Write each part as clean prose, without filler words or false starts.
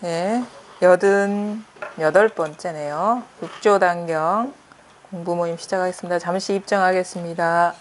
네, 88번째네요. 6조 단경 공부 모임 시작하겠습니다. 잠시 입장하겠습니다.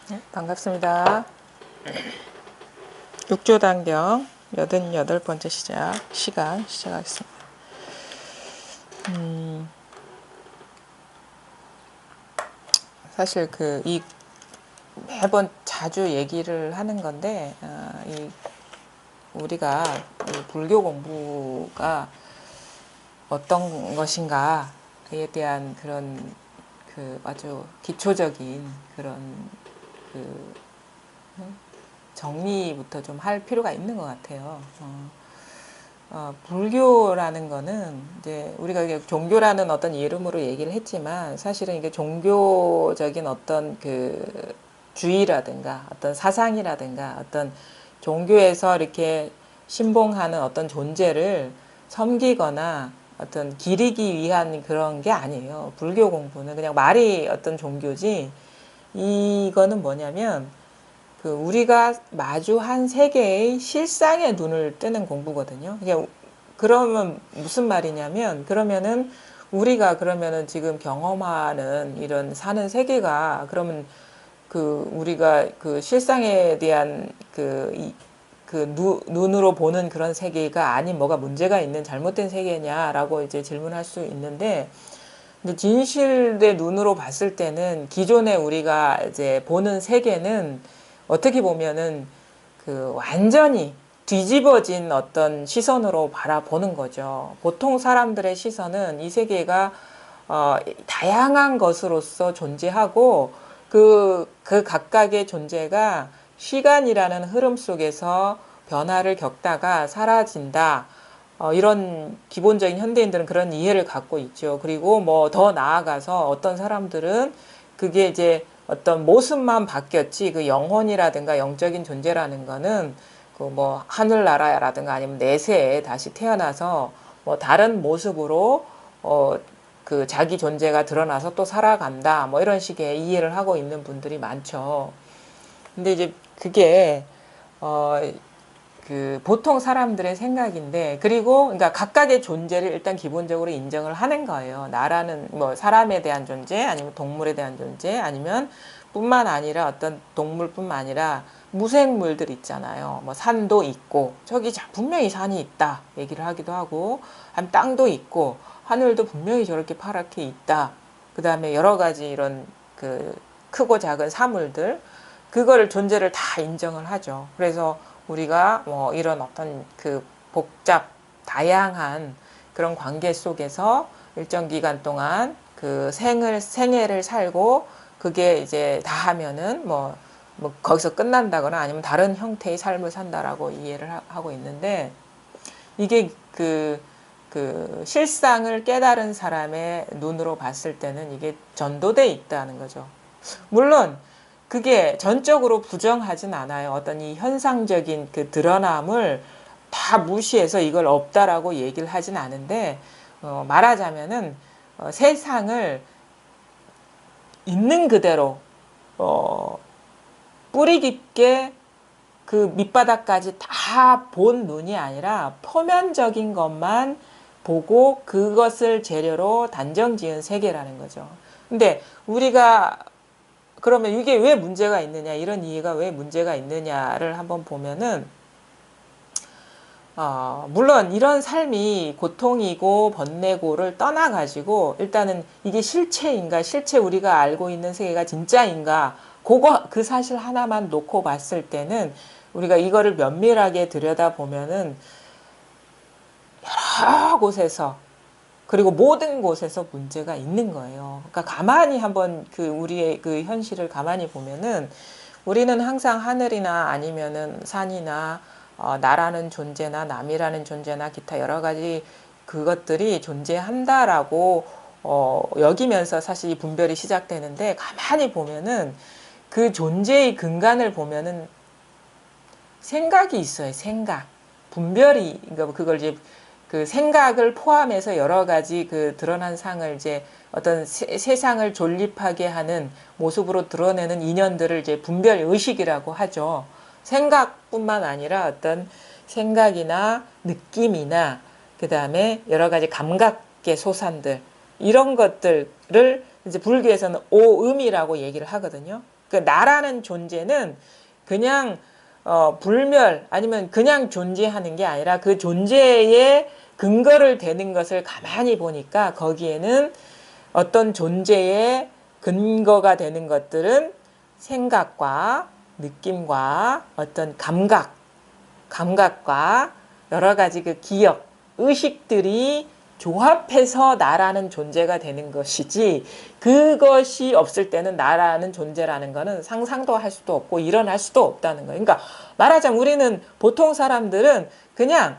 네, 반갑습니다. 6조 단경 88번째 시간 시작하겠습니다. 사실 매번 자주 얘기를 하는 건데, 우리가 불교 공부가 어떤 것인가에 대한 그런 아주 기초적인 그런 정리부터 좀 할 필요가 있는 것 같아요. 불교라는 거는 이제 우리가 종교라는 어떤 이름으로 얘기를 했지만 사실은 이게 종교적인 어떤 주의라든가 어떤 사상이라든가 어떤 종교에서 이렇게 신봉하는 어떤 존재를 섬기거나 어떤 기리기 위한 그런 게 아니에요. 불교 공부는 그냥 말이 어떤 종교지, 이거는 뭐냐면 우리가 마주한 세계의 실상에 눈을 뜨는 공부거든요. 그러면 무슨 말이냐면, 그러면은 우리가 그러면은 지금 경험하는 이런 사는 세계가, 그러면 우리가 실상에 대한 눈으로 보는 그런 세계가 아닌 뭐가 문제가 있는 잘못된 세계냐라고 이제 질문할 수 있는데, 근데 진실의 눈으로 봤을 때는 기존에 우리가 이제 보는 세계는 어떻게 보면은 완전히 뒤집어진 어떤 시선으로 바라보는 거죠. 보통 사람들의 시선은 이 세계가 다양한 것으로서 존재하고 그 각각의 존재가 시간이라는 흐름 속에서 변화를 겪다가 사라진다. 이런 기본적인 현대인들은 그런 이해를 갖고 있죠. 그리고 뭐 더 나아가서 어떤 사람들은 그게 이제 어떤 모습만 바뀌었지 그 영혼이라든가 영적인 존재라는 거는 뭐 하늘나라라든가 아니면 내세에 다시 태어나서 뭐 다른 모습으로 자기 존재가 드러나서 또 살아간다. 뭐 이런 식의 이해를 하고 있는 분들이 많죠. 근데 이제 그게 보통 사람들의 생각인데, 그리고 그러니까 각각의 존재를 일단 기본적으로 인정을 하는 거예요. 나라는 뭐 사람에 대한 존재, 아니면 동물에 대한 존재, 아니면 뿐만 아니라 어떤 동물뿐만 아니라 무생물들 있잖아요. 뭐 산도 있고, 저기 분명히 산이 있다 얘기를 하기도 하고, 한 땅도 있고, 하늘도 분명히 저렇게 파랗게 있다. 그 다음에 여러 가지 이런 크고 작은 사물들, 그거를 존재를 다 인정을 하죠. 그래서 우리가 뭐 이런 어떤 복잡 다양한 그런 관계 속에서 일정 기간 동안 생애를 살고, 그게 이제 다 하면은 뭐 거기서 끝난다거나 아니면 다른 형태의 삶을 산다라고 이해를 하고 있는데, 이게 그 실상을 깨달은 사람의 눈으로 봤을 때는 이게 전도돼 있다는 거죠. 물론 그게 전적으로 부정하진 않아요. 어떤 이 현상적인 그 드러남을 다 무시해서 이걸 없다라고 얘기를 하진 않은데, 말하자면은 세상을 있는 그대로 뿌리 깊게 그 밑바닥까지 다 본 눈이 아니라 표면적인 것만 보고 그것을 재료로 단정 지은 세계라는 거죠. 근데 우리가 그러면 이게 왜 문제가 있느냐, 이런 이해가 왜 문제가 있느냐를 한번 보면은, 물론 이런 삶이 고통이고 번뇌고를 떠나가지고 일단은 이게 실체인가, 실체 우리가 알고 있는 세계가 진짜인가, 그 사실 하나만 놓고 봤을 때는 우리가 이거를 면밀하게 들여다보면은 여러 곳에서, 그리고 모든 곳에서 문제가 있는 거예요. 그러니까 가만히 한번 그 우리의 그 현실을 가만히 보면은 우리는 항상 하늘이나 아니면은 산이나 나라는 존재나 남이라는 존재나 기타 여러 가지 그것들이 존재한다라고 여기면서 사실 이 분별이 시작되는데, 가만히 보면은 그 존재의 근간을 보면은 생각이 있어요. 생각. 분별이, 그러니까 그걸 이제 그 생각을 포함해서 여러 가지 그 드러난 상을 이제 어떤 세상을 존립하게 하는 모습으로 드러내는 인연들을 이제 분별 의식이라고 하죠. 생각뿐만 아니라 어떤 생각이나 느낌이나 그 다음에 여러 가지 감각의 소산들, 이런 것들을 이제 불교에서는 오음이라고 얘기를 하거든요. 그 나라는 존재는 그냥 불멸 아니면 그냥 존재하는 게 아니라 그 존재의 근거를 대는 것을 가만히 보니까 거기에는 어떤 존재의 근거가 되는 것들은 생각과 느낌과 어떤 감각과 여러 가지 그 기억, 의식들이 조합해서 나라는 존재가 되는 것이지, 그것이 없을 때는 나라는 존재라는 거는 상상도 할 수도 없고 일어날 수도 없다는 거예요. 그러니까 말하자면 우리는 보통 사람들은 그냥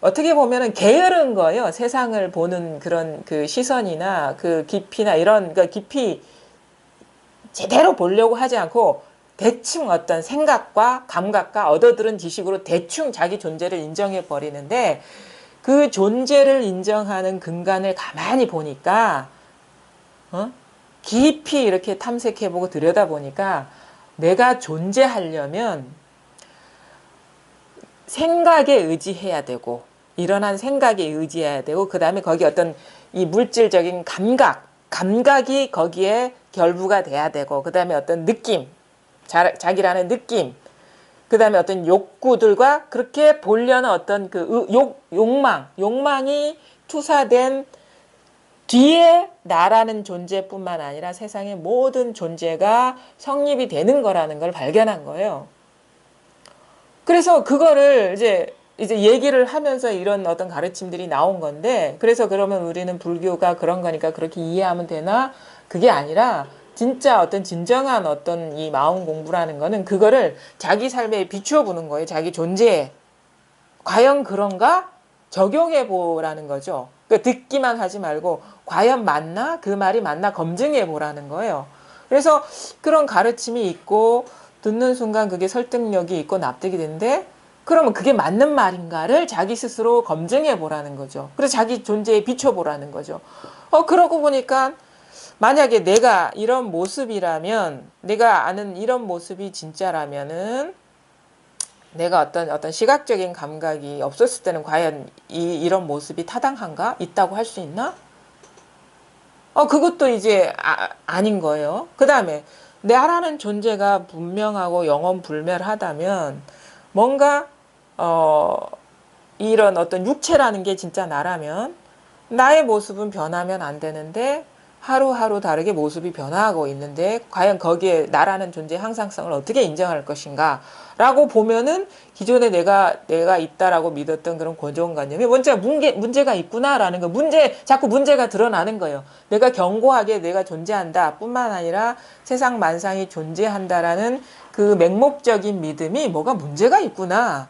어떻게 보면은 게으른 거예요. 세상을 보는 그런 그 시선이나 그 깊이나 이런, 그러니까 깊이 제대로 보려고 하지 않고 대충 어떤 생각과 감각과 얻어들은 지식으로 대충 자기 존재를 인정해 버리는데, 그 존재를 인정하는 근간을 가만히 보니까 깊이 이렇게 탐색해보고 들여다보니까 내가 존재하려면 생각에 의지해야 되고, 일어난 생각에 의지해야 되고, 그 다음에 거기 어떤 이 물질적인 감각이 거기에 결부가 돼야 되고, 그 다음에 어떤 느낌, 자기라는 느낌, 그 다음에 어떤 욕구들과 그렇게 보려는 어떤 그 욕망이 투사된 뒤에 나라는 존재뿐만 아니라 세상의 모든 존재가 성립이 되는 거라는 걸 발견한 거예요. 그래서 그거를 이제 얘기를 하면서 이런 어떤 가르침들이 나온 건데, 그래서 그러면 우리는 불교가 그런 거니까 그렇게 이해하면 되나? 그게 아니라 진짜 어떤 진정한 어떤 이 마음 공부라는 거는 그거를 자기 삶에 비추어 보는 거예요. 자기 존재에. 과연 그런가? 적용해 보라는 거죠. 그러니까 듣기만 하지 말고 과연 맞나? 그 말이 맞나? 검증해 보라는 거예요. 그래서 그런 가르침이 있고 듣는 순간 그게 설득력이 있고 납득이 되는데, 그러면 그게 맞는 말인가를 자기 스스로 검증해 보라는 거죠. 그래서 자기 존재에 비춰 보라는 거죠. 그러고 보니까 만약에 내가 이런 모습이라면, 내가 아는 이런 모습이 진짜라면은 내가 어떤 시각적인 감각이 없었을 때는 과연 이런 모습이 타당한가? 있다고 할 수 있나? 그것도 이제 아닌 거예요. 그 다음에 나라는 존재가 분명하고 영원불멸하다면 뭔가 이런 어떤 육체라는 게 진짜 나라면 나의 모습은 변하면 안 되는데 하루하루 다르게 모습이 변화하고 있는데 과연 거기에 나라는 존재의 항상성을 어떻게 인정할 것인가 라고 보면은 기존에 내가 있다라고 믿었던 그런 고정관념이 문제가 있구나라는 거, 자꾸 문제가 드러나는 거예요. 내가 견고하게 내가 존재한다 뿐만 아니라 세상 만상이 존재한다라는 그 맹목적인 믿음이 뭐가 문제가 있구나.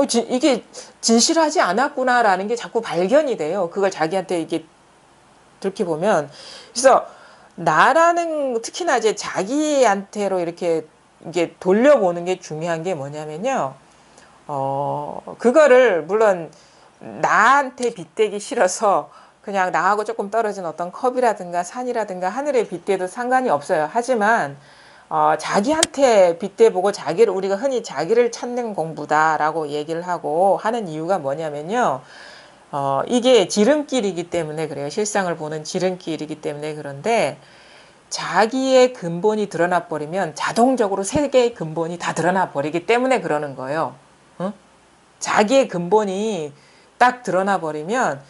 이게 진실하지 않았구나라는 게 자꾸 발견이 돼요. 그걸 자기한테 이게 들켜보면. 그래서 나라는, 특히나 이제 자기한테로 이렇게 이게 돌려보는 게 중요한 게 뭐냐면요. 그거를 물론 나한테 빗대기 싫어서 그냥 나하고 조금 떨어진 어떤 컵이라든가 산이라든가 하늘에 빗대도 상관이 없어요. 하지만 자기한테 빗대보고 자기를, 우리가 흔히 자기를 찾는 공부다라고 얘기를 하고 하는 이유가 뭐냐면요. 이게 지름길이기 때문에 그래요. 실상을 보는 지름길이기 때문에. 그런데 자기의 근본이 드러나 버리면 자동적으로 세계의 근본이 다 드러나 버리기 때문에 그러는 거예요. 응? 자기의 근본이 딱 드러나 버리면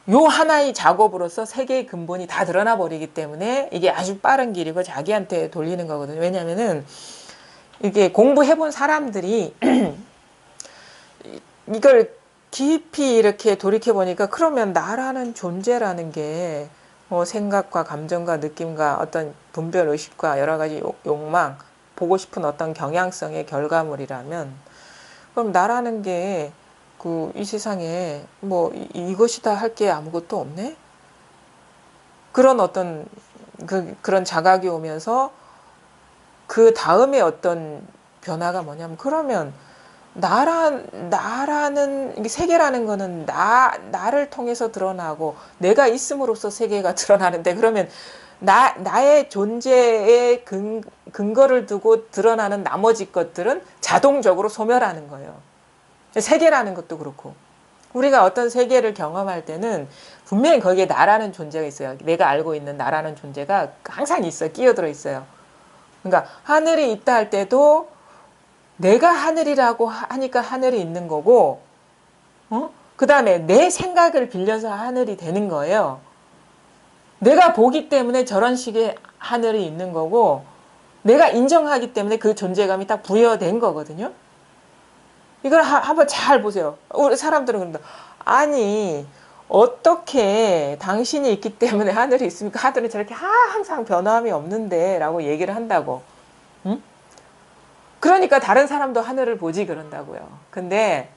요 하나의 작업으로서 세계의 근본이 다 드러나 버리기 때문에 이게 아주 빠른 길이고 자기한테 돌리는 거거든요. 왜냐면은 이게 공부해 본 사람들이 이걸 깊이 이렇게 돌이켜 보니까, 그러면 나라는 존재라는 게 생각과 감정과 느낌과 어떤 분별 의식과 여러 가지 욕망, 보고 싶은 어떤 경향성의 결과물이라면, 그럼 나라는 게 이 세상에 뭐 이것이다 할 게 아무것도 없네? 그런 어떤 그런 자각이 오면서 그 다음에 어떤 변화가 뭐냐면, 그러면 나라는, 세계라는 거는 나를 통해서 드러나고 내가 있음으로써 세계가 드러나는데, 그러면 나의 존재의 근거를 두고 드러나는 나머지 것들은 자동적으로 소멸하는 거예요. 세계라는 것도 그렇고. 우리가 어떤 세계를 경험할 때는 분명히 거기에 나라는 존재가 있어요. 내가 알고 있는 나라는 존재가 항상 있어요. 끼어들어 있어요. 그러니까 하늘이 있다 할 때도 내가 하늘이라고 하니까 하늘이 있는 거고, 그 다음에 내 생각을 빌려서 하늘이 되는 거예요. 내가 보기 때문에 저런 식의 하늘이 있는 거고, 내가 인정하기 때문에 그 존재감이 딱 부여된 거거든요. 이걸 한번 잘 보세요. 우리 사람들은 그런다. 아니, 어떻게 당신이 있기 때문에 하늘이 있습니까? 하늘은 저렇게 항상 변함이 없는데 라고 얘기를 한다고. 응? 그러니까 다른 사람도 하늘을 보지 그런다고요. 근데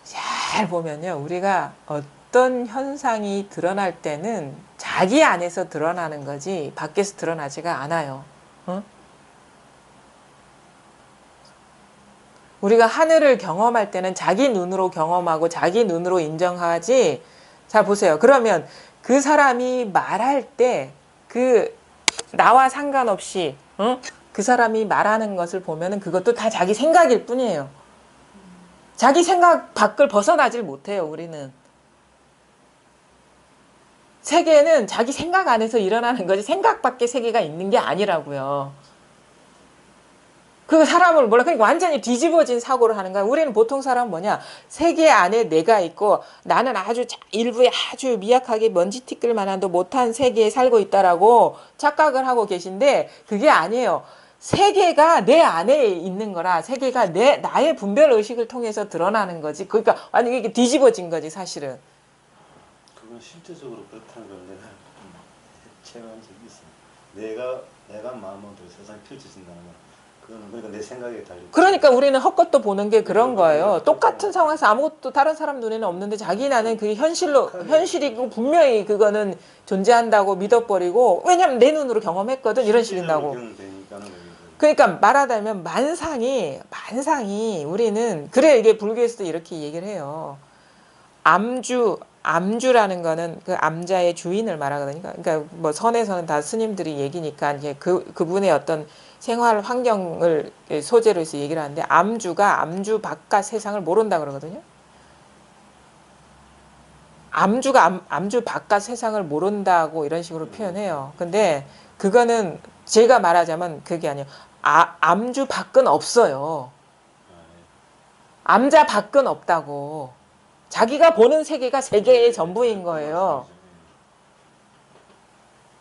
잘 보면요, 우리가 어떤 현상이 드러날 때는 자기 안에서 드러나는 거지 밖에서 드러나지가 않아요. 응? 우리가 하늘을 경험할 때는 자기 눈으로 경험하고 자기 눈으로 인정하지. 자, 보세요. 그러면 그 사람이 말할 때 나와 상관없이 그 사람이 말하는 것을 보면은 그것도 다 자기 생각일 뿐이에요. 자기 생각 밖을 벗어나질 못해요, 우리는. 세계는 자기 생각 안에서 일어나는 거지 생각 밖에 세계가 있는 게 아니라고요. 그 사람을 몰라. 그러니까 완전히 뒤집어진 사고를 하는 거야. 우리는 보통 사람은 뭐냐, 세계 안에 내가 있고 나는 아주 일부에 아주 미약하게 먼지 티끌 만한도 못한 세계에 살고 있다라고 착각을 하고 계신데, 그게 아니에요. 세계가 내 안에 있는 거라. 세계가 나의 분별 의식을 통해서 드러나는 거지. 그러니까 완전히 이게 뒤집어진 거지, 사실은. 그건 실제적으로 그렇다는 걸 내가 체험한 적이 있어. 내가 마음으로 세상이 펼쳐진다는 거. 그러니까 내 생각에 달려. 그러니까 우리는 헛것도 보는 게 그런 거예요. 똑같은 상황에서 아무것도 다른 사람 눈에는 없는데 자기 나는 그게 현실이고 분명히 그거는 존재한다고 믿어버리고, 왜냐면 내 눈으로 경험했거든, 이런 식인다고. 그러니까 말하자면 만상이 우리는, 그래 이게 불교에서도 이렇게 얘기를 해요. 암주라는 거는 그 암자의 주인을 말하거든요. 그러니까 뭐 선에서는 다 스님들이 얘기니까 이제 그분의 어떤 생활 환경을 소재로 해서 얘기를 하는데, 암주가 암주 바깥 세상을 모른다 그러거든요. 암주가 암주 바깥 세상을 모른다고 이런 식으로 표현해요. 근데 그거는 제가 말하자면 그게 아니에요. 암주 밖은 없어요. 암자 밖은 없다고. 자기가 보는 세계가 세계의 전부인 거예요.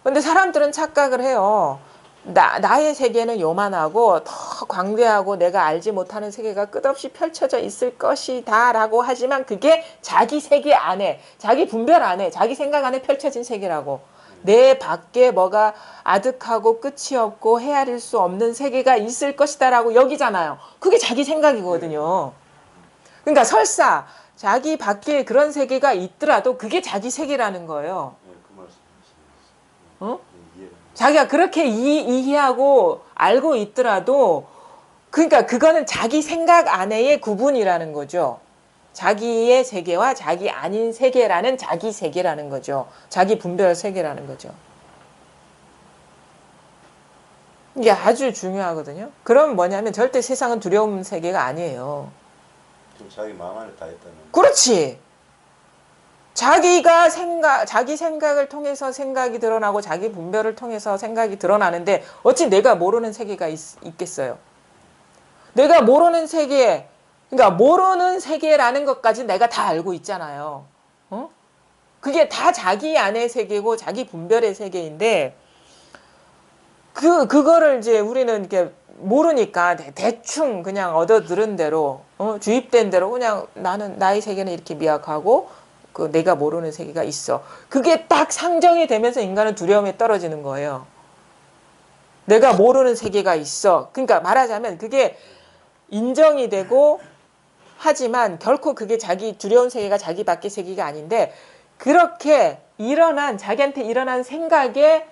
근데 사람들은 착각을 해요. 나의 세계는 요만하고 더 광대하고 내가 알지 못하는 세계가 끝없이 펼쳐져 있을 것이다 라고 하지만, 그게 자기 세계 안에, 자기 분별 안에, 자기 생각 안에 펼쳐진 세계라고. 내 밖에 뭐가 아득하고 끝이 없고 헤아릴 수 없는 세계가 있을 것이다라고 여기잖아요. 그게 자기 생각이거든요. 그러니까 설사 자기 밖에 그런 세계가 있더라도 그게 자기 세계라는 거예요. 네, 그 말씀이십니다. 어? 네, 이해가 자기가 그렇게 이해하고 알고 있더라도 그러니까 그거는 자기 생각 안에의 구분이라는 거죠. 자기의 세계와 자기 아닌 세계라는 자기 세계라는 거죠. 자기 분별 세계라는 거죠. 이게 아주 중요하거든요. 그럼 뭐냐면 절대 세상은 두려움 세계가 아니에요. 좀 자기 마음 안에 다 있다는. 그렇지. 자기 생각을 통해서 생각이 드러나고 자기 분별을 통해서 생각이 드러나는데 어찌 내가 모르는 세계가 있겠어요. 내가 모르는 세계, 그러니까 모르는 세계라는 것까지 내가 다 알고 있잖아요. 어? 그게 다 자기 안의 세계고 자기 분별의 세계인데 그거를 이제 우리는 이렇게 모르니까 대충 그냥 얻어 들은 대로 주입된 대로 그냥 나는 나의 세계는 이렇게 미약하고 그 내가 모르는 세계가 있어. 그게 딱 상정이 되면서 인간은 두려움에 떨어지는 거예요. 내가 모르는 세계가 있어. 그러니까 말하자면 그게 인정이 되고 하지만 결코 그게 자기 두려운 세계가 자기 밖의 세계가 아닌데 그렇게 자기한테 일어난 생각에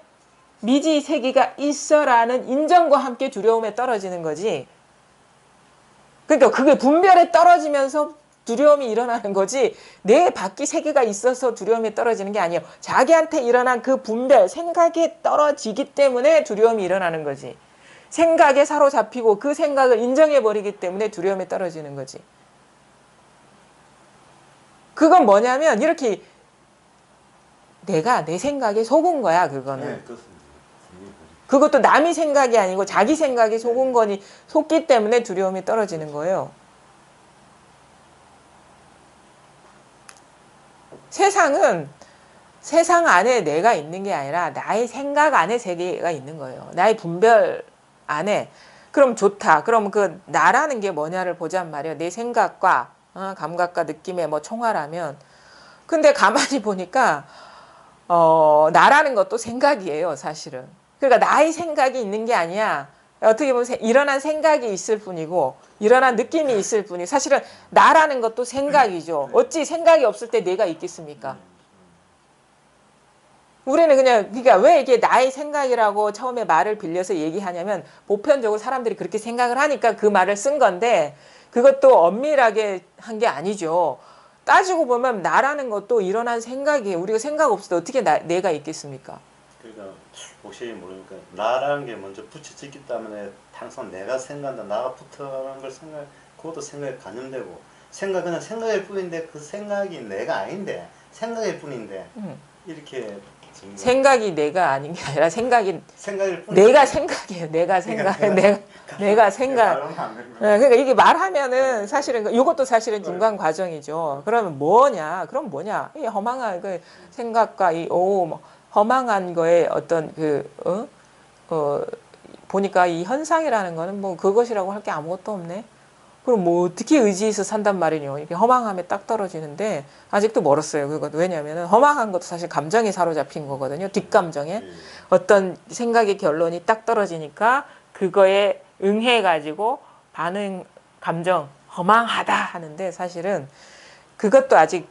미지 세계가 있어라는 인정과 함께 두려움에 떨어지는 거지. 그러니까 그게 분별에 떨어지면서 두려움이 일어나는 거지 내 밖의 세계가 있어서 두려움에 떨어지는 게 아니에요. 자기한테 일어난 그 분별, 생각에 떨어지기 때문에 두려움이 일어나는 거지. 생각에 사로잡히고 그 생각을 인정해버리기 때문에 두려움에 떨어지는 거지. 그건 뭐냐면 이렇게 내가 내 생각에 속은 거야 그거는. 네, 그렇습니다. 그것도 남의 생각이 아니고 자기 생각에 속은 거니 속기 때문에 두려움이 떨어지는 거예요. 세상은 세상 안에 내가 있는 게 아니라 나의 생각 안에 세계가 있는 거예요. 나의 분별 안에. 그럼 좋다. 그럼 그 나라는 게 뭐냐를 보잔 말이에요. 내 생각과 감각과 느낌의 뭐 총화라면. 근데 가만히 보니까 나라는 것도 생각이에요, 사실은. 그러니까 나의 생각이 있는 게 아니야. 어떻게 보면 일어난 생각이 있을 뿐이고 일어난 느낌이 있을 뿐이 사실은 나라는 것도 생각이죠. 어찌 생각이 없을 때 내가 있겠습니까? 우리는 그러니까 왜 이게 나의 생각이라고 처음에 말을 빌려서 얘기하냐면 보편적으로 사람들이 그렇게 생각을 하니까 그 말을 쓴 건데 그것도 엄밀하게 한 게 아니죠. 따지고 보면 나라는 것도 일어난 생각이에요. 우리가 생각 없을 때 어떻게 내가 있겠습니까? 그러니까 혹시 모르니까 나라는 게 먼저 붙여지기 때문에 항상 내가 생각한다, 나가 붙어라는 걸 그것도 생각에 가념되고 생각은 생각일 뿐인데 그 생각이 내가 아닌데 생각일 뿐인데 이렇게 생각이 내가 아닌 게 아니라 생각일 뿐. 내가 생각이에요. 내가 생각. 내가 생각. 그러니까 이게 말하면은 사실은 이것도 사실은 중간 과정이죠. 그러면 뭐냐? 그럼 뭐냐? 이 허망한 그 생각과 뭐 허망한 거에 어떤 보니까 이 현상이라는 거는 뭐 그것이라고 할 게 아무것도 없네. 그럼 뭐 어떻게 의지해서 산단 말이뇨. 이게 허망함에 딱 떨어지는데 아직도 멀었어요. 그것 왜냐하면 허망한 것도 사실 감정에 사로잡힌 거거든요. 뒷감정에 어떤 생각의 결론이 딱 떨어지니까 그거에 응해가지고 반응 감정 허망하다 하는데 사실은 그것도 아직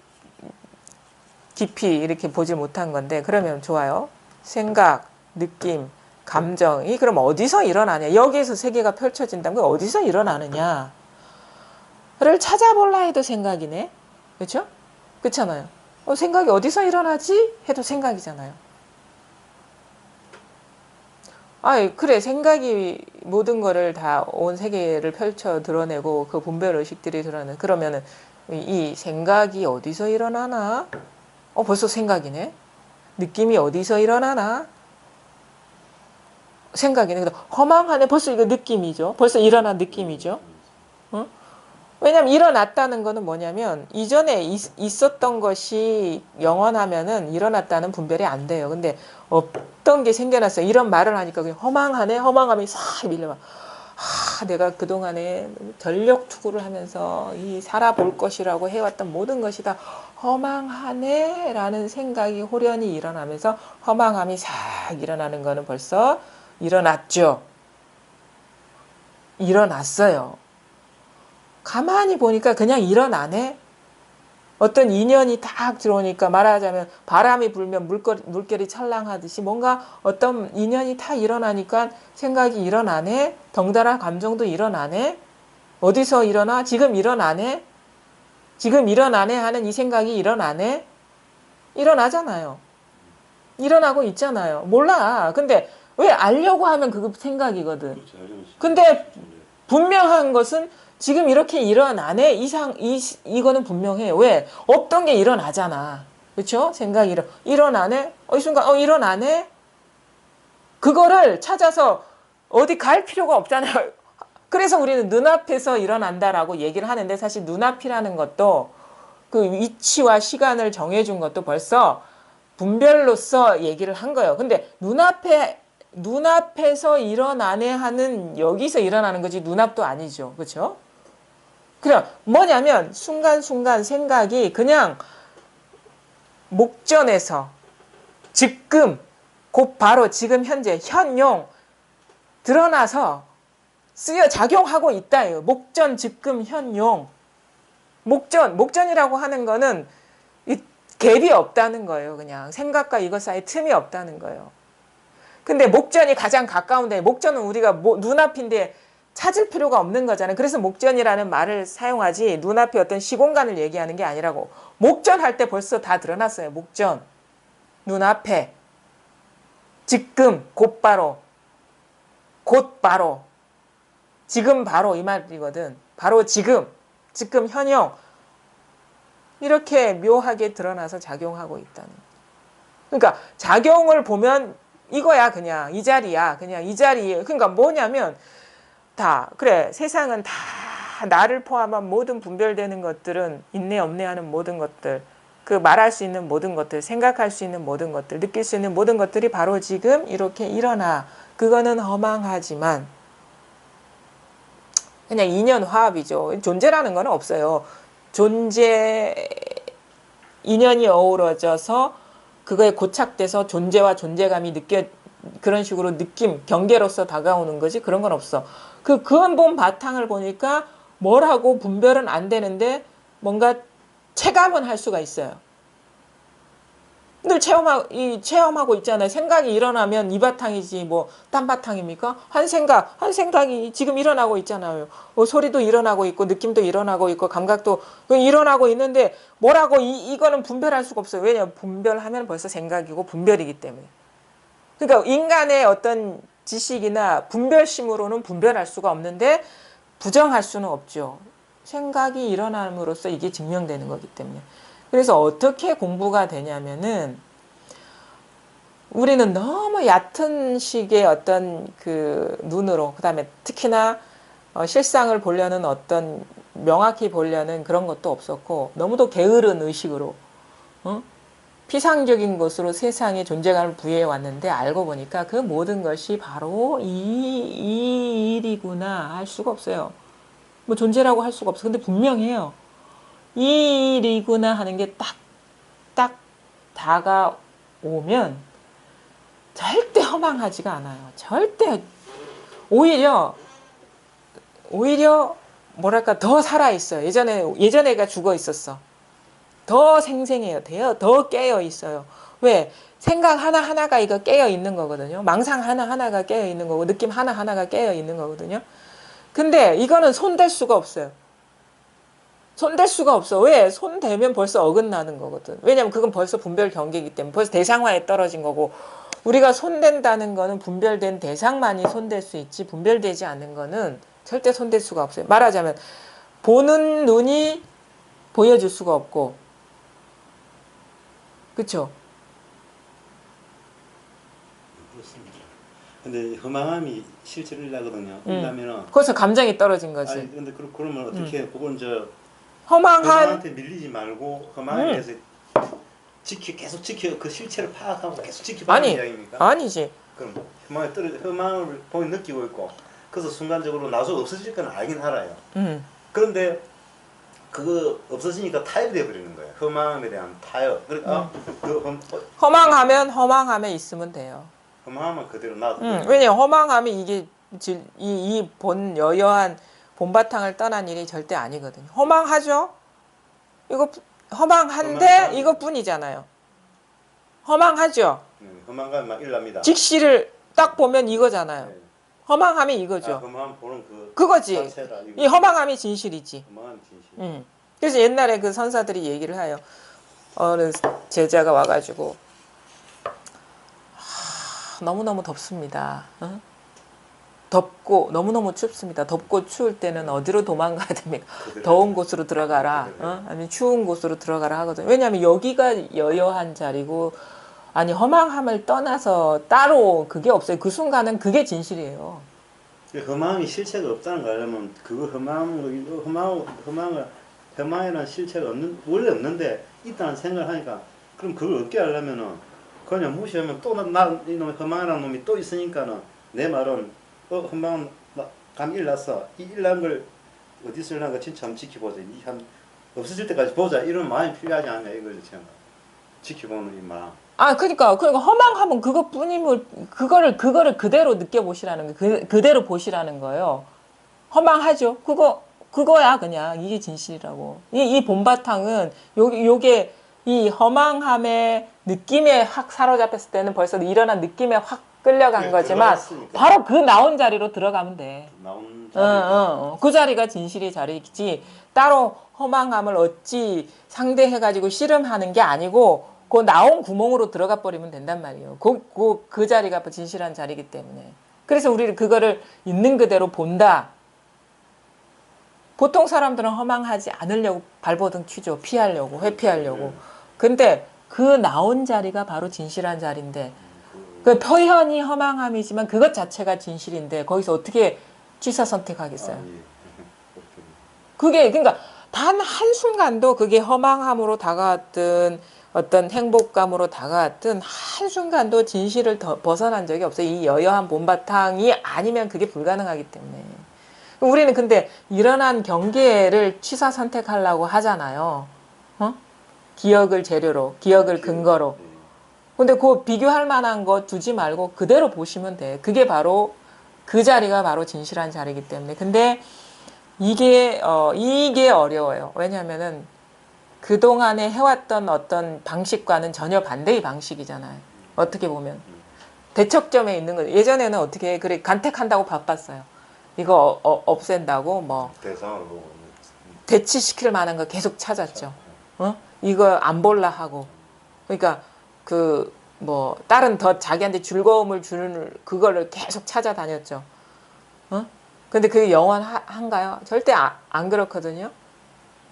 깊이 이렇게 보지 못한 건데 그러면 좋아요. 생각, 느낌, 감정이 그럼 어디서 일어나냐. 여기에서 세계가 펼쳐진다면 그게 어디서 일어나느냐. 를 찾아볼라 해도 생각이네. 그렇죠? 그렇잖아요. 생각이 어디서 일어나지? 해도 생각이잖아요. 그래. 생각이 모든 거를 다 온 세계를 펼쳐 드러내고 그 분별 의식들이 드러내는 그러면은 이 생각이 어디서 일어나나? 벌써 생각이네. 느낌이 어디서 일어나나? 생각이네. 허망하네. 벌써 이거 느낌이죠. 벌써 일어난 느낌이죠. 왜냐면 일어났다는 거는 뭐냐면 이전에 있었던 것이 영원하면은 일어났다는 분별이 안 돼요. 근데 어떤 게 생겨났어요. 이런 말을 하니까 그냥 허망하네. 허망함이 싹 밀려와. 내가 그동안에 전력 투구를 하면서 이 살아볼 것이라고 해왔던 모든 것이 다 허망하네 라는 생각이 호련히 일어나면서 허망함이 싹 일어나는 거는 벌써 일어났죠. 일어났어요. 가만히 보니까 그냥 일어나네. 어떤 인연이 딱 들어오니까 말하자면 바람이 불면 물결이 찰랑하듯이 뭔가 어떤 인연이 딱 일어나니까 생각이 일어나네. 덩달아 감정도 일어나네. 어디서 일어나? 지금 일어나네. 지금 일어나네 하는 이 생각이 일어나네. 일어나잖아요. 일어나고 있잖아요. 몰라. 근데 왜 알려고 하면 그거 생각이거든. 그렇죠. 알고 있어요. 근데 분명한 것은 지금 이렇게 일어나네. 이거는 분명해요. 왜? 없던 게 일어나잖아. 그렇죠? 생각이 일어나네. 이 순간 일어나네. 그거를 찾아서 어디 갈 필요가 없잖아요. 그래서 우리는 눈앞에서 일어난다라고 얘기를 하는데 사실 눈앞이라는 것도 그 위치와 시간을 정해준 것도 벌써 분별로서 얘기를 한 거예요. 근데 눈앞에서 일어나네 하는 여기서 일어나는 거지 눈앞도 아니죠. 그렇죠? 그냥 뭐냐면 순간순간 생각이 그냥 목전에서 지금 곧 바로 지금 현재 현용 드러나서 쓰여 작용하고 있다예요. 목전 지금 현용 목전이라고 하는 거는 이 갭이 없다는 거예요. 그냥 생각과 이것 사이 틈이 없다는 거예요. 근데 목전이 가장 가까운데 목전은 우리가 눈앞인데 찾을 필요가 없는 거잖아요. 그래서 목전이라는 말을 사용하지 눈앞의 어떤 시공간을 얘기하는 게 아니라고. 목전할 때 벌써 다 드러났어요. 목전. 눈앞에. 지금 곧바로. 곧바로. 지금 바로 이 말이거든. 바로 지금. 지금 현영. 이렇게 묘하게 드러나서 작용하고 있다는. 그러니까 작용을 보면 이거야 그냥 이 자리야. 그냥 이 자리에. 그러니까 뭐냐면 다 그래 세상은 다 나를 포함한 모든 분별되는 것들은 있네 없네 하는 모든 것들 그 말할 수 있는 모든 것들 생각할 수 있는 모든 것들 느낄 수 있는 모든 것들이 바로 지금 이렇게 일어나 그거는 허망하지만 그냥 인연 화합이죠. 존재라는 건 없어요. 존재 인연이 어우러져서 그거에 고착돼서 존재와 존재감이 그런 식으로 느낌, 경계로서 다가오는 거지 그런 건 없어. 그 근본 바탕을 보니까 뭐라고 분별은 안 되는데 뭔가 체감은 할 수가 있어요. 늘 체험하고 있잖아요. 생각이 일어나면 이 바탕이지 뭐 딴 바탕입니까? 한 생각이 지금 일어나고 있잖아요. 소리도 일어나고 있고 느낌도 일어나고 있고 감각도 일어나고 있는데 뭐라고 이거는 분별할 수가 없어요. 왜냐하면 분별하면 벌써 생각이고 분별이기 때문에. 그러니까 인간의 어떤 지식이나 분별심으로는 분별할 수가 없는데 부정할 수는 없죠. 생각이 일어남으로써 이게 증명되는 거기 때문에. 그래서 어떻게 공부가 되냐면은 우리는 너무 얕은 식의 어떤 그 눈으로 그다음에 특히나 실상을 보려는 어떤 명확히 보려는 그런 것도 없었고 너무도 게으른 의식으로 피상적인 것으로 세상에 존재감을 부여해 왔는데 알고 보니까 그 모든 것이 바로 이 일이구나 할 수가 없어요. 뭐 존재라고 할 수가 없어. 근데 분명해요. 이 일이구나 하는 게 딱 다가오면 절대 허망하지가 않아요. 절대 오히려 뭐랄까 더 살아 있어요. 예전에가 죽어 있었어. 더 생생해요. 더 깨어 있어요. 왜? 생각 하나하나가 이거 깨어 있는 거거든요. 망상 하나하나가 깨어 있는 거고 느낌 하나하나가 깨어 있는 거거든요. 근데 이거는 손댈 수가 없어요. 손댈 수가 없어. 왜? 손 대면 벌써 어긋나는 거거든. 왜냐면 그건 벌써 분별 경계이기 때문에 벌써 대상화에 떨어진 거고 우리가 손댄다는 거는 분별된 대상만이 손댈 수 있지 분별되지 않는 거는 절대 손댈 수가 없어요. 말하자면 보는 눈이 보여줄 수가 없고 그렇죠? 그렇습니다. 근데 허망함이 실제로 일어나거든요. 일어나면은 거기서 감정이 떨어진 거지. 아니 근데 그러면 어떻게 그건 허망한 허망한테 밀리지 말고 허망에 대해서 계속 그 실체를 파악하고 계속 지켜보는 이야기입니까? 아니지. 그럼 허망을 느끼고 있고 그래서 순간적으로 나중에 없어질 건 알긴 알아요. 음. 그런데 그거 없어지니까 타협이 돼버리는 거예요. 허망함에 대한 타협. 그러니까 허망하면 허망함에 있으면 돼요. 허망함은 그대로 놔둬. 왜냐면 허망함이 이게 이 본 여여한 본바탕을 떠난 일이 절대 아니거든요. 허망하죠? 이거 허망한데 이것뿐이잖아요. 허망하죠? 허망감만 일납니다. 직시를 딱 보면 이거잖아요. 네. 허망함이 이거죠. 허망함 보는 그거지. 자체라, 이 허망함이 진실이지. 허망함 진실. 그래서 옛날에 그 선사들이 얘기를 해요. 어느 제자가 와가지고 너무너무 덥습니다. 어? 덥고 너무너무 춥습니다. 덥고 추울 때는 어디로 도망가야 됩니까? 더운 곳으로 들어가라. 아니면 추운 곳으로 들어가라 하거든요. 왜냐하면 여기가 여여한 자리고 아니 허망함을 떠나서 따로 그게 없어요. 그 순간은 그게 진실이에요. 허망이 실체가 없다는 거 알려면 그거 허망이라는 실체가 원래 없는데 있다는 생각을 하니까 그럼 그걸 얻게 하려면은 그냥 무시하면 또 이놈의 허망이라는 놈이 또 있으니까는 내 말은 허망은 감 일났어. 이 일난 걸 어디서 일난 거 진짜 한번 지켜보자. 없어질 때까지 보자. 이런 마음이 필요하지 않냐 이거죠. 지켜보는 이 마음. 그러니까 허망함은 그것뿐임을 그거를 그대로 느껴보시라는 거, 그대로 보시라는 거예요. 허망하죠. 그거야 그냥 이게 진실이라고. 이 본바탕은 요게 이 허망함의 느낌에 확 사로잡혔을 때는 벌써 일어난 느낌에 확 끌려간 거지만 바로 그 나온 자리로 들어가면 돼. 나온 자리. 그 자리가 진실의 자리지. 따로 허망함을 어찌 상대해가지고 씨름하는 게 아니고 그 나온 구멍으로 들어가 버리면 된단 말이에요. 그 자리가 진실한 자리이기 때문에. 그래서 우리는 그거를 있는 그대로 본다. 보통 사람들은 허망하지 않으려고 발버둥 치죠. 피하려고, 회피하려고. 근데 그 나온 자리가 바로 진실한 자리인데 그 표현이 허망함이지만 그것 자체가 진실인데 거기서 어떻게 취사 선택하겠어요? 그게 그러니까 단 한순간도 그게 허망함으로 다가왔든 어떤 행복감으로 다가왔든 한순간도 진실을 벗어난 적이 없어요. 이 여여한 본바탕이 아니면 그게 불가능하기 때문에. 우리는 근데 일어난 경계를 취사 선택하려고 하잖아요. 기억을 재료로, 기억을 근거로. 근데 그 비교할 만한 거 두지 말고 그대로 보시면 돼. 그게 바로 그 자리가 바로 진실한 자리이기 때문에. 근데 이게 어려워요. 왜냐하면은 그동안에 해왔던 어떤 방식과는 전혀 반대의 방식이잖아요. 어떻게 보면. 대척점에 있는 거죠. 예전에는 어떻게 해? 그래, 간택한다고 바빴어요. 이거 없앤다고 뭐. 대상으로 보고. 대치시킬 만한 거 계속 찾았죠. 이거 안 볼라 하고. 그러니까 다른 더 자기한테 즐거움을 주는 그거를 계속 찾아다녔죠. 근데 그게 영원한가요? 절대 안 그렇거든요.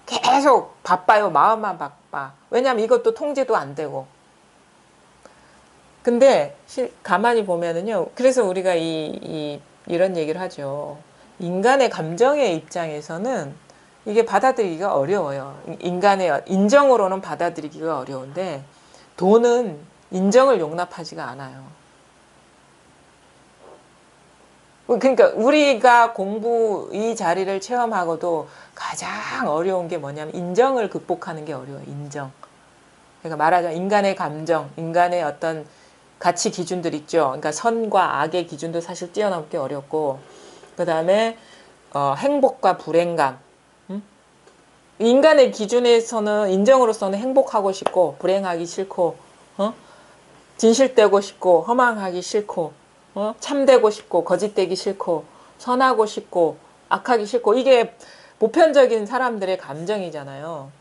계속 바빠요. 마음만 바빠. 왜냐면 이것도 통제도 안 되고. 근데 가만히 보면은요. 그래서 우리가 이런 얘기를 하죠. 인간의 감정의 입장에서는 이게 받아들이기가 어려워요. 인간의 인정으로는 받아들이기가 어려운데 돈은 인정을 용납하지가 않아요. 그러니까 우리가 이 자리를 체험하고도 가장 어려운 게 뭐냐면 인정을 극복하는 게 어려워요. 인정. 그러니까 말하자면 인간의 감정, 인간의 어떤 가치 기준들 있죠. 그러니까 선과 악의 기준도 사실 뛰어넘기 어렵고 그 다음에 행복과 불행감. 인간의 기준에서는 인정으로서는 행복하고 싶고 불행하기 싫고 진실되고 싶고 허망하기 싫고 참되고 싶고 거짓되기 싫고 선하고 싶고 악하기 싫고 이게 보편적인 사람들의 감정이잖아요.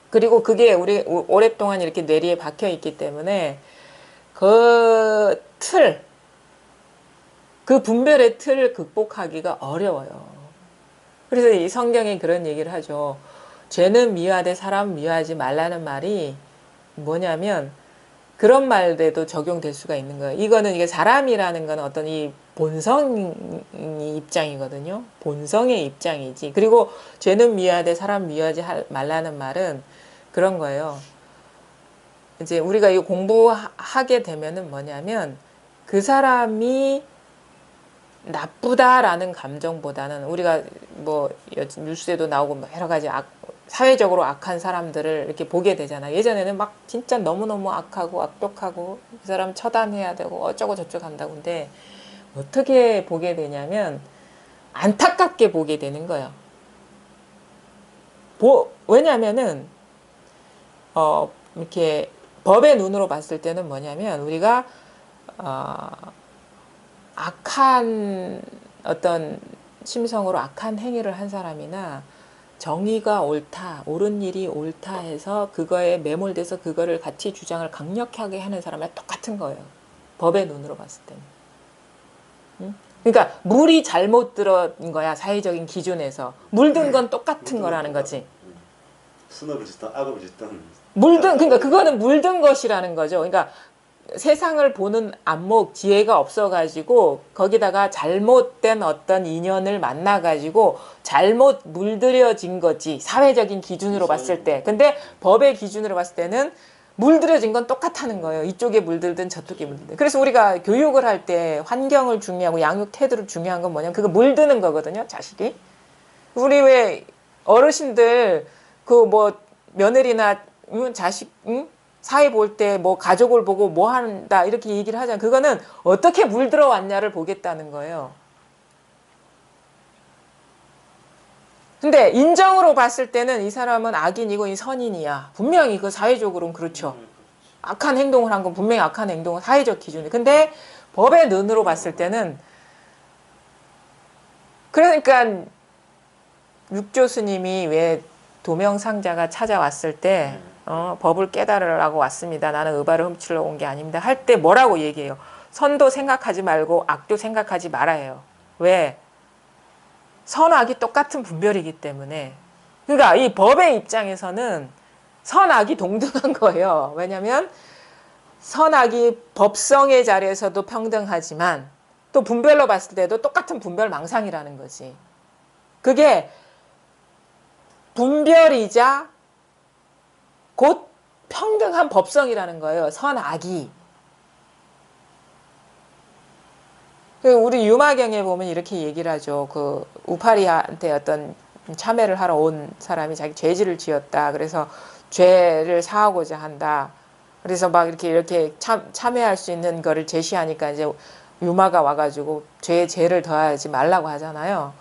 그리고 그게 우리 오랫동안 이렇게 뇌리에 박혀 있기 때문에 그 분별의 틀을 극복하기가 어려워요. 그래서 이 성경에 그런 얘기를 하죠. 죄는 미워하되 사람 미워하지 말라는 말이 뭐냐면 그런 말에도 적용될 수가 있는 거예요. 이게 사람이라는 건 어떤 이 본성의 입장이거든요. 본성의 입장이지. 그리고 죄는 미워하되 사람 미워하지 말라는 말은 그런 거예요. 이제 우리가 이 공부하게 되면은 뭐냐면 그 사람이 나쁘다라는 감정보다는 우리가 뭐 뉴스에도 나오고 뭐 여러 가지 사회적으로 악한 사람들을 이렇게 보게 되잖아. 예전에는 막 진짜 너무너무 악하고 악독하고 그 사람 처단해야 되고 어쩌고 저쩌고 한다고. 근데 어떻게 보게 되냐면 안타깝게 보게 되는 거예요. 왜냐면은 이렇게 법의 눈으로 봤을 때는 뭐냐면 우리가 악한 어떤 심성으로 악한 행위를 한 사람이나 정의가 옳다, 옳은 일이 옳다 해서 그거에 매몰돼서 그거를 같이 주장을 강력하게 하는 사람이랑 똑같은 거예요. 법의 눈으로 봤을 때는. 응? 그러니까 물이 잘못 들어인 거야, 사회적인 기준에서. 물든 건 똑같은 거라는 거지. 순업을 짓든 악업을 짓든 그러니까 그거는 물든 것이라는 거죠. 그러니까 세상을 보는 안목, 지혜가 없어가지고 거기다가 잘못된 어떤 인연을 만나가지고 잘못 물들여진 거지. 사회적인 기준으로 봤을 때. 근데 법의 기준으로 봤을 때는 물들여진 건 똑같다는 거예요. 이쪽에 물들든 저쪽에 물들든. 그래서 우리가 교육을 할 때 환경을 중요하고 양육 태도를 중요한 건 뭐냐면 그거 물드는 거거든요. 자식이. 우리 왜 어르신들 그 뭐 며느리나 자식 사회 볼 때 뭐 가족을 보고 뭐 한다 이렇게 얘기를 하잖아요. 그거는 어떻게 물들어 왔냐를 보겠다는 거예요. 근데 인정으로 봤을 때는 이 사람은 악인이고 이 선인이야. 분명히 그 사회적으로는 그렇죠. 악한 행동을 한 건 분명히 악한 행동은 사회적 기준이. 근데 법의 눈으로 봤을 때는 그러니까 육조 스님이 왜 도명상자가 찾아왔을 때 법을 깨달으라고 왔습니다. 나는 의발을 훔치러 온 게 아닙니다. 할 때 뭐라고 얘기해요? 선도 생각하지 말고 악도 생각하지 말아요. 왜? 선악이 똑같은 분별이기 때문에. 그러니까 이 법의 입장에서는 선악이 동등한 거예요. 왜냐하면 선악이 법성의 자리에서도 평등하지만 또 분별로 봤을 때도 똑같은 분별 망상이라는 거지. 그게 분별이자 곧 평등한 법성이라는 거예요. 선악이. 우리 유마경에 보면 이렇게 얘기를 하죠. 그 우파리한테 어떤 참회를 하러 온 사람이 자기 죄질을 지었다. 그래서 죄를 사하고자 한다. 그래서 막 이렇게 참회할 수 있는 거를 제시하니까 이제 유마가 와가지고 죄를 더하지 말라고 하잖아요.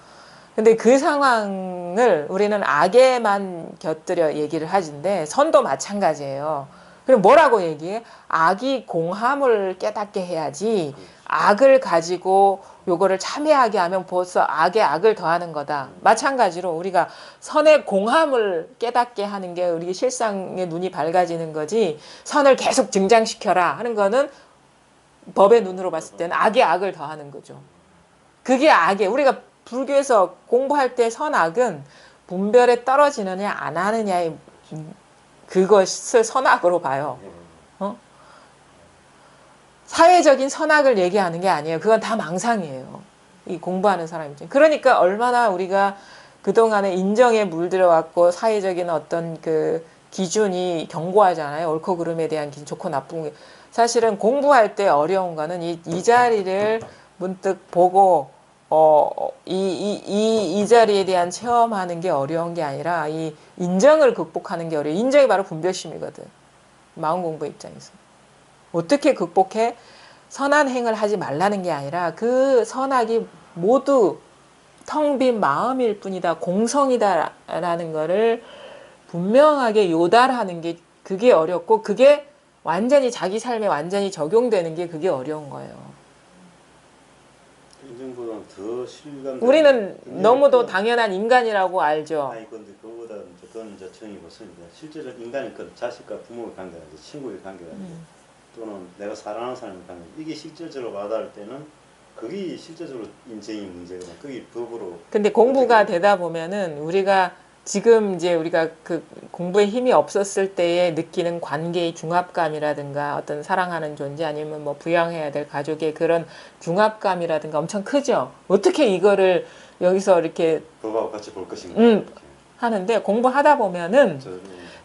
근데 그 상황을 우리는 악에만 곁들여 얘기를 하는데 선도 마찬가지예요. 그럼 뭐라고 얘기해? 악이 공함을 깨닫게 해야지 악을 가지고 요거를 참회하게 하면 벌써 악에 악을 더하는 거다. 마찬가지로 우리가 선의 공함을 깨닫게 하는 게 우리 실상의 눈이 밝아지는 거지 선을 계속 증장시켜라 하는 거는 법의 눈으로 봤을 때는 악에 악을 더하는 거죠. 그게 악에 우리가 불교에서 공부할 때 선악은 분별에 떨어지느냐 안 하느냐의 그것을 선악으로 봐요. 사회적인 선악을 얘기하는 게 아니에요. 그건 다 망상이에요. 이 공부하는 사람이죠. 그러니까 얼마나 우리가 그동안에 인정에 물들어왔고 사회적인 어떤 그 기준이 견고하잖아요. 옳고 그름에 대한 기준, 좋고 나쁜 게. 사실은 공부할 때 어려운 거는 이 자리를 문득 보고 이 자리에 대한 체험하는 게 어려운 게 아니라 이 인정을 극복하는 게 어려워요. 인정이 바로 분별심이거든. 마음 공부 입장에서. 어떻게 극복해? 선한 행을 하지 말라는 게 아니라 그 선악이 모두 텅 빈 마음일 뿐이다. 공성이다라는 거를 분명하게 요달하는 게 그게 어렵고 그게 완전히 자기 삶에 완전히 적용되는 게 그게 어려운 거예요. 인정보다는 더 실감. 우리는 너무도 당연한 인간이라고 알죠. 아니 근데 그거보다 그건 이제 정이 못습니다. 실제로 인간의 그 자식과 부모의 관계가 친구의 관계가 또는 내가 사랑하는 사람의 관계 이게 실질적으로 와닿을 때는 그게 실제적으로 인정의 문제거든. 그게 법으로. 근데 공부가 되다 보면은 우리가 지금 이제 우리가 그 공부에 힘이 없었을 때에 느끼는 관계의 중압감이라든가 어떤 사랑하는 존재 아니면 뭐 부양해야 될 가족의 그런 중압감이라든가 엄청 크죠. 어떻게 이거를 여기서 이렇게 법하고 같이 볼 것인가. 하는데 공부하다 보면은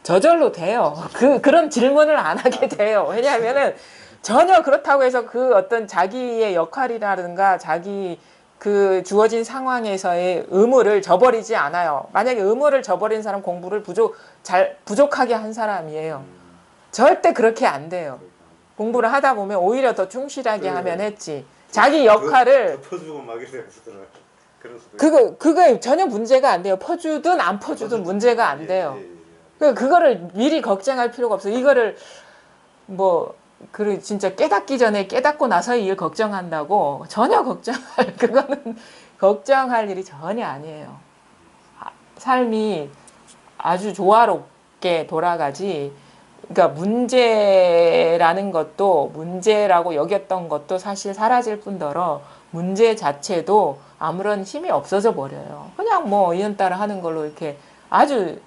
저절로 돼요. 그런 질문을 안 하게 돼요. 왜냐하면은 전혀 그렇다고 해서 그 어떤 자기의 역할이라든가 자기 그 주어진 상황에서의 의무를 저버리지 않아요. 만약에 의무를 저버린 사람 공부를 부족하게 한 사람이에요. 절대 그렇게 안 돼요. 공부를 하다 보면 오히려 더 충실하게 하면 했지. 자기 역할을 퍼주고 막 이래요. 그럴 수도 있고. 그거 전혀 문제가 안 돼요. 퍼주든 안 퍼주든 문제가 안 돼요. 그거를 미리 걱정할 필요가 없어요. 이거를 뭐 진짜 깨닫기 전에 깨닫고 나서 일 걱정한다고 전혀 그거는 걱정할 일이 전혀 아니에요. 삶이 아주 조화롭게 돌아가지. 그러니까 문제라는 것도 문제라고 여겼던 것도 사실 사라질 뿐더러 문제 자체도 아무런 힘이 없어져 버려요. 그냥 뭐 이연따라 하는 걸로 이렇게 아주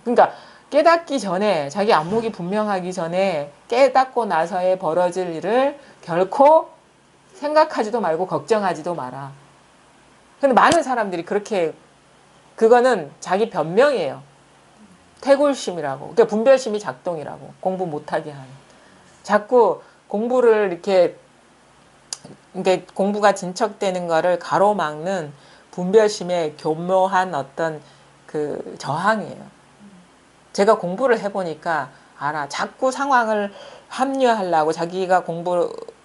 그러니까 깨닫기 전에 자기 안목이 분명하기 전에 깨닫고 나서에 벌어질 일을 결코 생각하지도 말고 걱정하지도 마라. 근데 많은 사람들이 그렇게 그거는 자기 변명이에요. 태골심이라고. 그러니까 분별심이 작동이라고. 공부 못하게 하는. 자꾸 공부를 이렇게 공부가 진척되는 거를 가로막는 분별심의 교묘한 어떤 그 저항이에요. 제가 공부를 해보니까 알아. 자꾸 상황을 합리화하려고 자기가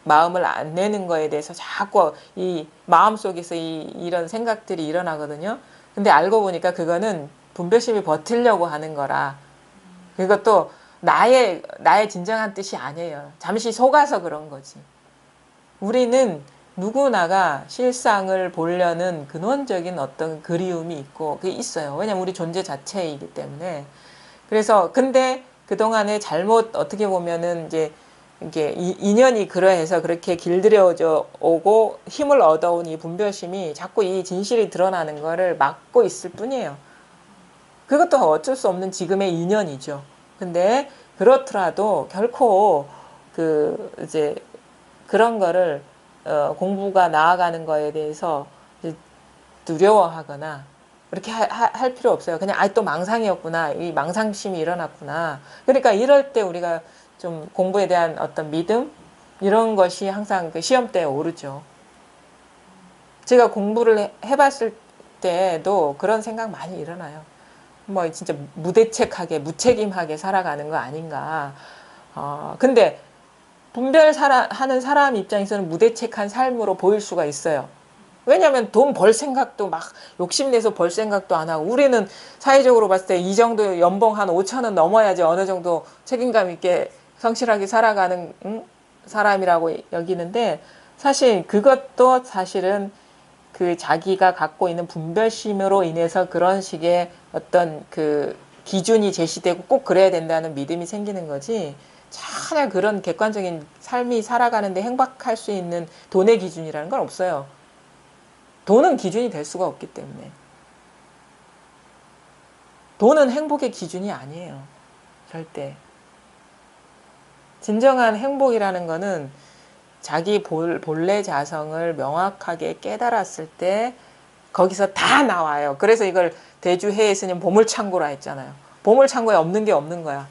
마음을 안 내는 거에 대해서 자꾸 이 마음속에서 이런 생각들이 일어나거든요. 근데 알고 보니까 그거는 분별심이 버티려고 하는 거라. 그것도 나의 진정한 뜻이 아니에요. 잠시 속아서 그런 거지. 우리는 누구나가 실상을 보려는 근원적인 어떤 그리움이 있고 그게 있어요. 왜냐면 우리 존재 자체이기 때문에. 그래서 근데 그동안에 잘못 어떻게 보면은 이제 이게 인연이 그러해서 그렇게 길들여져 오고 힘을 얻어온 이 분별심이 자꾸 이 진실이 드러나는 거를 막고 있을 뿐이에요. 그것도 어쩔 수 없는 지금의 인연이죠. 근데 그렇더라도 결코 이제 그런 거를 공부가 나아가는 거에 대해서 두려워하거나 그렇게 할 필요 없어요. 그냥 또 망상이었구나. 이 망상심이 일어났구나. 그러니까 이럴 때 우리가 좀 공부에 대한 어떤 믿음 이런 것이 항상 그 시험대에 오르죠. 제가 공부를 해봤을 때도 그런 생각 많이 일어나요. 뭐 진짜 무대책하게 무책임하게 살아가는 거 아닌가. 근데 분별하는 사람 입장에서는 무대책한 삶으로 보일 수가 있어요. 왜냐하면 돈 벌 생각도 막 욕심내서 벌 생각도 안 하고 우리는 사회적으로 봤을 때 이 정도 연봉 한 5천원 넘어야지 어느 정도 책임감 있게 성실하게 살아가는 사람이라고 여기는데 사실 그것도 사실은 그 자기가 갖고 있는 분별심으로 인해서 그런 식의 어떤 그 기준이 제시되고 꼭 그래야 된다는 믿음이 생기는 거지 전혀 그런 객관적인 삶이 살아가는데 행복할 수 있는 돈의 기준이라는 건 없어요. 돈은 기준이 될 수가 없기 때문에. 돈은 행복의 기준이 아니에요. 절대. 진정한 행복이라는 거는 자기 본래 자성을 명확하게 깨달았을 때 거기서 다 나와요. 그래서 이걸 대주해의 스님 보물창고라 했잖아요. 보물창고에 없는 게 없는 거야.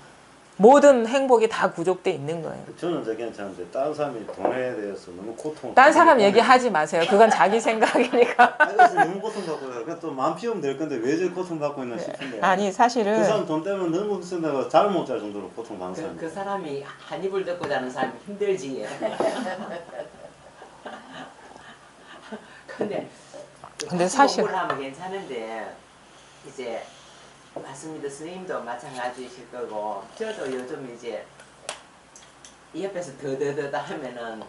모든 행복이 다 구족돼 있는 거예요. 저는 괜찮은데 다른 사람이 돈에 대해서 너무 고통. 딴 사람 얘기하지 마세요. 그건 자기 생각이니까. 그래서 너무 고통받고 그냥 또 마음 피우면 될 건데 왜 저렇게 고통받고 있나 싶은데. 아니 사실은 그 사람 돈 때문에 너무 비싼다고 잠을 못 잘 정도로 고통받는 사람. 그 사람이 한 이불 덮고 자는 사람이 힘들지. 근데 사실 공부를 하면 괜찮은데 이제 맞습니다. 선생님도 마찬가지실 거고 저도 요즘 이제 옆에서 더더더더 하면은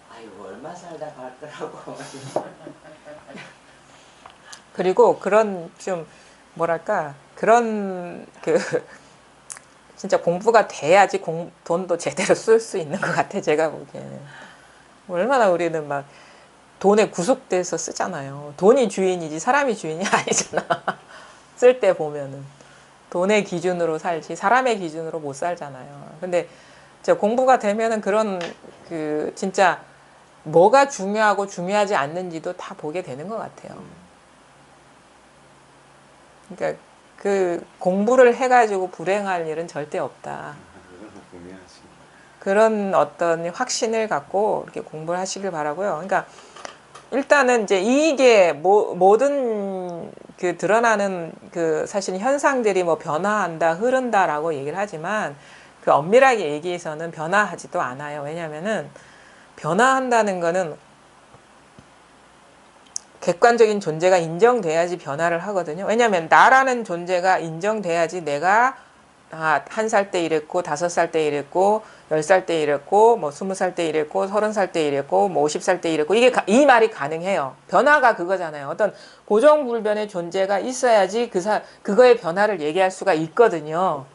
아이고 얼마 살다 갈 거라고. 그리고 그런 좀 뭐랄까 그런 진짜 공부가 돼야지 돈도 제대로 쓸 수 있는 것 같아. 제가 보기에는 얼마나 우리는 막 돈에 구속돼서 쓰잖아요. 돈이 주인이지 사람이 주인이 아니잖아. 쓸 때 보면은 돈의 기준으로 살지 사람의 기준으로 못 살잖아요. 근데 공부가 되면은 그런 진짜 뭐가 중요하고 중요하지 않는지도 다 보게 되는 것 같아요. 그러니까 그 공부를 해가지고 불행할 일은 절대 없다. 그런 어떤 확신을 갖고 이렇게 공부를 하시길 바라고요. 그러니까 일단은 이제 이게 모든 그 드러나는 그 사실 현상들이 뭐 변화한다, 흐른다라고 얘기를 하지만 그 엄밀하게 얘기해서는 변화하지도 않아요. 왜냐면은 변화한다는 거는 객관적인 존재가 인정돼야지 변화를 하거든요. 왜냐하면 나라는 존재가 인정돼야지 내가 1살 때 이랬고 5살 때 이랬고 10살 때 이랬고 뭐 20살 때 이랬고 30살 때 이랬고 뭐 50살 때 이랬고 이게 이 말이 가능해요. 변화가 그거잖아요. 어떤 고정불변의 존재가 있어야지 그거의 변화를 얘기할 수가 있거든요.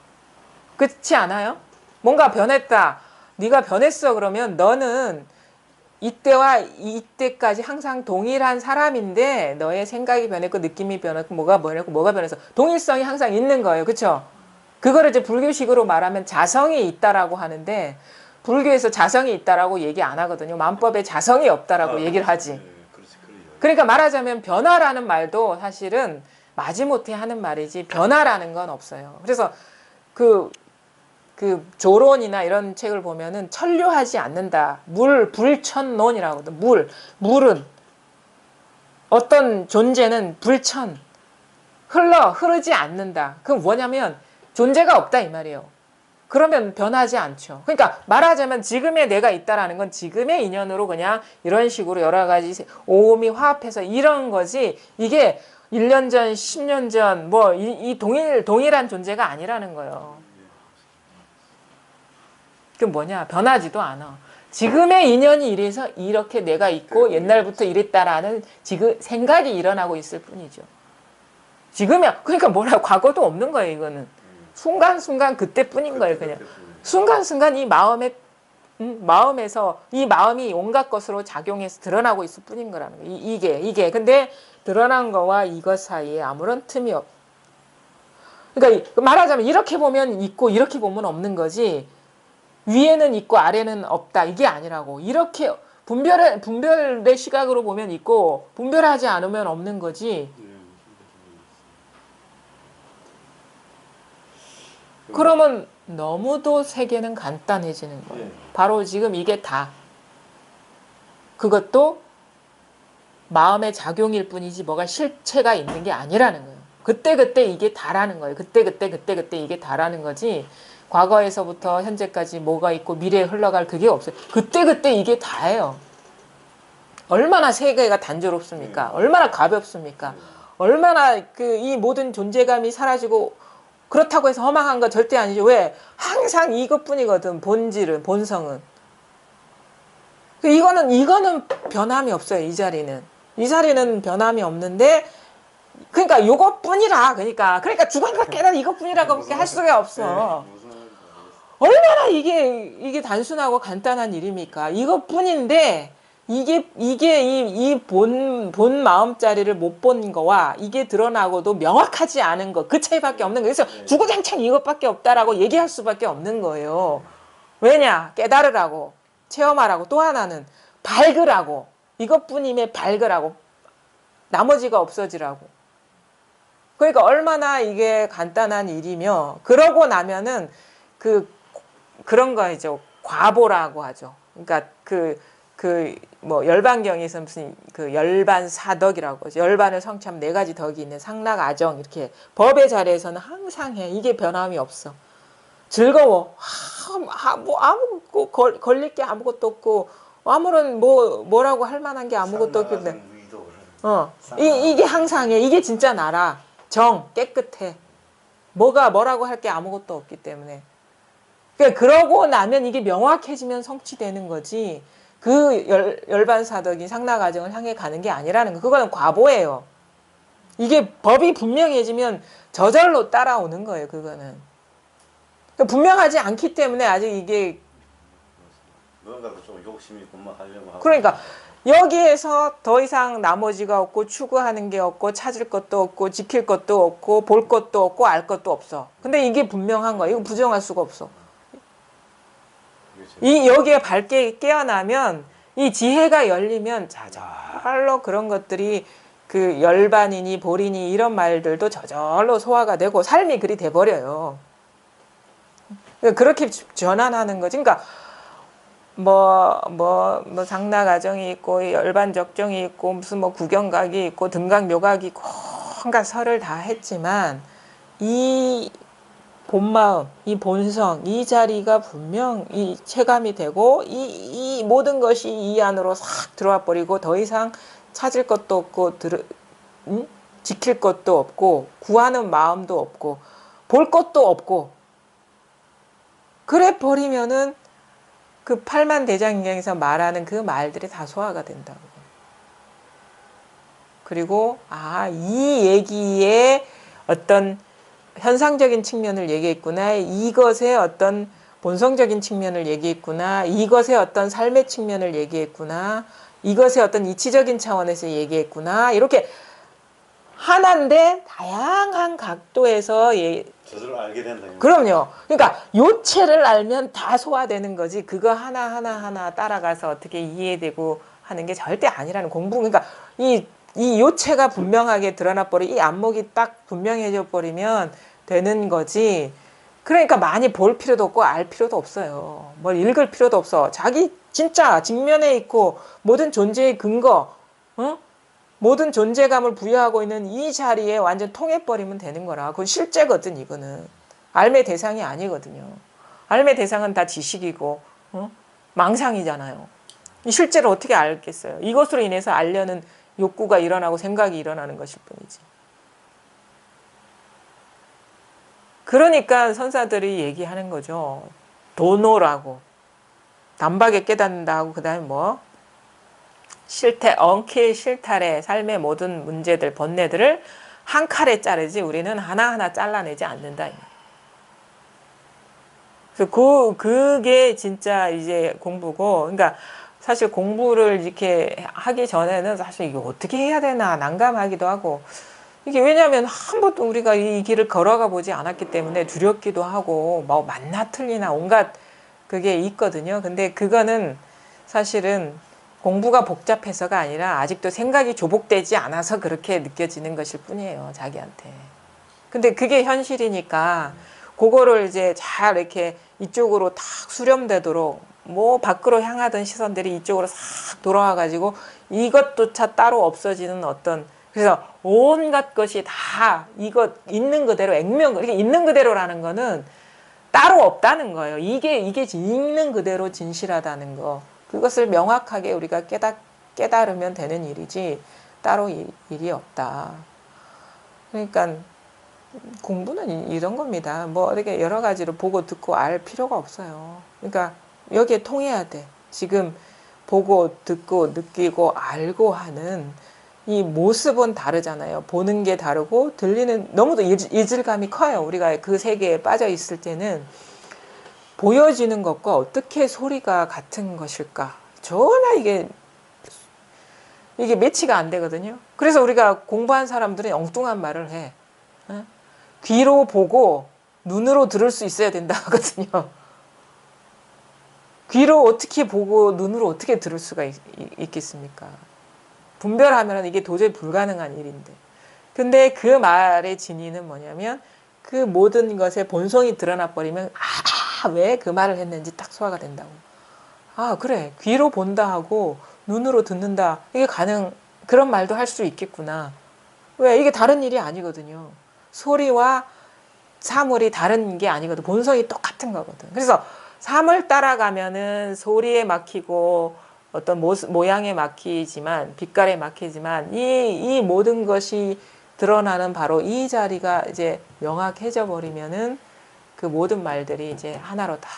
그렇지 않아요? 뭔가 변했다. 네가 변했어 그러면 너는 이때와 이때까지 항상 동일한 사람인데 너의 생각이 변했고 느낌이 변했고 뭐가 변했고 뭐가 변해서 동일성이 항상 있는 거예요. 그렇죠? 그거를 이제 불교식으로 말하면 자성이 있다라고 하는데 불교에서 자성이 있다라고 얘기 안 하거든요. 만법에 자성이 없다라고 얘기를 하지. 그러니까 말하자면 변화라는 말도 사실은 마지못해 하는 말이지 변화라는 건 없어요. 그래서 그 조론이나 이런 책을 보면은 천류하지 않는다. 불천론이라고 하거든. 물은 어떤 존재는 불천 흐르지 않는다. 그건 뭐냐면 존재가 없다 이 말이에요. 그러면 변하지 않죠. 그러니까 말하자면 지금의 내가 있다라는 건 지금의 인연으로 그냥 이런 식으로 여러 가지 오음이 화합해서 이런 거지 이게 1년 전, 10년 전 뭐 이 동일한 존재가 아니라는 거예요. 그 뭐냐 변하지도 않아. 지금의 인연이 이래서 이렇게 내가 있고 옛날부터 이랬다라는 지금 생각이 일어나고 있을 뿐이죠. 지금이야 그러니까 뭐라 과거도 없는 거예요. 이거는 순간순간 그때뿐인 거예요. 그냥 순간순간 이 마음에서 이 마음이 온갖 것으로 작용해서 드러나고 있을 뿐인 거라는 거예요. 이게 근데 드러난 거와 이것 사이에 아무런 틈이 없. 그러니까 말하자면 이렇게 보면 있고 이렇게 보면 없는 거지. 위에는 있고 아래는 없다 이게 아니라고. 이렇게 분별의 시각으로 보면 있고 분별하지 않으면 없는 거지. 그러면 너무도 세계는 간단해지는 거예요. 바로 지금 이게 다. 그것도 마음의 작용일 뿐이지 뭐가 실체가 있는 게 아니라는 거예요. 그때그때 이게 다라는 거예요. 그때그때 이게 다라는 거지. 과거에서부터 현재까지 뭐가 있고 미래에 흘러갈 그게 없어요. 그때그때 이게 다예요. 얼마나 세계가 단조롭습니까? 얼마나 가볍습니까? 얼마나 이 모든 존재감이 사라지고 그렇다고 해서 허망한 거 절대 아니죠. 왜? 항상 이것뿐이거든. 본질은, 본성은. 이거는 변함이 없어요. 이 자리는 변함이 없는데 그러니까 이것뿐이라 그러니까 죽어도 깨달아 이것뿐이라고밖에 할 수가 없어. 얼마나 이게 단순하고 간단한 일입니까? 이것뿐인데 이게 이 본 마음자리를 못 본 거와 이게 드러나고도 명확하지 않은 거 그 차이밖에 없는 거예요. 그래서 주구장창 이것밖에 없다라고 얘기할 수밖에 없는 거예요. 왜냐? 깨달으라고 체험하라고 또 하나는 밝으라고 이것뿐임에 밝으라고 나머지가 없어지라고. 그러니까 얼마나 이게 간단한 일이며 그러고 나면은 그런 거죠. 과보라고 하죠. 그러니까 뭐 열반경에서 무슨 열반사덕이라고 하죠. 열반을 성취하면 4가지 덕이 있는 상락아정 이렇게 법의 자리에서는 항상 해. 이게 변함이 없어. 즐거워. 뭐 아무 걸릴 게 아무것도 없고 아무런 뭐라고 할 만한 게 아무것도 없는데. 이게 항상 해. 이게 진짜 나라. 정 깨끗해. 뭐라고 할 게 아무것도 없기 때문에. 그러고 나면 이게 명확해지면 성취되는 거지. 열반사덕이 상락아정을 향해 가는 게 아니라는 거. 그거는 과보예요. 이게 법이 분명해지면 저절로 따라오는 거예요. 그거는. 분명하지 않기 때문에 아직 이게 뭔가 좀 욕심이 분만하려고 하고. 그러니까 여기에서 더 이상 나머지가 없고 추구하는 게 없고 찾을 것도 없고 지킬 것도 없고 볼 것도 없고 알 것도 없어. 근데 이게 분명한 거야. 이거 부정할 수가 없어. 여기에 밝게 깨어나면 이 지혜가 열리면 저절로 그런 것들이 열반이니 보리니 이런 말들도 저절로 소화가 되고 삶이 그리 돼버려요. 그렇게 전환하는 거지. 그러니까 뭐 장라 가정이 있고 열반 적정이 있고 무슨 뭐 구경각이 있고 등각 묘각이 있고 온갖 설을 다 했지만 이 본마음, 이 본성, 이 자리가 분명 이 체감이 되고 이 모든 것이 이 안으로 싹 들어와 버리고 더 이상 찾을 것도 없고 지킬 것도 없고 구하는 마음도 없고 볼 것도 없고 그래 버리면은 그 팔만대장경에서 말하는 그 말들이 다 소화가 된다고. 그리고 이 얘기에 어떤 현상적인 측면을 얘기했구나. 이것의 어떤 본성적인 측면을 얘기했구나. 이것의 어떤 삶의 측면을 얘기했구나. 이것의 어떤 이치적인 차원에서 얘기했구나. 이렇게 하나인데 다양한 각도에서 저절로 알게 된다. 그럼요. 그러니까 요체를 알면 다 소화되는 거지. 그거 하나 따라가서 어떻게 이해되고 하는 게 절대 아니라는 공부. 그러니까 이 요체가 분명하게 드러나 버리, 이 안목이 딱 분명해져 버리면 되는 거지. 그러니까 많이 볼 필요도 없고 알 필요도 없어요. 뭘 읽을 필요도 없어. 자기 진짜 직면에 있고 모든 존재의 근거, 모든 존재감을 부여하고 있는 이 자리에 완전 통해버리면 되는 거라. 그건 실제거든, 이거는. 알매 대상이 아니거든요. 알매 대상은 다 지식이고, 망상이잖아요. 실제로 어떻게 알겠어요? 이것으로 인해서 알려는 욕구가 일어나고 생각이 일어나는 것일 뿐이지. 그러니까 선사들이 얘기하는 거죠. 도노라고. 단박에 깨닫는다 하고, 그 다음에 뭐? 엉킬 실탈의 삶의 모든 문제들, 번뇌들을 한 칼에 자르지 우리는 하나하나 잘라내지 않는다. 그래서 그게 진짜 이제 공부고, 그러니까 사실 공부를 이렇게 하기 전에는 사실 이게 어떻게 해야 되나 난감하기도 하고, 이게 왜냐하면 한 번도 우리가 이 길을 걸어가 보지 않았기 때문에 두렵기도 하고, 뭐 맞나 틀리나 온갖 그게 있거든요. 근데 그거는 사실은 공부가 복잡해서가 아니라 아직도 생각이 조복되지 않아서 그렇게 느껴지는 것일 뿐이에요, 자기한테. 근데 그게 현실이니까 그거를 이제 잘 이렇게 이쪽으로 탁 수렴되도록 뭐 밖으로 향하던 시선들이 이쪽으로 싹 돌아와 가지고 이것조차 따로 없어지는 어떤, 그래서 온갖 것이 다 이것 있는 그대로 액면, 이게 있는 그대로라는 거는 따로 없다는 거예요. 이게 있는 그대로 진실하다는 거. 그것을 명확하게 우리가 깨달으면 되는 일이지 따로 일이 없다. 그러니까 공부는 이런 겁니다. 뭐 이렇게 여러 가지로 보고 듣고 알 필요가 없어요. 그러니까 여기에 통해야 돼. 지금 보고 듣고 느끼고 알고 하는 이 모습은 다르잖아요. 보는 게 다르고 들리는, 너무도 이질감이 커요. 우리가 그 세계에 빠져 있을 때는 보여지는 것과 어떻게 소리가 같은 것일까? 전혀 이게 매치가 안 되거든요. 그래서 우리가 공부한 사람들은 엉뚱한 말을 해. 귀로 보고 눈으로 들을 수 있어야 된다 하거든요. 귀로 어떻게 보고 눈으로 어떻게 들을 수가 있겠습니까? 분별하면 이게 도저히 불가능한 일인데. 근데 그 말의 진의는 뭐냐면 그 모든 것의 본성이 드러나 버리면 왜 그 말을 했는지 딱 소화가 된다고. 그래. 귀로 본다 하고 눈으로 듣는다. 이게 그런 말도 할 수 있겠구나. 왜? 이게 다른 일이 아니거든요. 소리와 사물이 다른 게 아니거든. 본성이 똑같은 거거든. 그래서 사물 따라가면은 소리에 막히고 어떤 모양에 막히지만, 빛깔에 막히지만, 이 모든 것이 드러나는 바로 이 자리가 이제 명확해져 버리면은 그 모든 말들이 이제 하나로 다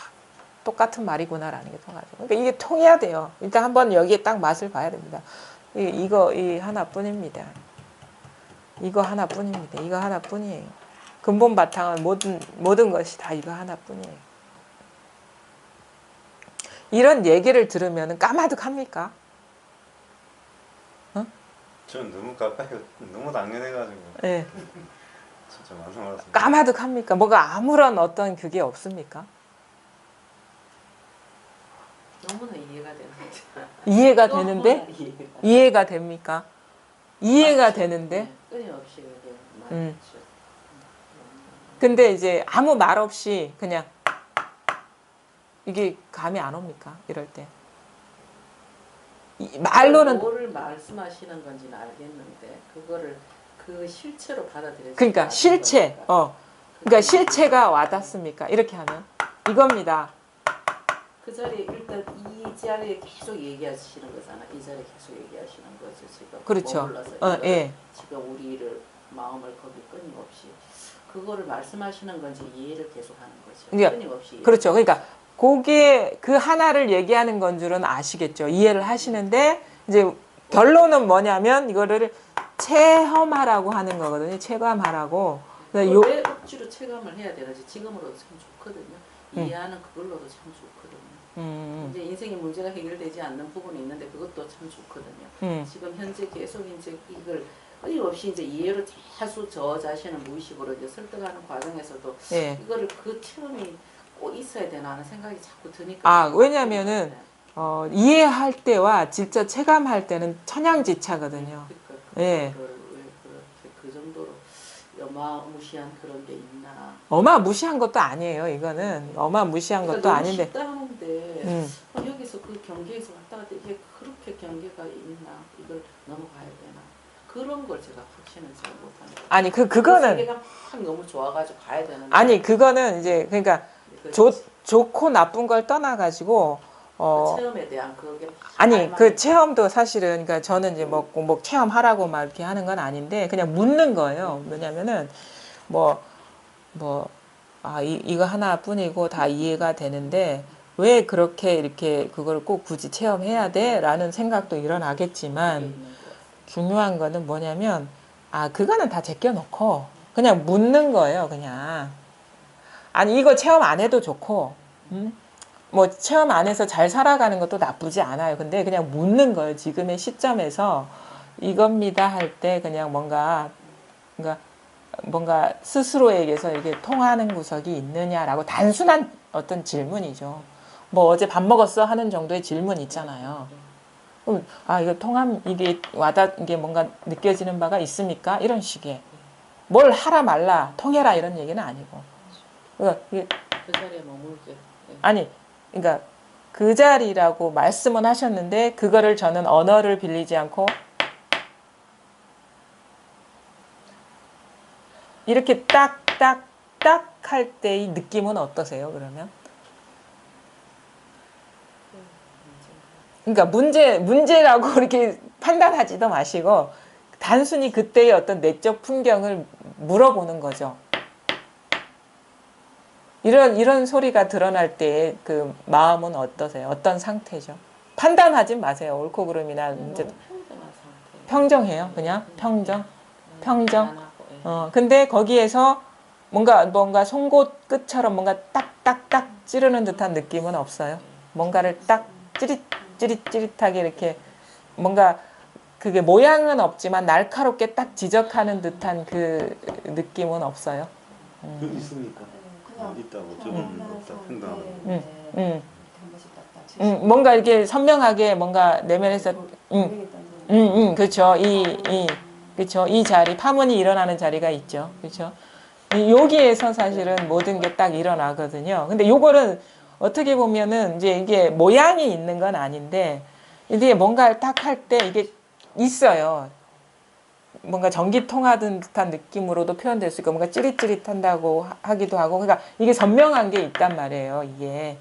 똑같은 말이구나라는 게 통하죠. 그러니까 이게 통해야 돼요. 일단 한번 여기에 딱 맛을 봐야 됩니다. 이 하나뿐입니다. 이거 하나뿐입니다. 이거 하나뿐이에요. 근본 바탕은 모든 것이 다 이거 하나뿐이에요. 이런 얘기를 들으면 까마득합니까? 저는 너무 가까이, 너무 당연해가지고. 네. 진짜 맞는 것 같습니다. 까마득합니까? 뭐가 아무런 어떤 그게 없습니까? 너무나 이해가 되는데. 이해가 되는데? 이해가 됩니까? 이해가 맞죠? 되는데? 네, 끊임없이 그게 맞죠. 근데 이제 아무 말 없이 그냥 이게 감이 안 옵니까? 이럴 때. 말로는 뭐를 말씀하시는 건지는 알겠는데 그거를 그 실체로 받아들여서 그러니까 실체. 그러니까 실체가 와닿습니까? 이렇게 하면 이겁니다. 그 자리에 일단 이 자리에 계속 얘기하시는 거잖아. 이 자리에 계속 얘기하시는 거죠. 지금 그렇죠. 머물러서 예. 지금 우리를 마음을 거기 끊임없이 그거를 말씀하시는 건지 이해를 계속하는 거죠. 그러니까 끊임없이. 그렇죠. 그러니까 그게 그 하나를 얘기하는 건 줄은 아시겠죠. 이해를 하시는데 이제 결론은 뭐냐면 이거를 체험하라고 하는 거거든요. 체감하라고. 그래서 요, 왜 억지로 체감을 해야 되는지 지금으로도 참 좋거든요. 이해하는 그걸로도 참 좋거든요. 이제 인생의 문제가 해결되지 않는 부분이 있는데 그것도 참 좋거든요. 지금 현재 계속 이제 이걸 끊임없이 이제 이해로 계속 저 자신을 무의식으로 이제 설득하는 과정에서도 예. 이거를 그 체험이 꼭 있어야 되나 하는 생각이 자꾸 드니까. 왜냐면은 이해할 때와 진짜 체감할 때는 천양지차거든요. 그러니까 예. 그거를 왜 그렇게 그 정도로 어마무시한 그런 게 있나. 어마무시한 것도 아니에요. 이거는 어마무시한 것도 너무 아닌데. 쉽다 하는데 여기서 그 경계에서 왔다 갔다 이게 그렇게 경계가 있나 이걸 넘어가야 되나 그런 걸 제가 확신을 잘 못합니다. 아니 그 그거는 세계가 막 너무 좋아가지고 가야 되는데 아니 그거는 이제 그러니까 좋고 나쁜 걸 떠나가지고 그 체험에 대한 그게 아니 그 체험도 사실은 그러니까 저는 이제 뭐 체험하라고 막 이렇게 하는 건 아닌데 그냥 묻는 거예요. 왜냐면은 이거 하나뿐이고 다 이해가 되는데 왜 그렇게 이렇게 그걸 꼭 굳이 체험해야 돼? 라는 생각도 일어나겠지만 중요한 거는 뭐냐면 그거는 다 제껴놓고 그냥 묻는 거예요. 그냥 아니 이거 체험 안 해도 좋고 뭐 체험 안 해서 잘 살아가는 것도 나쁘지 않아요. 근데 그냥 묻는 거예요. 지금의 시점에서 이겁니다 할 때 그냥 뭔가 스스로에게서 이렇게 통하는 구석이 있느냐라고 단순한 어떤 질문이죠. 뭐 어제 밥 먹었어 하는 정도의 질문 있잖아요. 그럼 이거 이게 뭔가 느껴지는 바가 있습니까? 이런 식의 뭘 하라 말라 통해라 이런 얘기는 아니고. 그러니까 그 자리에 머물게. 아니 그러니까 그 자리라고 말씀은 하셨는데 그거를 저는 언어를 빌리지 않고 이렇게 딱 할 때의 느낌은 어떠세요? 그러면? 그러니까 문제라고 이렇게 판단하지도 마시고 단순히 그때의 어떤 내적 풍경을 물어보는 거죠. 이런 소리가 드러날 때의 그 마음은 어떠세요? 어떤 상태죠? 판단하지 마세요. 옳고 그름이나 문제. 평정해요. 그냥 평정. 근데 거기에서 뭔가 송곳 끝처럼 뭔가 딱딱딱 찌르는 듯한 느낌은 없어요. 뭔가를 딱 찌릿찌릿하게 이렇게 뭔가 그게 모양은 없지만 날카롭게 딱 지적하는 듯한 그 느낌은 없어요. 그 있습니까? 있다고 저는 없다 생각하고. 뭔가 이렇게 선명하게 뭔가 내면에서 그렇죠. 그렇죠. 이 자리 파문이 일어나는 자리가 있죠. 그렇죠. 여기에서 사실은 모든 게 딱 일어나거든요. 근데 요거는 어떻게 보면은 이제 이게 모양이 있는 건 아닌데 이게 뭔가를 딱 할 때 이게 있어요. 뭔가 전기 통하는 듯한 느낌으로도 표현될 수 있고 뭔가 찌릿찌릿한다고 하기도 하고 그러니까 이게 선명한 게 있단 말이에요. 이게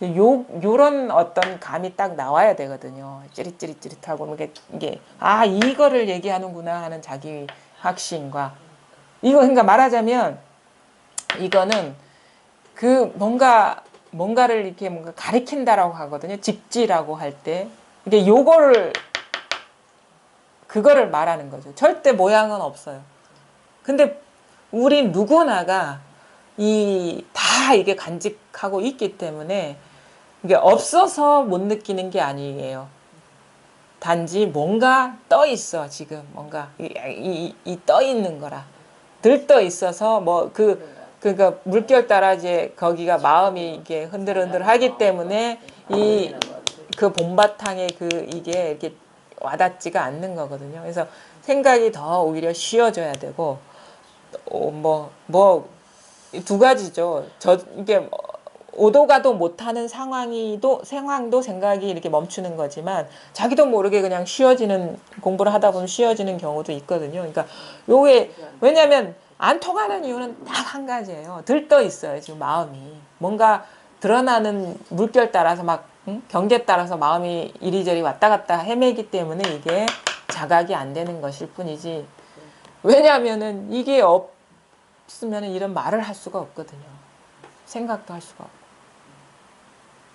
요런 어떤 감이 딱 나와야 되거든요. 찌릿찌릿찌릿하고 이게 이거를 얘기하는구나 하는 자기 확신과 이거 그러니까 말하자면 이거는 그 뭔가를 이렇게 뭔가 가리킨다라고 하거든요. 직지라고 할 때 이게 그거를 말하는 거죠. 절대 모양은 없어요. 근데 우리 누구나가 다 이게 간직하고 있기 때문에 이게 없어서 못 느끼는 게 아니에요. 단지 뭔가 떠 있어 지금 뭔가 이 떠 있는 거라 들떠 있어서 그러니까 물결 따라 이제 거기가 마음이 이게 흔들흔들하기 때문에 그 본바탕에 이게 이렇게 와닿지가 않는 거거든요. 그래서 생각이 더 오히려 쉬어져야 되고 두 가지죠. 이게 오도 가도 못하는 상황도 생각이 이렇게 멈추는 거지만 자기도 모르게 그냥 쉬어지는 공부를 하다 보면 쉬어지는 경우도 있거든요. 그러니까 요게 왜냐하면 안 통하는 이유는 딱 한 가지예요. 들떠 있어요. 지금 마음이 뭔가 드러나는 물결 따라서 막 경계 따라서 마음이 이리저리 왔다 갔다 헤매기 때문에 이게 자각이 안 되는 것일 뿐이지. 왜냐하면은 이게 없으면 이런 말을 할 수가 없거든요. 생각도 할 수가 없고.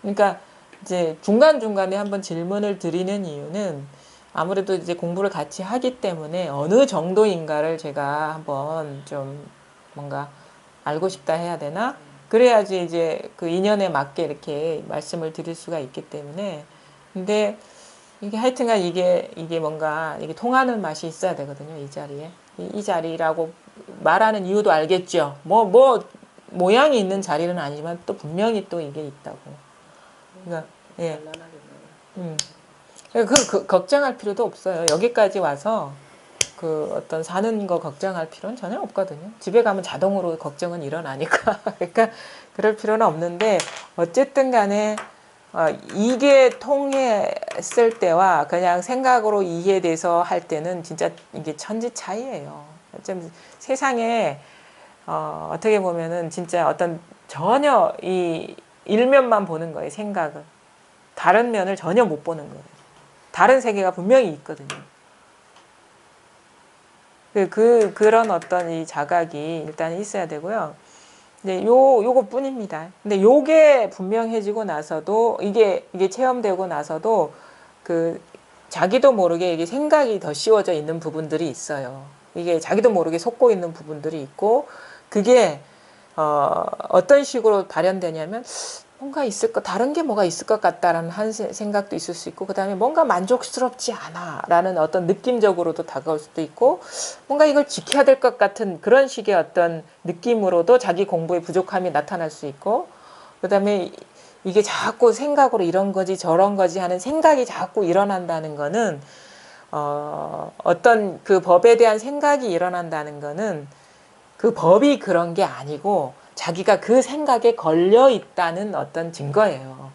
그러니까 이제 중간중간에 한번 질문을 드리는 이유는 아무래도 이제 공부를 같이 하기 때문에 어느 정도인가를 제가 한번 좀 뭔가 알고 싶다 해야 되나? 그래야지 이제 그 인연에 맞게 이렇게 말씀을 드릴 수가 있기 때문에. 근데 이게 하여튼간 이게 뭔가 이게 통하는 맛이 있어야 되거든요. 이 자리에. 이 자리라고 말하는 이유도 알겠죠. 모양이 있는 자리는 아니지만 또 분명히 또 이게 있다고. 그러니까 예. 그 걱정할 필요도 없어요. 여기까지 와서 그 어떤 사는 거 걱정할 필요는 전혀 없거든요. 집에 가면 자동으로 걱정은 일어나니까. 그러니까 그럴 필요는 없는데 어쨌든 간에 이게 통했을 때와 그냥 생각으로 이해돼서 할 때는 진짜 이게 천지 차이예요. 좀 세상에 어떻게 보면은 진짜 어떤 전혀 이 일면만 보는 거예요. 생각은. 다른 면을 전혀 못 보는 거예요. 다른 세계가 분명히 있거든요. 그런 어떤 이 자각이 일단 있어야 되고요. 이제 요것뿐입니다. 근데 요게 분명해지고 나서도 이게 체험되고 나서도 그 자기도 모르게 이게 생각이 더 씌워져 있는 부분들이 있어요. 이게 자기도 모르게 속고 있는 부분들이 있고 그게 어떤 식으로 발현되냐면 뭔가 다른 게 뭐가 있을 것 같다라는 한 생각도 있을 수 있고, 그 다음에 뭔가 만족스럽지 않아라는 어떤 느낌적으로도 다가올 수도 있고, 뭔가 이걸 지켜야 될 것 같은 그런 식의 어떤 느낌으로도 자기 공부의 부족함이 나타날 수 있고, 그 다음에 이게 자꾸 생각으로 이런 거지 저런 거지 하는 생각이 자꾸 일어난다는 거는, 어떤 그 법에 대한 생각이 일어난다는 거는 그 법이 그런 게 아니고 자기가 그 생각에 걸려 있다는 어떤 증거예요.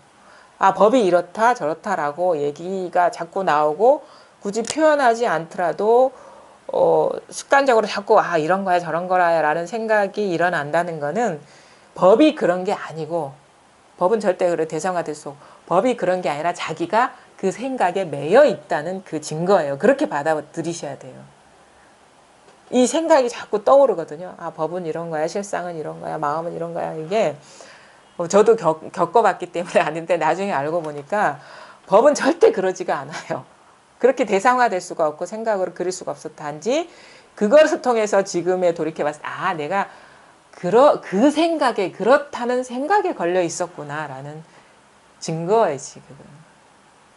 아, 법이 이렇다 저렇다라고 얘기가 자꾸 나오고 굳이 표현하지 않더라도 습관적으로 자꾸 이런 거야 저런 거야 라는 생각이 일어난다는 거는 법이 그런 게 아니고, 법은 절대 그래 대상화될 수 없고, 법이 그런 게 아니라 자기가 그 생각에 매여 있다는 그 증거예요. 그렇게 받아들이셔야 돼요. 이 생각이 자꾸 떠오르거든요. 아, 법은 이런 거야, 실상은 이런 거야, 마음은 이런 거야. 이게 저도 겪어봤기 때문에 아는데 나중에 알고 보니까 법은 절대 그러지가 않아요. 그렇게 대상화될 수가 없고 생각으로 그릴 수가 없어. 단지 그것을 통해서 지금에 돌이켜봤을 때 내가 그 생각에 그렇다는 생각에 걸려 있었구나라는 증거예요. 지금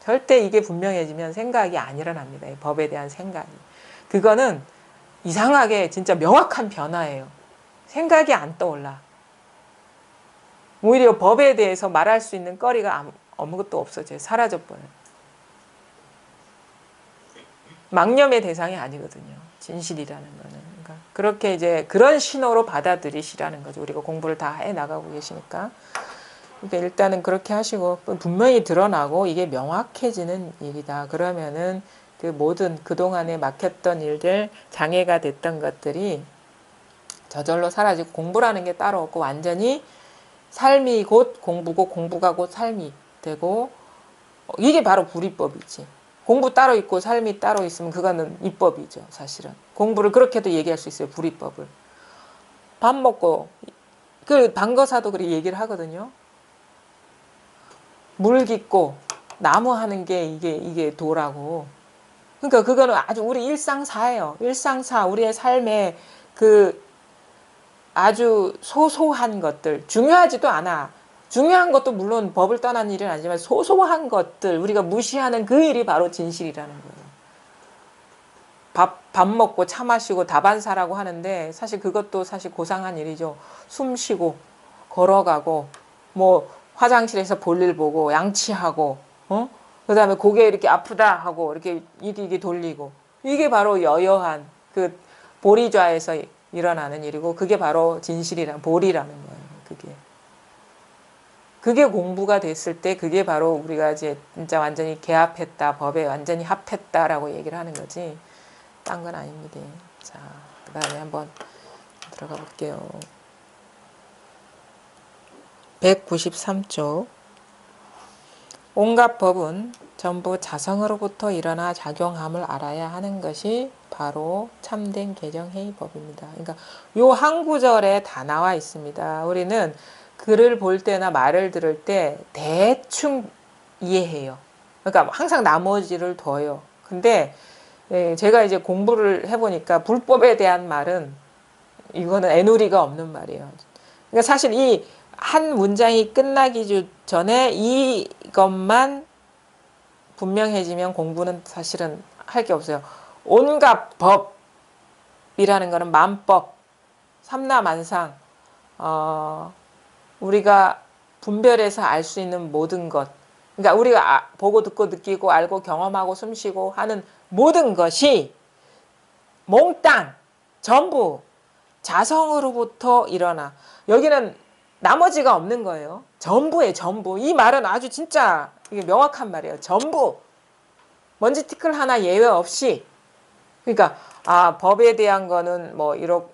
절대 이게 분명해지면 생각이 안 일어납니다. 이 법에 대한 생각이. 그거는 이상하게 진짜 명확한 변화예요. 생각이 안 떠올라. 오히려 법에 대해서 말할 수 있는 거리가 아무것도 없어져요. 사라져버려요. 망념의 대상이 아니거든요. 진실이라는 거는. 그러니까 그렇게 이제 그런 신호로 받아들이시라는 거죠. 우리가 공부를 다 해나가고 계시니까. 그러니까 일단은 그렇게 하시고 분명히 드러나고 이게 명확해지는 일이다. 그러면은 그 모든 그동안에 막혔던 일들, 장애가 됐던 것들이 저절로 사라지고 공부라는 게 따로 없고 완전히 삶이 곧 공부고 공부가 곧 삶이 되고, 이게 바로 불이법이지. 공부 따로 있고 삶이 따로 있으면 그거는 이법이죠. 사실은. 공부를 그렇게도 얘기할 수 있어요. 불이법을. 밥 먹고 그 방거사도 그렇게 얘기를 하거든요. 물 깃고 나무 하는 게 이게 도라고. 그러니까 그거는 아주 우리 일상사예요. 일상사, 우리의 삶에 그 아주 소소한 것들, 중요하지도 않아. 중요한 것도 물론 법을 떠난 일은 아니지만 소소한 것들, 우리가 무시하는 그 일이 바로 진실이라는 거예요. 밥 먹고 차 마시고 다반사라고 하는데 사실 그것도 사실 고상한 일이죠. 숨 쉬고 걸어가고 뭐 화장실에서 볼일 보고 양치하고 그 다음에 고개 이렇게 아프다 하고 이렇게 이게 돌리고, 이게 바로 여여한 그 보리좌에서 일어나는 일이고 그게 바로 진실이란 보리라는 거예요. 그게. 그게 공부가 됐을 때 그게 바로 우리가 이제 진짜 완전히 개합했다, 법에 완전히 합했다라고 얘기를 하는 거지. 딴 건 아닙니다. 자, 그 다음에 한번 들어가 볼게요. 193쪽. 온갖 법은 전부 자성으로부터 일어나 작용함을 알아야 하는 것이 바로 참된 개정회의법입니다. 그러니까 요 한 구절에 다 나와 있습니다. 우리는 글을 볼 때나 말을 들을 때 대충 이해해요. 그러니까 항상 나머지를 둬요. 근데 제가 이제 공부를 해보니까 불법에 대한 말은 이거는 애누리가 없는 말이에요. 그러니까 사실 이 한 문장이 끝나기 전에 이것만 분명해지면 공부는 사실은 할 게 없어요. 온갖 법이라는 거는 만법, 삼라만상, 우리가 분별해서 알 수 있는 모든 것. 그러니까 우리가 보고 듣고 느끼고 알고 경험하고 숨쉬고 하는 모든 것이 몽땅 전부 자성으로부터 일어나. 여기는 나머지가 없는 거예요. 전부에 전부. 이 말은 아주 진짜 이게 명확한 말이에요. 전부. 먼지 티끌 하나 예외 없이. 그러니까 법에 대한 거는 뭐 이런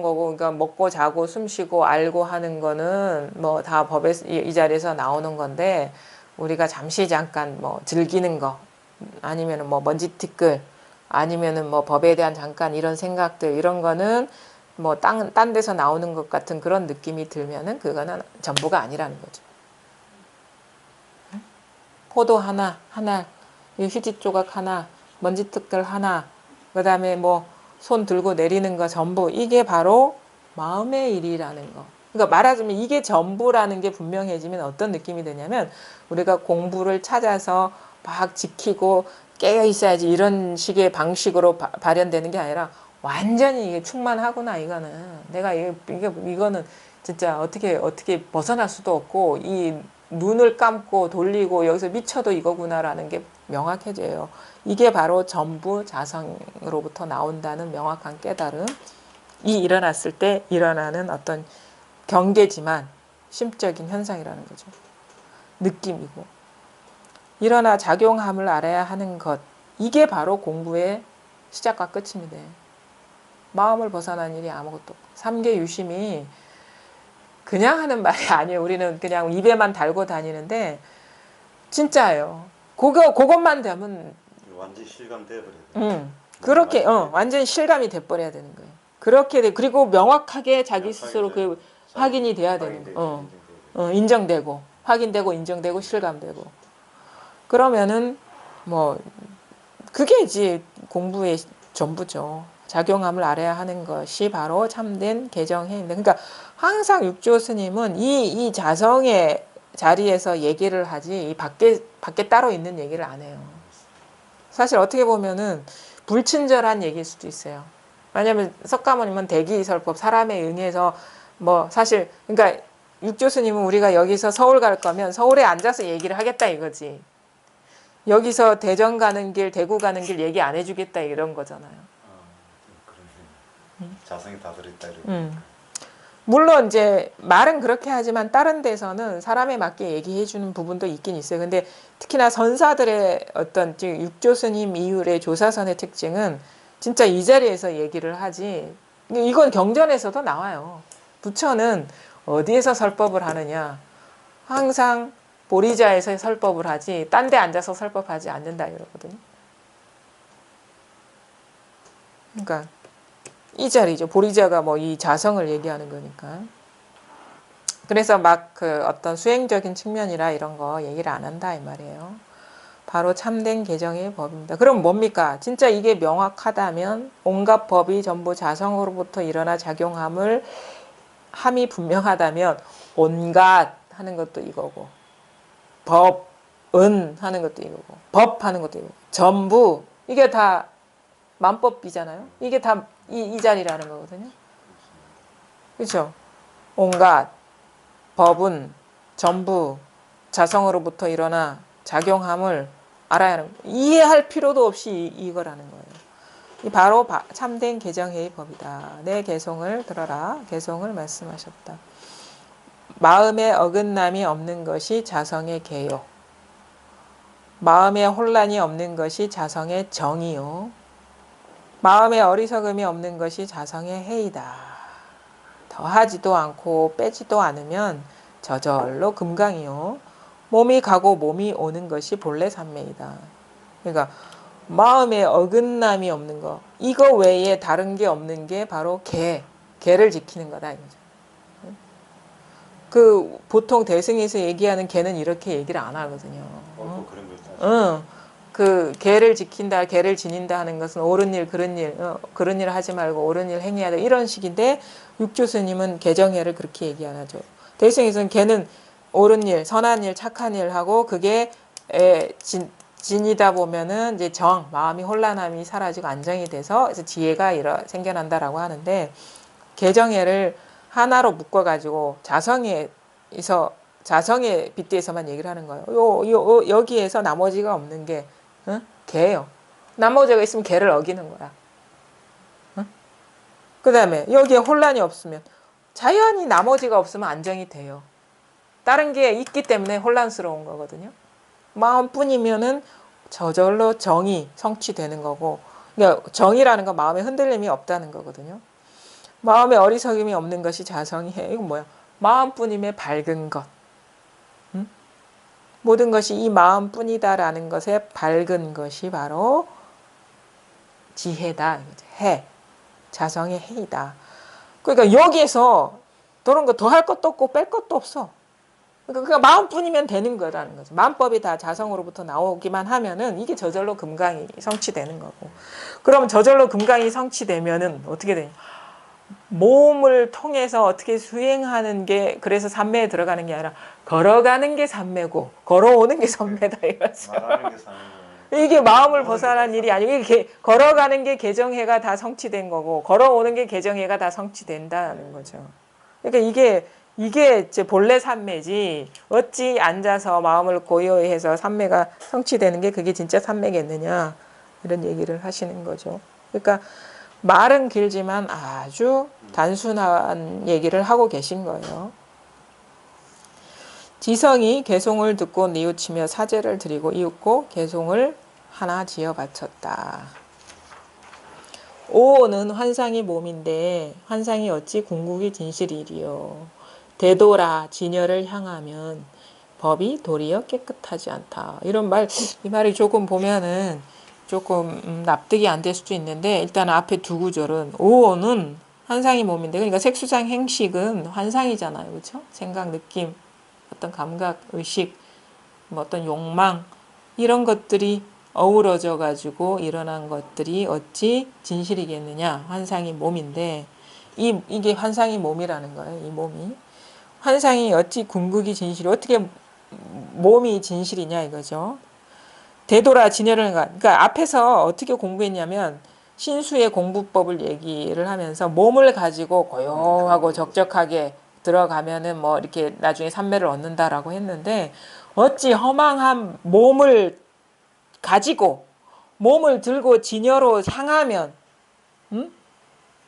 거고, 그러니까 먹고 자고 숨쉬고 알고 하는 거는 뭐 다 법에 이 자리에서 나오는 건데, 우리가 잠깐 뭐 즐기는 거, 아니면은 뭐 먼지 티끌, 아니면은 뭐 법에 대한 잠깐 이런 생각들, 이런 거는 뭐 딴 데서 나오는 것 같은 그런 느낌이 들면은 그거는 전부가 아니라는 거죠. 포도 하나, 휴지 조각 하나, 먼지 티끌 하나, 그 다음에 뭐 손 들고 내리는 거 전부, 이게 바로 마음의 일이라는 거. 그러니까 말하자면 이게 전부라는 게 분명해지면 어떤 느낌이 드냐면, 우리가 공부를 찾아서 막 지키고 깨어 있어야지 이런 식의 방식으로 발현되는 게 아니라 완전히 이게 충만하구나. 이거는 내가 이거는 진짜 어떻게 벗어날 수도 없고, 이 눈을 감고 돌리고 여기서 미쳐도 이거구나라는 게 명확해져요. 이게 바로 전부 자성으로부터 나온다는 명확한 깨달음. 이 일어났을 때 일어나는 어떤 경계지만 심적인 현상이라는 거죠. 느낌이고. 일어나 작용함을 알아야 하는 것. 이게 바로 공부의 시작과 끝입니다. 마음을 벗어난 일이 아무것도 없고. 삼계 유심이 그냥 하는 말이 아니에요. 우리는 그냥 입에만 달고 다니는데 진짜예요. 그것만 되면 완전 실감돼 버려요. 그렇게 완전 실감이 돼버려야 되는 거예요. 그렇게 돼. 그리고 명확하게 자기 스스로 그 확인이 돼야 되는 거예요. 인정되고 확인되고 인정되고 실감되고. 그러면은 뭐 그게 이제 공부의 전부죠. 작용함을 알아야 하는 것이 바로 참된 개정회의입니다. 그러니까 항상 육조 스님은 이 자성의 자리에서 얘기를 하지, 이 밖에 따로 있는 얘기를 안 해요. 사실 어떻게 보면은 불친절한 얘기일 수도 있어요. 왜냐하면 석가모님은 대기설법, 사람에 응해서 뭐 사실, 그러니까 육조 스님은 우리가 여기서 서울 갈 거면 서울에 앉아서 얘기를 하겠다 이거지. 여기서 대전 가는 길, 대구 가는 길 얘기 안 해주겠다 이런 거잖아요. 자성이 다 들어있다 이러고. 물론 이제 말은 그렇게 하지만 다른 데서는 사람에 맞게 얘기해 주는 부분도 있긴 있어요. 근데 특히나 선사들의 어떤 육조 스님 이후의 조사선의 특징은 진짜 이 자리에서 얘기를 하지. 이건 경전에서도 나와요. 부처는 어디에서 설법을 하느냐. 항상 보리자에서 설법을 하지 딴 데 앉아서 설법하지 않는다 이러거든요. 그러니까 이 자리죠. 보리자가 뭐 이 자성을 얘기하는 거니까. 그래서 막 그 어떤 수행적인 측면이라 이런 거 얘기를 안 한다 이 말이에요. 바로 참된 개정의 법입니다. 그럼 뭡니까? 진짜 이게 명확하다면 온갖 법이 전부 자성으로부터 일어나 작용함이 분명하다면 온갖 하는 것도 이거고, 법은 하는 것도 이거고, 법 하는 것도 이거고, 전부 이게 다 만법이잖아요. 이게 다 이 자리라는 거거든요. 그렇죠? 온갖 법은 전부 자성으로부터 일어나 작용함을 알아야 하는 거예요. 이해할 필요도 없이 이거라는 거예요. 이 바로 참된 개정회의 법이다. 내 개성을 들어라. 개성을 말씀하셨다. 마음에 어긋남이 없는 것이 자성의 개요. 마음에 혼란이 없는 것이 자성의 정이요. 마음에 어리석음이 없는 것이 자성의 해이다. 더하지도 않고 빼지도 않으면 저절로 금강이요. 몸이 가고 몸이 오는 것이 본래 삼매이다. 그러니까 마음에 어긋남이 없는 거. 이거 외에 다른 게 없는 게 바로 개를 지키는 거다 이거죠. 그 보통 대승에서 얘기하는 개는 이렇게 얘기를 안 하거든요. 또 그런 거 있다. 응. 그 개를 지킨다, 개를 지닌다 하는 것은 옳은 일, 그런 일 하지 말고 옳은 일 행해야 돼. 이런 식인데 육조 스님은 개정해를 그렇게 얘기 안 하죠. 대승에서는 개는 옳은 일, 선한 일, 착한 일 하고 그게 지니다 보면은 이제 마음이 혼란함이 사라지고 안정이 돼서 그래서 지혜가 생겨난다라고 하는데 개정해를 하나로 묶어가지고 자성에 빗대서만 얘기를 하는 거예요. 여기에서 나머지가 없는 게 개예요. 나머지가 있으면 개를 어기는 거야. 그 다음에 여기에 혼란이 없으면 자연히 나머지가 없으면 안정이 돼요. 다른 게 있기 때문에 혼란스러운 거거든요. 마음뿐이면은 저절로 정이 성취되는 거고, 그러니까 정이라는 건 마음에 흔들림이 없다는 거거든요. 마음에 어리석음이 없는 것이 자성이에요. 이건 뭐야? 마음뿐임에 밝은 것. 모든 것이 이 마음뿐이다라는 것에 밝은 것이 바로 지혜다. 해. 자성의 해이다. 그러니까 여기에서 그런 거 더 할 것도 없고 뺄 것도 없어. 그러니까 마음뿐이면 되는 거라는 거죠. 마음법이 다 자성으로부터 나오기만 하면은 이게 저절로 금강이 성취되는 거고. 그럼 저절로 금강이 성취되면은 어떻게 되냐? 몸을 통해서 어떻게 수행하는 게 그래서 삼매에 들어가는 게 아니라 걸어가는 게 삼매고 걸어오는 게 선매다 이거죠. 말하는 게 사는 거예요. 이게 마음을 벗어난 일이 아니고 이게 걸어가는 게 개정해가 다 성취된 거고 걸어오는 게 개정해가 다 성취된다는 거죠. 그러니까 이게 이제 본래 삼매지 어찌 앉아서 마음을 고요히 해서 삼매가 성취되는 게 그게 진짜 삼매겠느냐 이런 얘기를 하시는 거죠. 그러니까 말은 길지만 아주 단순한 얘기를 하고 계신 거예요. 지성이 개송을 듣고 뉘우치며 사죄를 드리고 이윽고 개송을 하나 지어 바쳤다. 오는 환상이 몸인데 환상이 어찌 궁극이 진실이리요. 되돌아 진여를 향하면 법이 도리어 깨끗하지 않다. 이런 말, 이 말이 조금 보면은 조금 납득이 안 될 수도 있는데 일단 앞에 두 구절은 오는 환상이 몸인데 그러니까 색수상 행식은 환상이잖아요. 그렇죠? 생각, 느낌, 어떤 감각, 의식, 뭐 어떤 욕망 이런 것들이 어우러져 가지고 일어난 것들이 어찌 진실이겠느냐. 환상이 몸인데 이게 환상이 몸이라는 거예요. 이 몸이. 환상이 어찌 궁극이 진실이 어떻게 몸이 진실이냐 이거죠. 되돌아 진여를 그러니까 앞에서 어떻게 공부했냐면 신수의 공부법을 얘기를 하면서 몸을 가지고 고요하고 적적하게 들어가면은 뭐 이렇게 나중에 삼매를 얻는다라고 했는데 어찌 허망한 몸을 가지고 몸을 들고 진여로 향하면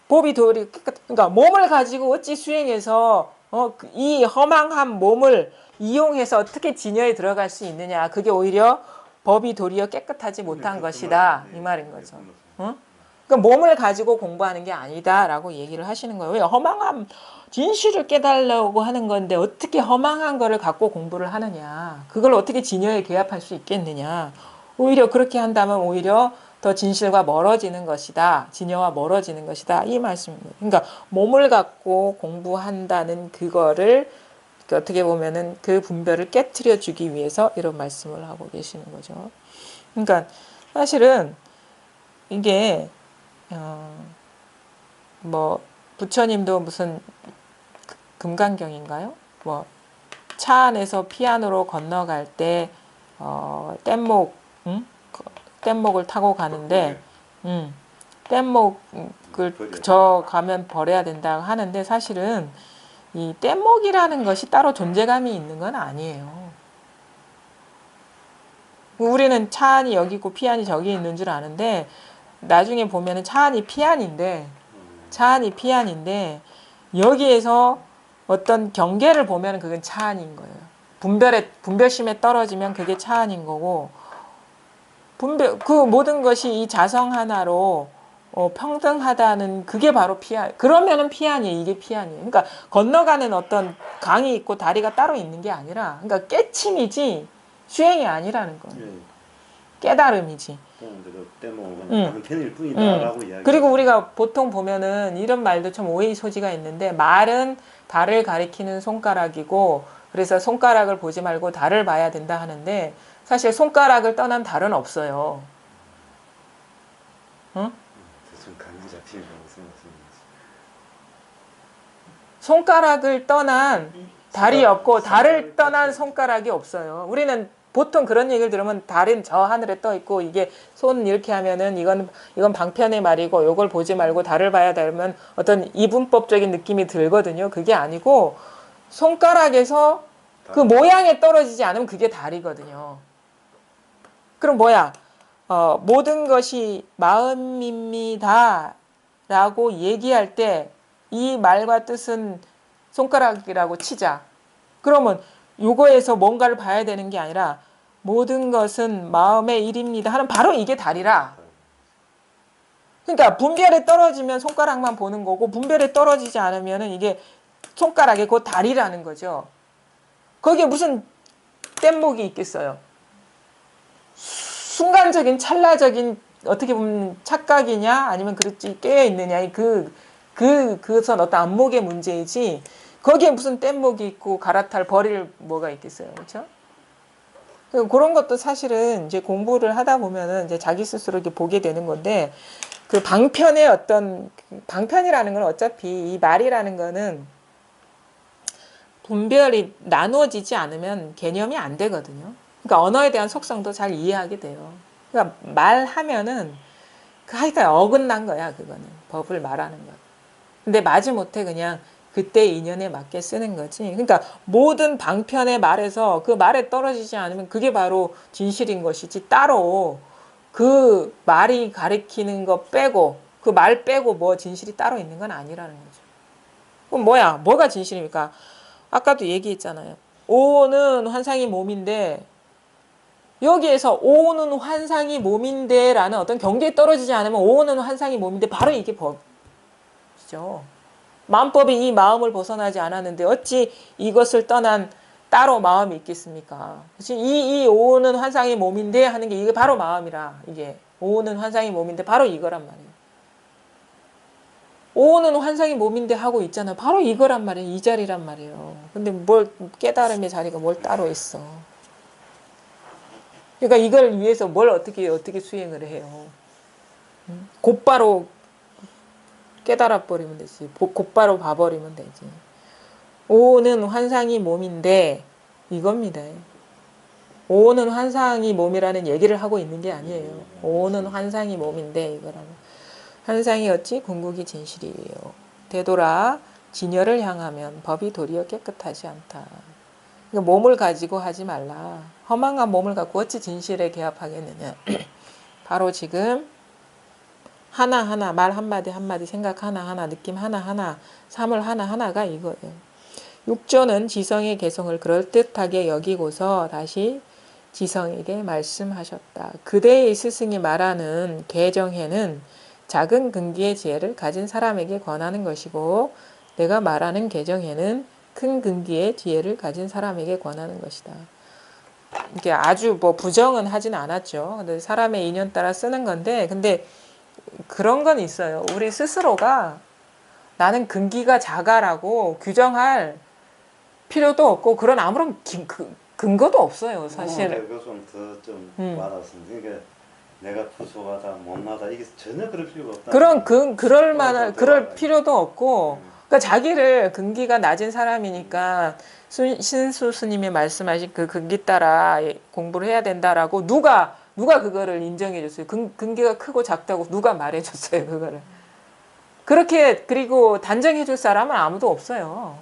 법이 도리 그러니까 몸을 가지고 어찌 수행해서 이 허망한 몸을 이용해서 어떻게 진여에 들어갈 수 있느냐. 그게 오히려 법이 도리어 깨끗하지 못한 것이다. 이 말인 거죠. 그러니까 몸을 가지고 공부하는 게 아니다라고 얘기를 하시는 거예요. 왜 허망한 진실을 깨달으려고 하는 건데 어떻게 허망한 거를 갖고 공부를 하느냐. 그걸 어떻게 진여에 개합할 수 있겠느냐. 오히려 그렇게 한다면 오히려 더 진실과 멀어지는 것이다. 진여와 멀어지는 것이다. 이 말씀입니다. 그러니까 몸을 갖고 공부한다는 그거를 어떻게 보면은 그 분별을 깨트려 주기 위해서 이런 말씀을 하고 계시는 거죠. 그러니까 사실은 이게 뭐 부처님도 무슨 금강경인가요? 뭐 차 안에서 피안으로 건너갈 때 뗏목을 타고 가는데 뗏목을 저 가면 버려야 된다고 하는데 사실은 이 뗏목이라는 것이 따로 존재감이 있는 건 아니에요. 우리는 차 안이 여기 있고 피안이 저기 있는 줄 아는데 나중에 보면은 차 안이 피안인데 여기에서 어떤 경계를 보면 그건 차안인 거예요. 분별심에 떨어지면 그게 차안인 거고, 그 모든 것이 이 자성 하나로 평등하다는 그게 바로 피안. 그러면은 피안이에요. 이게 피안이에요. 그러니까 건너가는 어떤 강이 있고 다리가 따로 있는 게 아니라, 그러니까 깨침이지 수행이 아니라는 거예요. 예. 깨달음이지. 때문에 방편일 뿐이다라고 이야기. 그리고 우리가 보통 보면은 이런 말도 좀 오해의 소지가 있는데, 말은 달을 가리키는 손가락이고, 그래서 손가락을 보지 말고 달을 봐야 된다 하는데, 사실 손가락을 떠난 달은 없어요. 응? 무슨 감이 잡히는 무슨 말씀이지? 손가락을 떠난 달이 없고 달을 떠난 손가락이 없어요. 우리는 보통 그런 얘기를 들으면 달은 저 하늘에 떠 있고, 이게 손 이렇게 하면은 이건 방편의 말이고, 요걸 보지 말고 달을 봐야 되면 어떤 이분법적인 느낌이 들거든요. 그게 아니고 손가락에서 그 모양에 떨어지지 않으면 그게 달이거든요. 그럼 뭐야? 모든 것이 마음입니다 라고 얘기할 때 이 말과 뜻은 손가락이라고 치자. 그러면 요거에서 뭔가를 봐야 되는 게 아니라 모든 것은 마음의 일입니다 하는 바로 이게 달이라. 그러니까 분별에 떨어지면 손가락만 보는 거고, 분별에 떨어지지 않으면 이게 손가락에 그 달이라는 거죠. 거기에 무슨 뗏목이 있겠어요. 순간적인 찰나적인 어떻게 보면 착각이냐 아니면 그렇지 깨어 있느냐의 그것은 어떤 안목의 문제이지, 거기에 무슨 뗏목이 있고 갈아탈 버릴 뭐가 있겠어요. 그렇죠? 그런 것도 사실은 이제 공부를 하다 보면은 이제 자기 스스로 이렇게 보게 되는 건데, 그 방편의 어떤 방편이라는 건 어차피 이 말이라는 거는 분별이 나누어지지 않으면 개념이 안 되거든요. 그러니까 언어에 대한 속성도 잘 이해하게 돼요. 그러니까 말하면은 하여간 어긋난 거야. 그거는 법을 말하는 거. 근데 마지못해 그냥 그때 인연에 맞게 쓰는 거지. 그러니까 모든 방편의 말에서 그 말에 떨어지지 않으면 그게 바로 진실인 것이지, 따로 그 말이 가리키는 거 빼고 그 말 빼고 뭐 진실이 따로 있는 건 아니라는 거죠. 그럼 뭐가 진실입니까? 아까도 얘기했잖아요. 오는 환상이 몸인데, 여기에서 오는 환상이 몸인데 라는 어떤 경계에 떨어지지 않으면 오는 환상이 몸인데 바로 이게 법이죠. 마음법이 이 마음을 벗어나지 않았는데 어찌 이것을 떠난 따로 마음이 있겠습니까? 이 오는 환상이 몸인데 하는 게 이게 바로 마음이라, 이게 오는 환상이 몸인데 바로 이거란 말이에요. 오는 환상이 몸인데 하고 있잖아요. 바로 이거란 말이에요. 이 자리란 말이에요. 근데 뭘 깨달음의 자리가 뭘 따로 있어. 그러니까 이걸 위해서 뭘 어떻게 수행을 해요. 곧바로 깨달아 버리면 되지. 곧바로 봐버리면 되지. 오는 환상이 몸인데 이겁니다. 오는 환상이 몸이라는 얘기를 하고 있는 게 아니에요. 오는 환상이 몸인데 이거라고. 환상이 어찌 궁극이 진실이에요. 되돌아 진여를 향하면 법이 도리어 깨끗하지 않다. 그러니까 몸을 가지고 하지 말라. 허망한 몸을 갖고 어찌 진실에 개합하겠느냐. 바로 지금 하나하나 말 한마디 한마디 생각 하나하나 느낌 하나하나 사물 하나하나가 이거예요. 육조는 지성의 개성을 그럴듯하게 여기고서 다시 지성에게 말씀하셨다. 그대의 스승이 말하는 개정해는 작은 근기의 지혜를 가진 사람에게 권하는 것이고, 내가 말하는 개정해는 큰 근기의 지혜를 가진 사람에게 권하는 것이다. 이게 아주 뭐 부정은 하진 않았죠. 근데 사람의 인연 따라 쓰는 건데, 근데 그런 건 있어요. 우리 스스로가 나는 근기가 작아라고 규정할 필요도 없고 그런 아무런 근거도 없어요. 사실. 내가 좀 말았습니다. 그러니까 내가 부족하다, 못나다 이게 전혀 그럴 필요가 없다. 그럴 필요도 없고, 그러니까 자기를 근기가 낮은 사람이니까 신수 스님이 말씀하신 그 근기 따라 공부를 해야 된다라고 누가 그거를 인정해 줬어요. 근기가 크고 작다고 누가 말해 줬어요, 그거를. 그렇게 그리고 단정해 줄 사람은 아무도 없어요.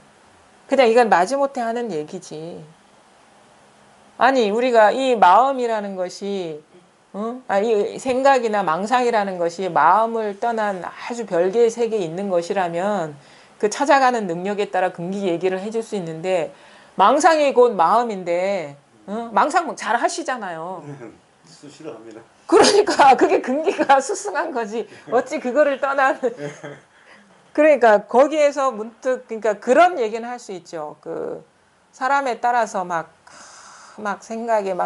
그냥 이건 마지못해 하는 얘기지. 아니, 우리가 이 마음이라는 것이 이 생각이나 망상이라는 것이 마음을 떠난 아주 별개의 세계에 있는 것이라면 그 찾아가는 능력에 따라 근기 얘기를 해줄 수 있는데 망상이 곧 마음인데 망상 잘 하시잖아요. 싫어합니다. 그러니까 그게 근기가 스승한 거지. 어찌 그거를 떠나는. 그러니까 거기에서 문득 그러니까 그런 얘기는 할 수 있죠. 그 사람에 따라서 막 생각의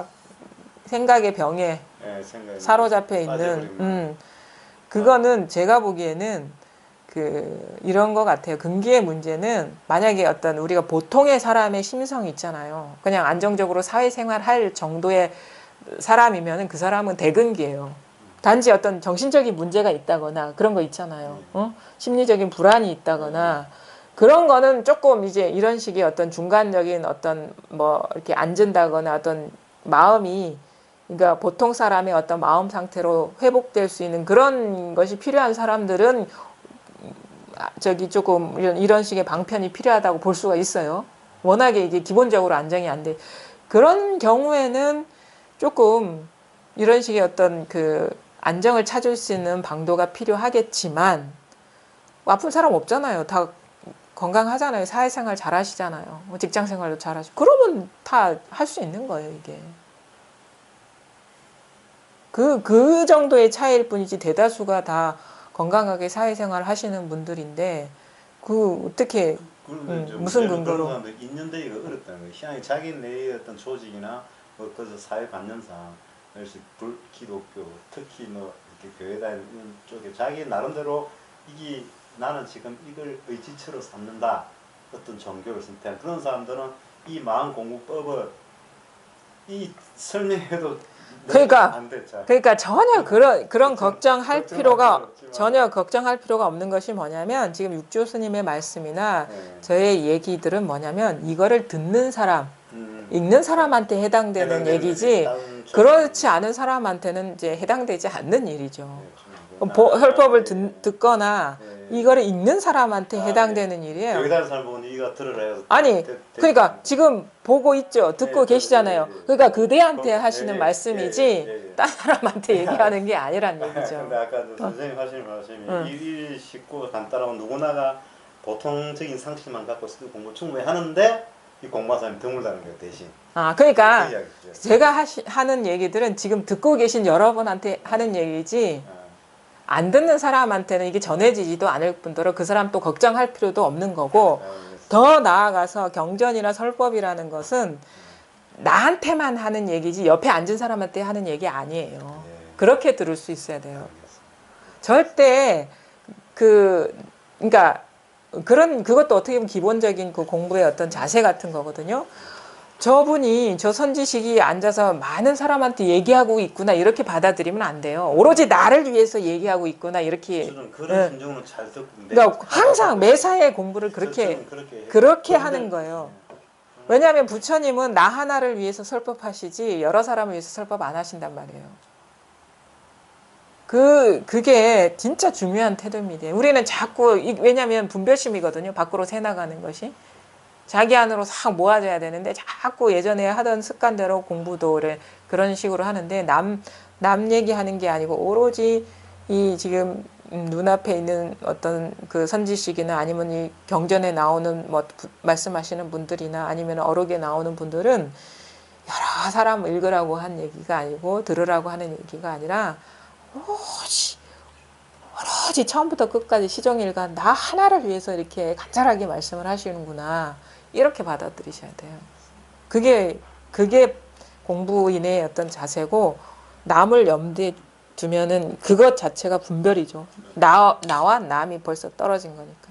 병에 네, 생각이 사로잡혀 있는 빠져버리면. 그거는 제가 보기에는 이런 것 같아요. 근기의 문제는 만약에 어떤 우리가 보통의 사람의 심성이 있잖아요. 그냥 안정적으로 사회생활 할 정도의 사람이면 그 사람은 대근기예요. 단지 어떤 정신적인 문제가 있다거나 그런 거 있잖아요. 심리적인 불안이 있다거나 그런 거는 조금 이제 이런 식의 어떤 중간적인 어떤 뭐 이렇게 앉은다거나 어떤 마음이 그러니까 보통 사람의 어떤 마음 상태로 회복될 수 있는 그런 것이 필요한 사람들은 조금 이런 식의 방편이 필요하다고 볼 수가 있어요. 워낙에 이게 기본적으로 안정이 안 돼. 그런 경우에는 조금 이런 식의 어떤 그 안정을 찾을 수 있는 방도가 필요하겠지만 아픈 사람 없잖아요. 다 건강하잖아요. 사회생활 잘 하시잖아요. 직장생활도 잘 하시고 그러면 다 할 수 있는 거예요. 이게 그 정도의 차이일 뿐이지 대다수가 다 건강하게 사회생활 하시는 분들인데 어떻게 무슨 근거로 그런 사람들 인연되기가 어렵다는 거예요. 희한히 자기 내의 어떤 조직이나 그래서 사회 관념상 그래서 기독교 특히 뭐 이렇게 교회 다니는 쪽에 자기 나름대로 이게 나는 지금 이걸 의지처로 삼는다 어떤 종교를 선택한 그런 사람들은 이 마음 공부법을 이 설명해도 안 됐죠. 그러니까 전혀 그런 걱정할 필요가 없지만. 전혀 걱정할 필요가 없는 것이 뭐냐면 지금 육조 스님의 말씀이나 네. 저의 얘기들은 뭐냐면 이거를 듣는 사람, 읽는 사람한테 해당되는 얘기지 그렇지 않은 사람한테는 이제 해당되지 않는 일이죠. 혈법을 듣거나 이거를 읽는 사람한테 해당되는 일이에요. 여기 다른 사람 보면 이거 들으라 해서 아니 그러니까 지금 보고 있죠. 듣고 계시잖아요. 그러니까 그대한테 하시는 예, 말씀이지 딴 사람한테 얘기하는 게 아니란 얘기죠. 근데 아까 선생님 하시는 말씀이 일 쉽고 간단하고 누구나가 보통적인 상식만 갖고 공부 충분히 하는데 이 공부한 사람이 드물다는 거예요 대신. 그러니까 그 이야기죠. 제가 하는 얘기들은 지금 듣고 계신 여러분한테 하는 얘기지 안 듣는 사람한테는 이게 전해지지도 않을 뿐더러 그 사람 또 걱정할 필요도 없는 거고 더 나아가서 경전이나 설법이라는 것은 나한테만 하는 얘기지 옆에 앉은 사람한테 하는 얘기 아니에요. 그렇게 들을 수 있어야 돼요. 절대 그러니까 그것도 어떻게 보면 기본적인 그 공부의 어떤 자세 같은 거거든요. 저 선지식이 앉아서 많은 사람한테 얘기하고 있구나 이렇게 받아들이면 안 돼요. 오로지 나를 위해서 얘기하고 있구나 이렇게. 그런 심정으로 잘 듣고. 그러니까 항상 매사에 공부를 그렇게 하는 거예요. 왜냐하면 부처님은 나 하나를 위해서 설법하시지 여러 사람을 위해서 설법 안 하신단 말이에요. 그게 진짜 중요한 태도입니다. 우리는 자꾸 왜냐하면 분별심이거든요. 밖으로 새나가는 것이. 자기 안으로 싹 모아져야 되는데 자꾸 예전에 하던 습관대로 공부도 그런 식으로 하는데 남 얘기하는 게 아니고 오로지 이 지금 눈앞에 있는 어떤 그 선지식이나 아니면 이 경전에 나오는 뭐 말씀하시는 분들이나 아니면 어록에 나오는 분들은 여러 사람 읽으라고 한 얘기가 아니고 들으라고 하는 얘기가 아니라 오로지 처음부터 끝까지 시종일관 나 하나를 위해서 이렇게 간절하게 말씀을 하시는구나 이렇게 받아들이셔야 돼요. 그게 공부인의 어떤 자세고 남을 염두에 두면은 그것 자체가 분별이죠. 나와 남이 벌써 떨어진 거니까.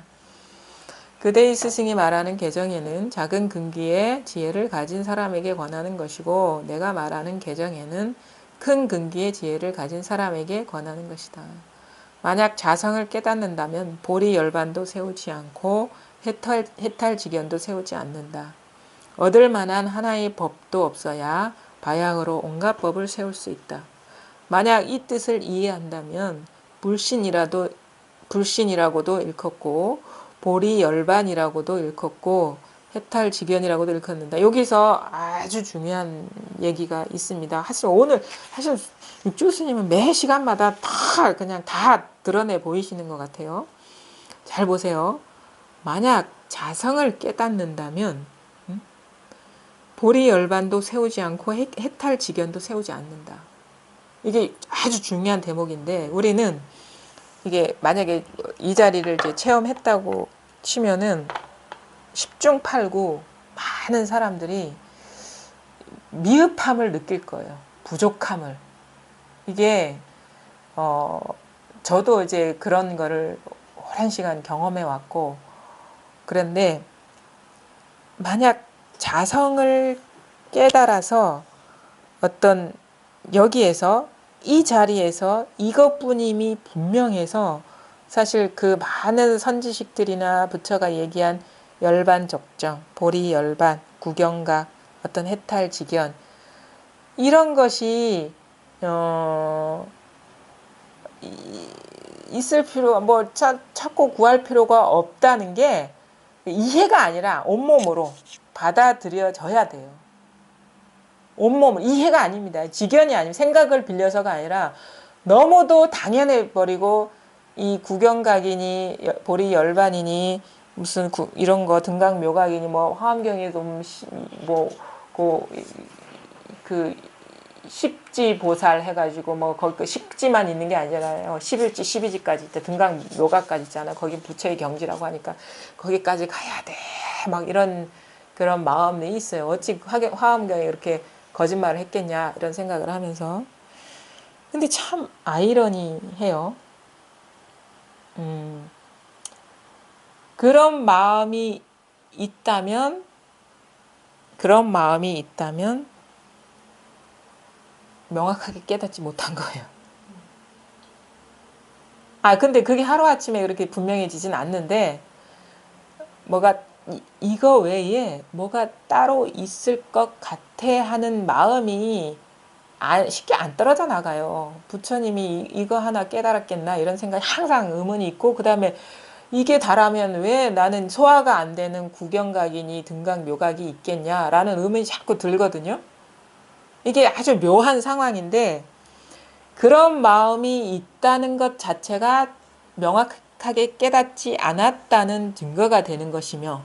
그대의 스승이 말하는 개정에는 작은 근기의 지혜를 가진 사람에게 권하는 것이고 내가 말하는 개정에는 큰 근기의 지혜를 가진 사람에게 권하는 것이다. 만약 자성을 깨닫는다면 보리 열반도 세우지 않고 해탈지견도 세우지 않는다. 얻을 만한 하나의 법도 없어야 바야흐로 온갖 법을 세울 수 있다. 만약 이 뜻을 이해한다면 불신이라고도 일컫고 보리 열반이라고도 일컫고 해탈지견이라고도 일컫는다. 여기서 아주 중요한 얘기가 있습니다. 사실 육조 스님은 매 시간마다 다 드러내 보이시는 것 같아요. 잘 보세요. 만약 자성을 깨닫는다면 보리 열반도 세우지 않고 해탈직연도 세우지 않는다. 이게 아주 중요한 대목인데 우리는 이게 만약에 이 자리를 이제 체험했다고 치면은 10중 8구 많은 사람들이 미흡함을 느낄 거예요. 부족함을. 이게 저도 이제 그런 거를 오랜 시간 경험해 왔고 그런데 만약 자성을 깨달아서 어떤 여기에서 이 자리에서 이것뿐임이 분명해서 사실 그 많은 선지식들이나 부처가 얘기한 열반 적정, 보리 열반, 구경각, 어떤 해탈직연 이런 것이 있을 필요 뭐 찾고 구할 필요가 없다는 게 이해가 아니라 온몸으로 받아들여져야 돼요. 온몸 이해가 아닙니다. 직연이 아니고 생각을 빌려서가 아니라 너무도 당연해 버리고 이 구경각이니 보리 열반이니 무슨 이런 거 등각묘각이니 뭐 화엄경에도 그 십지보살 해가지고 뭐 거기 그 십지만 있는 게 아니잖아요. 11지, 12지까지 있대. 등각묘각까지 있잖아요. 거기 부처의 경지라고 하니까 거기까지 가야 돼. 막 이런 그런 마음이 있어요. 어찌 화엄경에 이렇게 거짓말을 했겠냐 이런 생각을 하면서 근데 참 아이러니해요. 그런 마음이 있다면 명확하게 깨닫지 못한 거예요. 근데 그게 하루아침에 그렇게 분명해지진 않는데 뭐가 이거 외에 뭐가 따로 있을 것 같아 하는 마음이 쉽게 안 떨어져 나가요. 부처님이 이거 하나 깨달았겠나 이런 생각이 항상 의문이 있고 그 다음에 이게 다라면 왜 나는 소화가 안 되는 구경각이니 등각묘각이 있겠냐라는 의문이 자꾸 들거든요. 이게 아주 묘한 상황인데 그런 마음이 있다는 것 자체가 명확하게 깨닫지 않았다는 증거가 되는 것이며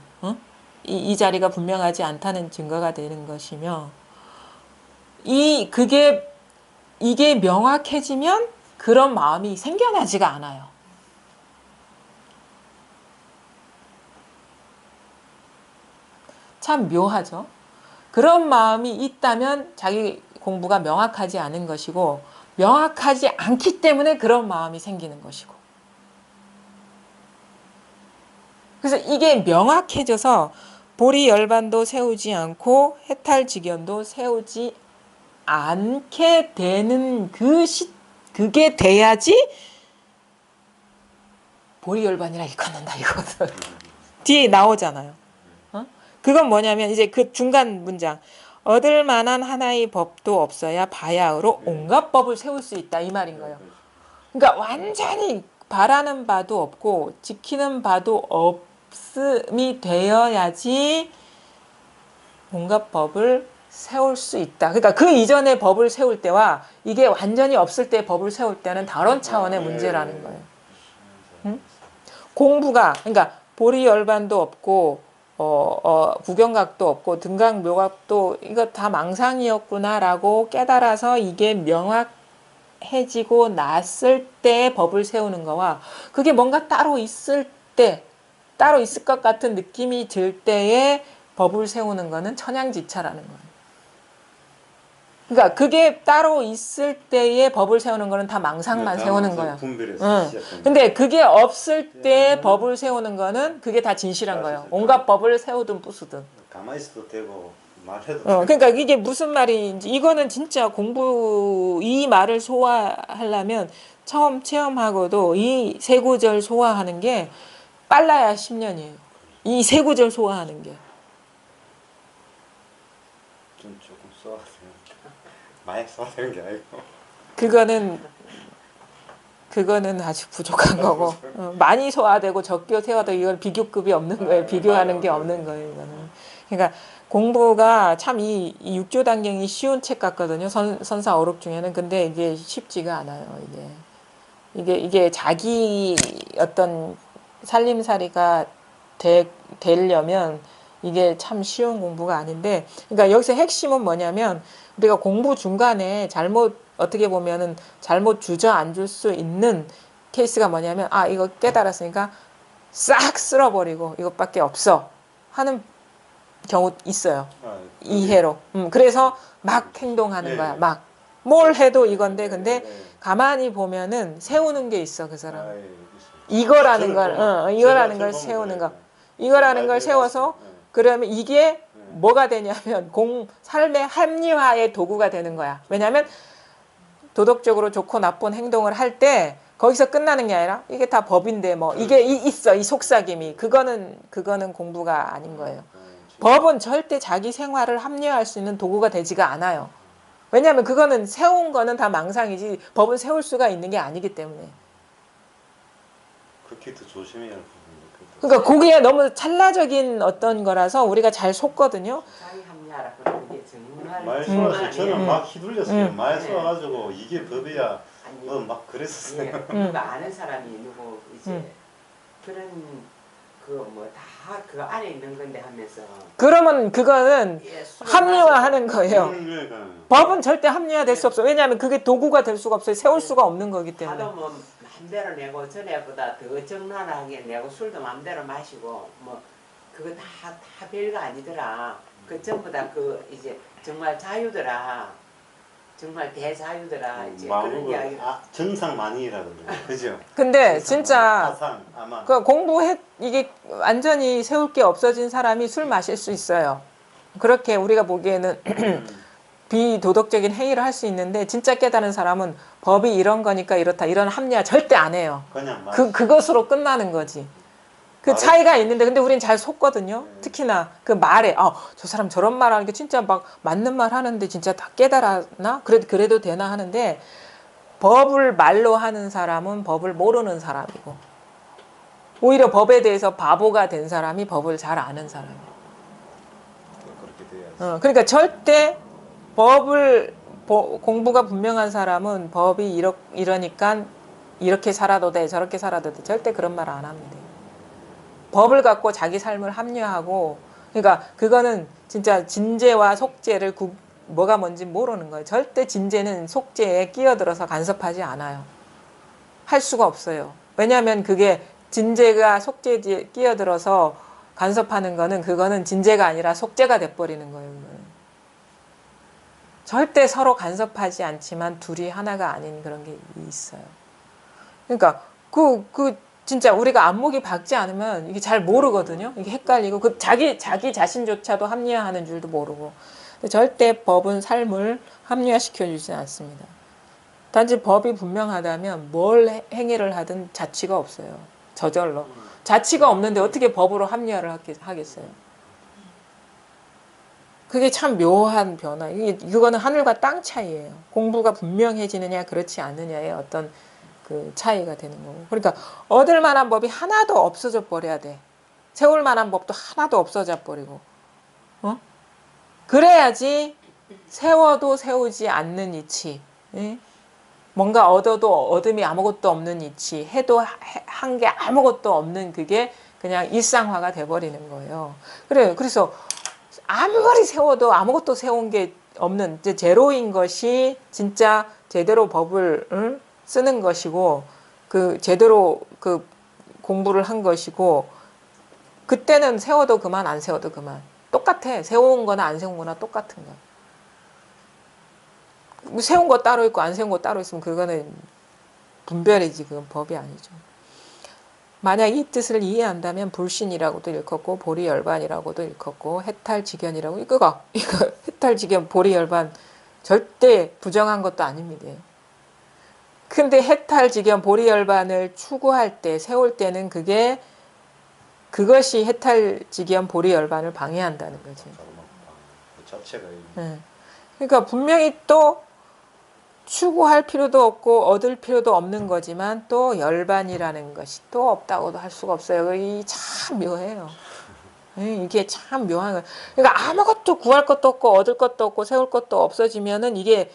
이 자리가 분명하지 않다는 증거가 되는 것이며 이게 명확해지면 그런 마음이 생겨나지가 않아요. 참 묘하죠. 그런 마음이 있다면 자기 공부가 명확하지 않은 것이고 명확하지 않기 때문에 그런 마음이 생기는 것이고 그래서 이게 명확해져서 보리 열반도 세우지 않고 해탈직연도 세우지 않게 되는 그게 돼야지 보리 열반이라 일컫는다 이거든. 뒤에 나오잖아요. 그건 뭐냐면 이제 그 중간 문장 얻을 만한 하나의 법도 없어야 바야흐로 온갖 법을 세울 수 있다 이 말인 거예요. 그러니까 완전히 바라는 바도 없고 지키는 바도 없음이 되어야지 온갖 법을 세울 수 있다. 그러니까 그 이전에 법을 세울 때와 이게 완전히 없을 때 법을 세울 때는 다른 차원의 문제라는 거예요. 공부가 그러니까 보리 열반도 없고 구경각도 없고 등각묘각도 이거 다 망상이었구나라고 깨달아서 이게 명확해지고 났을 때 법을 세우는 거와 그게 뭔가 따로 있을 것 같은 느낌이 들 때에 법을 세우는 거는 천양지차라는 거예요. 그러니까 그게 따로 있을 때에 법을 세우는 거는 다 망상만 세우는 거야. 근데 그게 없을 때 법을 세우는 거는 그게 다 진실한 거예요. 온갖 법을 세우든 부수든. 가만히 있어도 되고 말해도 그러니까 이게 무슨 말인지 이거는 진짜 이 말을 소화하려면 처음 체험하고도 이 세 구절 소화하는 게 빨라야 10년이에요. 이 세 구절 소화하는 게. 좀 조금 써야 돼요. 많이 써야 되는 게 아니고. 그거는 아주 부족한 거고 많이 소화되고 적게 세워도 이걸 비교급이 없는 거예요. 비교하는 게 없는 거예요. 이거는. 그러니까 공부가 참 이 육조단경이 쉬운 책 같거든요. 선사 어록 중에는. 근데 이게 쉽지가 않아요. 이게 자기 어떤 살림살이가 되려면 이게 참 쉬운 공부가 아닌데, 그러니까 여기서 핵심은 뭐냐면 우리가 공부 중간에 잘못 어떻게 보면은 잘못 주저앉을 수 있는 케이스가 뭐냐면 아 이거 깨달았으니까 싹 쓸어버리고 이것밖에 없어 하는 경우 있어요. 이해로. 그래서 막 행동하는 거야. 막 뭘 해도 이건데 근데 가만히 보면은 세우는 게 있어 그 사람. 이거라는 걸, 이거라는 걸 세우는 거. 이거라는 걸 세워서 그러면 이게 뭐가 되냐면 삶의 합리화의 도구가 되는 거야. 왜냐하면 도덕적으로 좋고 나쁜 행동을 할 때 거기서 끝나는 게 아니라 이게 다 법인데 뭐 이게 있어 이 속삭임이 그거는 공부가 아닌 거예요. 법은 절대 자기 생활을 합리화할 수 있는 도구가 되지가 않아요. 왜냐하면 그거는 세운 거는 다 망상이지 법은 세울 수가 있는 게 아니기 때문에. 그렇게 더 조심해야 할 부분이. 그러니까 거기에 너무 찰나적인 어떤 거라서 우리가 잘 속거든요. 자기 합리화라 그러는 게 정말 많이 쏘아서 저는 막 휘둘렸어요. 많이 네. 쏘아가지고 이게 법이야. 아니 막 그랬었어요. 예, 누가 아는 사람이 누구 이제 그런 그 뭐 다 그 안에 있는 건데 하면서 그러면 그거는 예, 술을 합리화하는 거예요. 그러니까. 법은 절대 합리화될 수 없어. 왜냐하면 그게 도구가 될 수가 없어요. 세울 수가 없는 거기 때문에. 하도 뭐 맘대로 내고 전에보다 더 정난하게 내고 술도 맘대로 마시고 뭐 그거 다 별거 아니더라. 그 전부 다 그 이제 정말 자유더라. 정말 대자유더라. 이제 그런 이야기. 정상만이라 그러죠. 그죠? 근데 진짜 사상 아마. 그 이게 완전히 세울 게 없어진 사람이 술 마실 수 있어요. 그렇게 우리가 보기에는 비도덕적인 행위를 할 수 있는데 진짜 깨달은 사람은 법이 이런 거니까 이렇다 이런 합리화 절대 안 해요. 그냥 그것으로 끝나는 거지. 그 차이가 있는데 근데 우린 잘 속거든요. 특히나 그 말에 저 사람 저런 말 하는 게 진짜 막 맞는 말 하는데 진짜 다 깨달았나? 그래도 되나 하는데 법을 말로 하는 사람은 법을 모르는 사람이고 오히려 법에 대해서 바보가 된 사람이 법을 잘 아는 사람이에요. 그렇게 돼야지. 그러니까 절대 공부가 분명한 사람은 법이 이러니까 이렇게 살아도 돼 저렇게 살아도 돼 절대 그런 말 안 합니다. 법을 갖고 자기 삶을 합리화하고 그러니까 그거는 진짜 진죄와 속죄를 뭐가 뭔지 모르는 거예요. 절대 진죄는 속죄에 끼어들어서 간섭하지 않아요. 할 수가 없어요. 왜냐하면 그게 진죄가 속죄에 끼어들어서 간섭하는 거는 그거는 진죄가 아니라 속죄가 돼버리는 거예요. 그거는. 절대 서로 간섭하지 않지만 둘이 하나가 아닌 그런 게 있어요. 그러니까 진짜 우리가 안목이 밝지 않으면 이게 잘 모르거든요. 이게 헷갈리고 자기 자신조차도 합리화하는 줄도 모르고. 절대 법은 삶을 합리화시켜 주지 않습니다. 단지 법이 분명하다면 뭘 행위를 하든 자취가 없어요. 저절로. 자취가 없는데 어떻게 법으로 합리화를 하겠어요. 그게 참 묘한 변화. 이거는 하늘과 땅 차이예요. 공부가 분명해지느냐 그렇지 않느냐의 어떤 그 차이가 되는 거고. 그러니까 얻을 만한 법이 하나도 없어져 버려야 돼. 세울 만한 법도 하나도 없어져 버리고. 그래야지 세워도 세우지 않는 이치. 뭔가 얻어도 얻음이 아무것도 없는 이치. 해도 한 게 아무것도 없는 그게 그냥 일상화가 돼버리는 거예요. 그래서 아무리 세워도 아무것도 세운 게 없는 이제 제로인 것이 진짜 제대로 법을 쓰는 것이고 그 제대로 그 공부를 한 것이고 그때는 세워도 그만 안 세워도 그만 똑같아. 세운 거나 안 세운 거나 똑같은 거야. 세운 거 따로 있고 안 세운 거 따로 있으면 그거는 분별이지 그건 법이 아니죠. 만약 이 뜻을 이해한다면 불신이라고도 일컫고 보리열반이라고도 일컫고 해탈직견이라고 이거 해탈직견 보리열반 절대 부정한 것도 아닙니다. 근데 해탈직견 보리열반을 추구할 때 세울 때는 그것이 해탈직견 보리열반을 방해한다는 거지. 그 자체가. 그러니까 분명히 또 추구할 필요도 없고 얻을 필요도 없는 거지만 또 열반이라는 것이 또 없다고도 할 수가 없어요. 이 참 묘해요. 이게 참 묘한 거예요. 그러니까 아무것도 구할 것도 없고 얻을 것도 없고 세울 것도 없어지면은 이게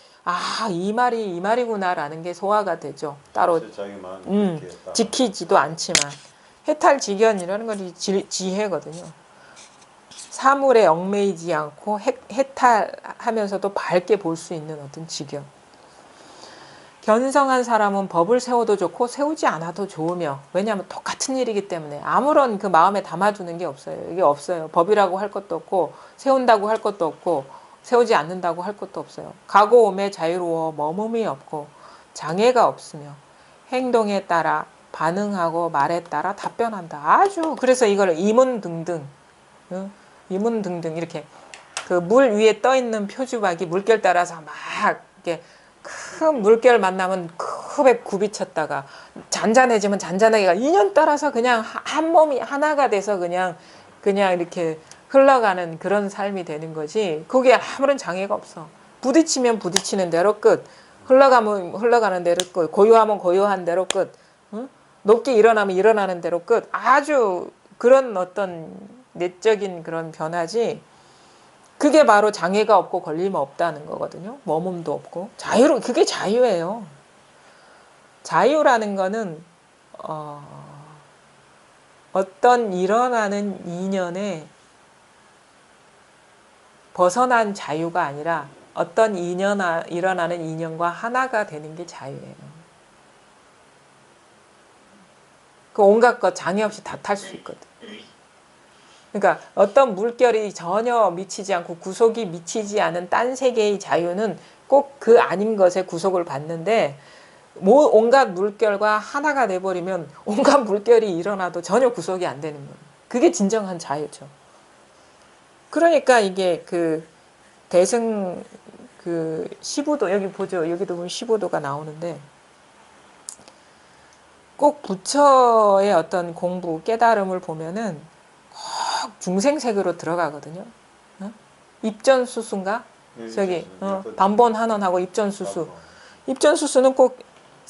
이 말이구나라는 게 소화가 되죠. 따로 자기 마음 지키지도 않지만 해탈직연이라는 건 지혜거든요. 사물에 얽매이지 않고 해탈하면서도 밝게 볼 수 있는 어떤 직연. 견성한 사람은 법을 세워도 좋고 세우지 않아도 좋으며, 왜냐하면 똑같은 일이기 때문에 아무런 그 마음에 담아두는 게 없어요. 이게 없어요. 법이라고 할 것도 없고 세운다고 할 것도 없고 세우지 않는다고 할 것도 없어요. 가고 오매 자유로워 머금이 없고 장애가 없으며 행동에 따라 반응하고 말에 따라 답변한다. 아주 그래서 이걸 이문등등, 이문등등 이렇게 그 물 위에 떠 있는 표주박이 물결 따라서 막 이렇게 큰 물결 만나면 크게 굽이쳤다가 잔잔해지면 잔잔하게가 인연 따라서 그냥 한 몸이 하나가 돼서 그냥 이렇게 흘러가는 그런 삶이 되는 거지. 거기에 아무런 장애가 없어. 부딪히면 부딪히는 대로 끝. 흘러가면 흘러가는 대로 끝. 고요하면 고요한 대로 끝. 응? 높게 일어나면 일어나는 대로 끝. 아주 그런 어떤 내적인 그런 변화지. 그게 바로 장애가 없고 걸림 없다는 거거든요. 머뭅도 없고. 그게 자유예요. 자유라는 거는 어떤 일어나는 인연에 벗어난 자유가 아니라 어떤 일어나는 인연과 하나가 되는 게 자유예요. 그 온갖 것 장애 없이 다 탈 수 있거든. 그러니까 어떤 물결이 전혀 미치지 않고 구속이 미치지 않은 딴 세계의 자유는 꼭 그 아닌 것에 구속을 받는데 온갖 물결과 하나가 돼버리면 온갖 물결이 일어나도 전혀 구속이 안 되는 거예요. 그게 진정한 자유죠. 그러니까 이게 그 대승 그 15도 여기 보죠. 여기도 보면 15도가 나오는데 꼭 부처의 어떤 공부 깨달음을 보면은 꼭 중생세계로 들어가거든요. 입전수수인가? 저기 반본한원하고 입전수수. 입전수수는 꼭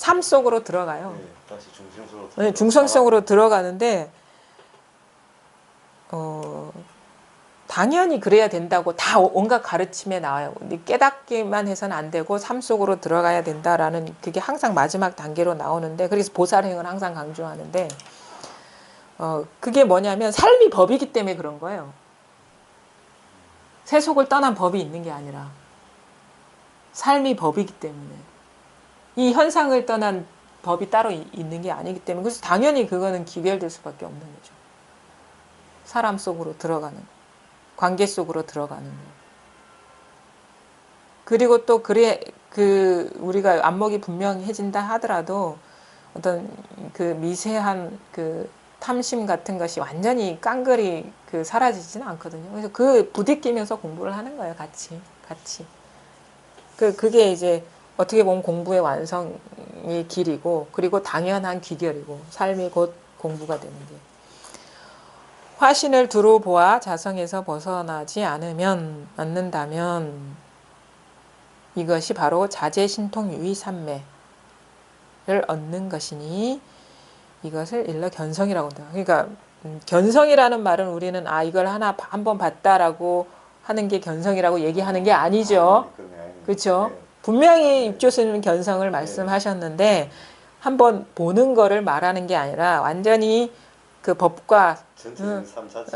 삶 속으로 들어가요. 다시 중생속으로 네, 중생속으로 들어가는데 당연히 그래야 된다고 다 온갖 가르침에 나와요. 깨닫기만 해서는 안 되고 삶 속으로 들어가야 된다라는 그게 항상 마지막 단계로 나오는데 그래서 보살행을 항상 강조하는데 그게 뭐냐면 삶이 법이기 때문에 그런 거예요. 세속을 떠난 법이 있는 게 아니라 삶이 법이기 때문에 이 현상을 떠난 법이 따로 있는 게 아니기 때문에 그래서 당연히 그거는 기별될 수밖에 없는 거죠. 사람 속으로 들어가는 관계 속으로 들어가는 거. 그리고 또 우리가 안목이 분명해진다 하더라도 어떤 그 미세한 그 탐심 같은 것이 완전히 깡그리 사라지지는 않거든요. 그래서 그 부딪히면서 공부를 하는 거예요. 같이. 그게 이제 어떻게 보면 공부의 완성의 길이고 그리고 당연한 귀결이고 삶이 곧 공부가 되는 게. 화신을 두루 보아 자성에서 벗어나지 않는다면 이것이 바로 자제신통유의삼매를 얻는 것이니 이것을 일러 견성이라고 한다. 그러니까 견성이라는 말은 우리는 이걸 한번 봤다라고 하는 게 견성이라고 얘기하는 게 아니죠. 그렇죠? 분명히 입조스님은 견성을 말씀하셨는데 한번 보는 거를 말하는 게 아니라 완전히 그 법과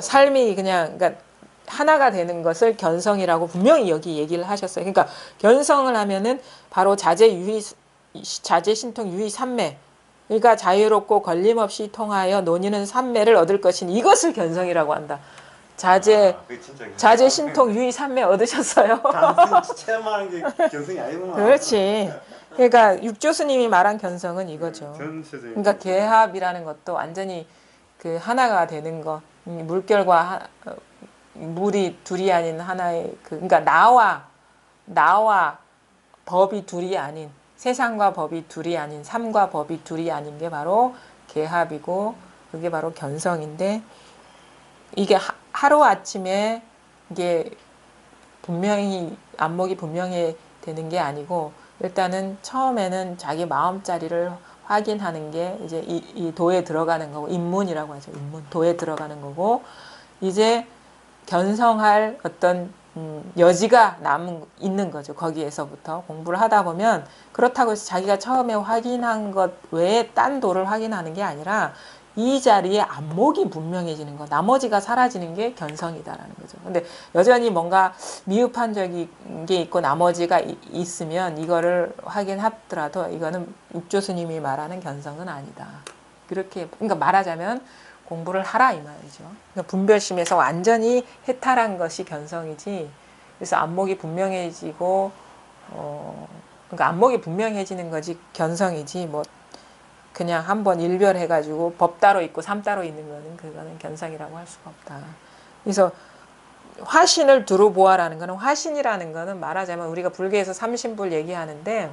삶이 그러니까 하나가 되는 것을 견성이라고 분명히 여기 얘기를 하셨어요. 그러니까 견성을 하면은 바로 자제신통 유의 삼매, 그러니까 자유롭고 걸림없이 통하여 논의는 삼매를 얻을 것이니 이것을 견성이라고 한다. 자제신통 유의 삼매 얻으셨어요? 체험하는 게 견성이 아니구나. 그렇지. 그러니까 육조스님이 말한 견성은 이거죠. 그러니까 개합이라는 것도 완전히 그 하나가 되는 거, 물결과 물이 둘이 아닌 하나의 그러니까 나와 법이 둘이 아닌 세상과 법이 둘이 아닌 삶과 법이 둘이 아닌 게 바로 개합이고 그게 바로 견성인데 이게 하루 아침에 이게 분명히 안목이 분명히 되는 게 아니고 일단은 처음에는 자기 마음자리를 확인하는 게 이제 이 도에 들어가는 거고 입문이라고 하죠. 입문 도에 들어가는 거고 이제 견성할 어떤 여지가 있는 거죠. 거기에서부터 공부를 하다 보면 그렇다고 해서 자기가 처음에 확인한 것 외에 딴 도를 확인하는 게 아니라 이 자리에 안목이 분명해지는 거, 나머지가 사라지는 게 견성이다라는 거죠. 근데 여전히 뭔가 미흡한 적인 게 있고 나머지가 있으면 이거를 확인하더라도 이거는 육조 스님이 말하는 견성은 아니다. 그렇게, 그러니까 말하자면 공부를 하라 이 말이죠. 그러니까 분별심에서 완전히 해탈한 것이 견성이지. 그래서 안목이 분명해지고, 그러니까 안목이 분명해지는 거지 견성이지. 뭐 그냥 한번 일별해가지고 법 따로 있고 삼 따로 있는 거는 그거는 견성이라고 할 수가 없다. 그래서 화신을 두루 보아라는 거는, 화신이라는 거는 말하자면 우리가 불교에서 삼신불 얘기하는데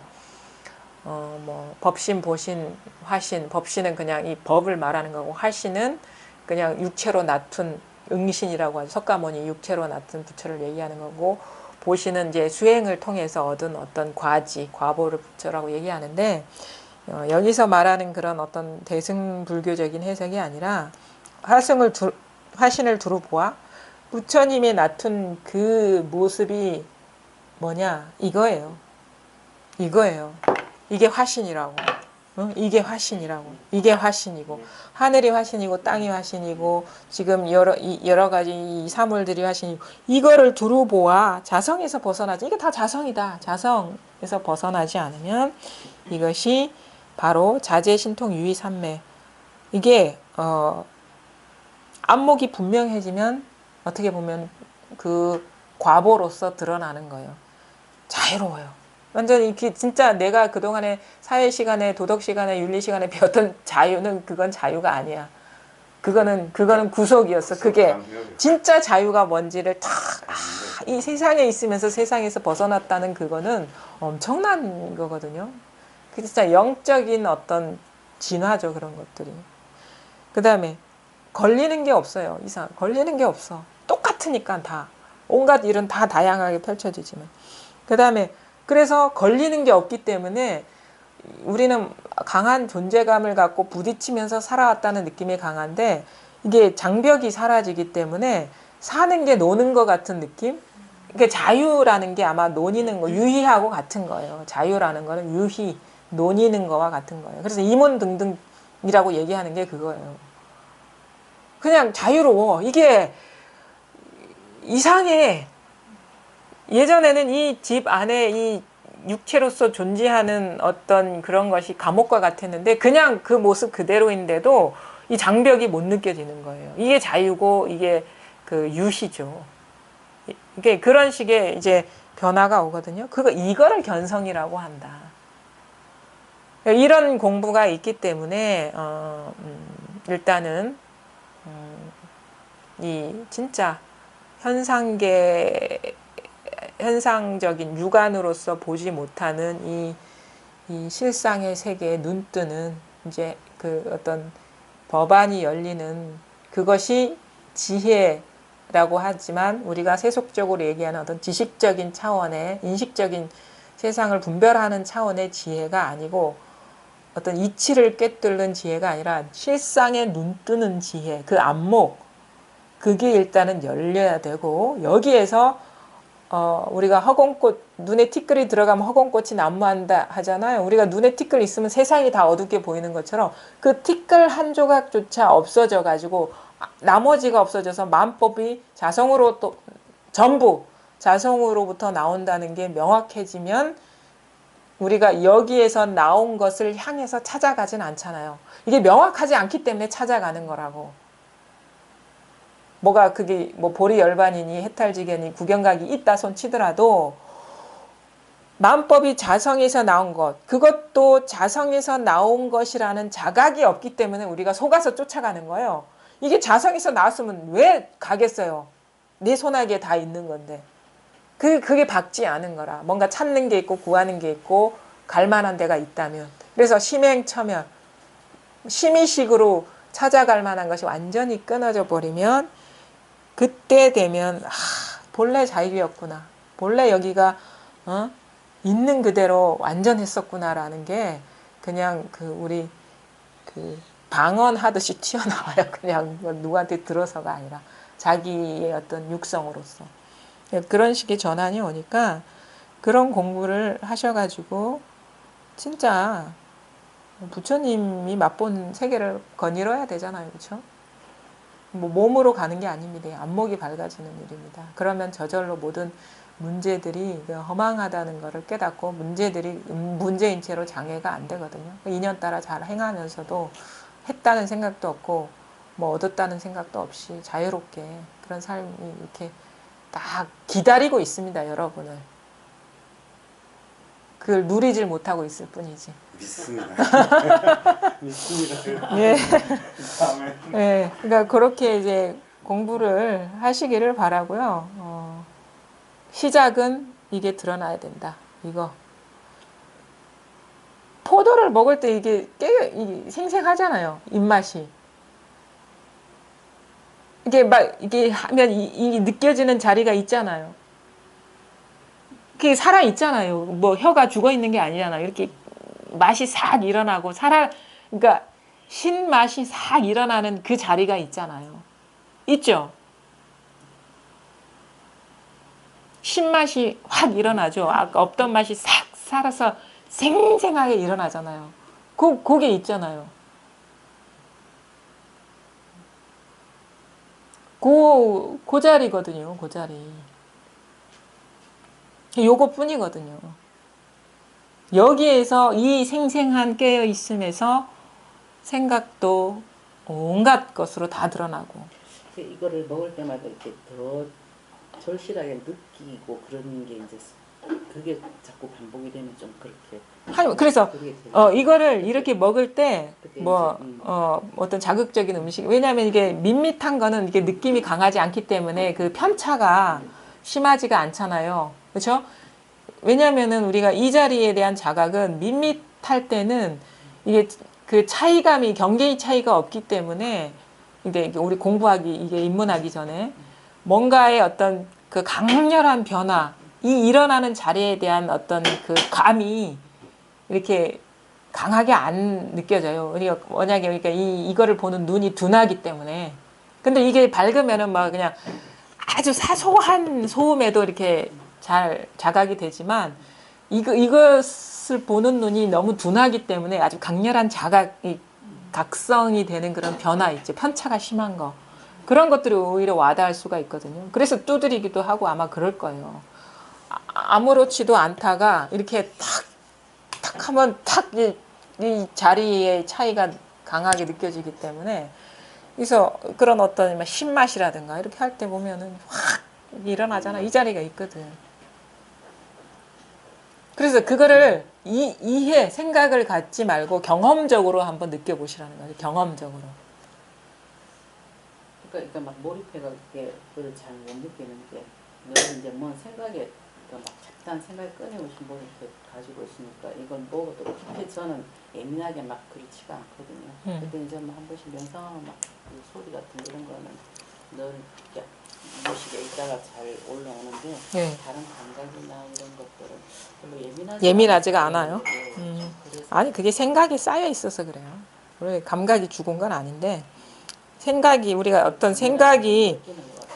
뭐 법신, 보신, 화신, 법신은 그냥 이 법을 말하는 거고, 화신은 그냥 육체로 낳은 응신이라고 하죠. 석가모니 육체로 낳은 부처를 얘기하는 거고, 보신은 이제 수행을 통해서 얻은 어떤 과지, 과보를 부처라고 얘기하는데, 여기서 말하는 그런 어떤 대승불교적인 해석이 아니라 화신을 두루 보아 부처님이 나툰 그 모습이 뭐냐 이거예요. 이게 화신이라고. 이게 화신이라고. 이게 화신이고, 하늘이 화신이고 땅이 화신이고 지금 여러 가지 이 사물들이 화신이고, 이거를 두루 보아 자성에서 벗어나지. 이게 다 자성이다. 자성에서 벗어나지 않으면 이것이 바로 자제신통 유의삼매. 이게 안목이 분명해지면 어떻게 보면 그 과보로서 드러나는 거예요. 자유로워요. 완전히 진짜 내가 그동안에 사회 시간에, 도덕 시간에, 윤리 시간에 배웠던 자유는 그건 자유가 아니야. 그거는 구속이었어. 그게 진짜 자유가 뭔지를 이 세상에 있으면서 세상에서 벗어났다는 그거는 엄청난 거거든요. 그 진짜 영적인 어떤 진화죠, 그런 것들이. 그 다음에 걸리는 게 없어요. 이상 걸리는 게 없어. 똑같으니까 다. 온갖 일은 다 다양하게 펼쳐지지만. 그 다음에 그래서 걸리는 게 없기 때문에 우리는 강한 존재감을 갖고 부딪히면서 살아왔다는 느낌이 강한데, 이게 장벽이 사라지기 때문에 사는 게 노는 것 같은 느낌? 그러니까 자유라는 게 아마 노니는 거, 유희하고 같은 거예요. 자유라는 거는 유희, 노니는 거와 같은 거예요. 그래서 이문등등이라고 얘기하는 게 그거예요. 그냥 자유로워. 이게 이상해. 예전에는 이 집 안에 이 육체로서 존재하는 어떤 그런 것이 감옥과 같았는데, 그냥 그 모습 그대로인데도 이 장벽이 못 느껴지는 거예요. 이게 자유고 이게 그 유희죠. 이게 그런 식의 이제 변화가 오거든요. 이거를 견성이라고 한다. 이런 공부가 있기 때문에 일단은 이 진짜 현상적인 육안으로서 보지 못하는 이 실상의 세계에 눈 뜨는 이제 그 어떤 법안이 열리는 그것이 지혜라고 하지만, 우리가 세속적으로 얘기하는 어떤 지식적인 차원의 인식적인 세상을 분별하는 차원의 지혜가 아니고, 어떤 이치를 꿰뚫는 지혜가 아니라 실상에 눈 뜨는 지혜, 그 안목, 그게 일단은 열려야 되고, 여기에서 우리가 허공꽃, 눈에 티끌이 들어가면 허공꽃이 난무한다 하잖아요. 우리가 눈에 티끌 있으면 세상이 다 어둡게 보이는 것처럼 그 티끌 한 조각조차 없어져 가지고 나머지가 없어져서 만법이 자성으로 또 전부 자성으로부터 나온다는 게 명확해지면 우리가 여기에서 나온 것을 향해서 찾아가진 않잖아요. 이게 명확하지 않기 때문에 찾아가는 거라고. 뭐가 그게 뭐 보리 열반이니 해탈지견이 구경각이 있다 손 치더라도 만법이 자성에서 나온 것, 그것도 자성에서 나온 것이라는 자각이 없기 때문에 우리가 속아서 쫓아가는 거예요. 이게 자성에서 나왔으면 왜 가겠어요? 내 손아귀에 다 있는 건데. 그게 박지 않은 거라. 뭔가 찾는 게 있고 구하는 게 있고 갈 만한 데가 있다면. 그래서 심행처면 심의식으로 찾아갈 만한 것이 완전히 끊어져 버리면, 그때 되면 본래 자유였구나. 본래 여기가 있는 그대로 완전했었구나라는 게 그냥 우리 방언하듯이 튀어나와요. 그냥 누구한테 들어서가 아니라 자기의 어떤 육성으로서. 그런 식의 전환이 오니까 그런 공부를 하셔가지고 진짜 부처님이 맛본 세계를 거닐어야 되잖아요. 그렇죠? 뭐 몸으로 가는 게 아닙니다. 안목이 밝아지는 일입니다. 그러면 저절로 모든 문제들이 허망하다는 것을 깨닫고 문제인 채로 장애가 안 되거든요. 인연 따라 잘 행하면서도 했다는 생각도 없고 뭐 얻었다는 생각도 없이 자유롭게 그런 삶이 이렇게 딱 기다리고 있습니다. 여러분을. 그걸 누리질 못하고 있을 뿐이지. 믿습니다. 믿습니다. 예. 다음에 예. 그러니까 그렇게 이제 공부를 하시기를 바라고요. 시작은 이게 드러나야 된다. 이거. 포도를 먹을 때 이게 생생하잖아요. 입맛이. 이게 하면 이 느껴지는 자리가 있잖아요. 그게 살아 있잖아요. 뭐 혀가 죽어 있는 게 아니잖아요. 이렇게 맛이 싹 일어나고 그러니까 신맛이 싹 일어나는 그 자리가 있잖아요. 있죠? 신맛이 확 일어나죠. 아까 없던 맛이 싹 살아서 생생하게 일어나잖아요. 그게 있잖아요. 그 자리거든요. 그 자리. 요것뿐이거든요. 여기에서 이 생생한 깨어 있음에서 생각도 온갖 것으로 다 드러나고. 이거를 먹을 때마다 이렇게 더 절실하게 느끼고 그런 게 이제 그게 자꾸 반복이 되면 좀 그렇게. 그래서 이거를 이렇게 먹을 때 그때 뭐 어떤 자극적인 음식, 왜냐하면 이게 밋밋한 거는 이게 느낌이 강하지 않기 때문에 그 편차가 심하지가 않잖아요. 그렇죠? 왜냐하면은 우리가 이 자리에 대한 자각은 밋밋할 때는 이게 그 차이감이 경계의 차이가 없기 때문에 이게 우리 이게 입문하기 전에 뭔가의 어떤 그 강렬한 변화, 이 일어나는 자리에 대한 어떤 그 감이 이렇게 강하게 안 느껴져요. 우리가 만약에 그러니까 이거를 보는 눈이 둔하기 때문에. 근데 이게 밝으면은 막 그냥 아주 사소한 소음에도 이렇게 잘 자각이 되지만 이것을 보는 눈이 너무 둔하기 때문에 아주 강렬한 각성이 되는 그런 변화 있죠. 편차가 심한 거. 그런 것들이 오히려 와닿을 수가 있거든요. 그래서 두드리기도 하고 아마 그럴 거예요. 아무렇지도 않다가 이렇게 탁 하면 이 자리의 차이가 강하게 느껴지기 때문에 그래서 그런 어떤 신맛이라든가 이렇게 할 때 보면은 확 일어나잖아. 이 자리가 있거든. 그래서 그거를 생각을 갖지 말고 경험적으로 한번 느껴보시라는 거죠. 경험적으로. 그러니까 막 몰입해가 그걸 잘 못 느끼는데 너는 이제 뭔 생각에 막 잡다한 생각을 끊임없이 뭐 이렇게 가지고 있으니까 이건 먹어도 그렇게 저는 예민하게 막 그렇지가 않거든요. 근데 이제 뭐 한 번씩 명상하면 막그 소리 같은 이런 거는 늘 무식에 있다가 잘 올라오는데 네. 다른 감각이나 이런 것들은 별로 예민하지가 않아요. 그래서 아니 그게 생각이 쌓여 있어서 그래요. 우리 감각이 죽은 건 아닌데 우리가 어떤 생각이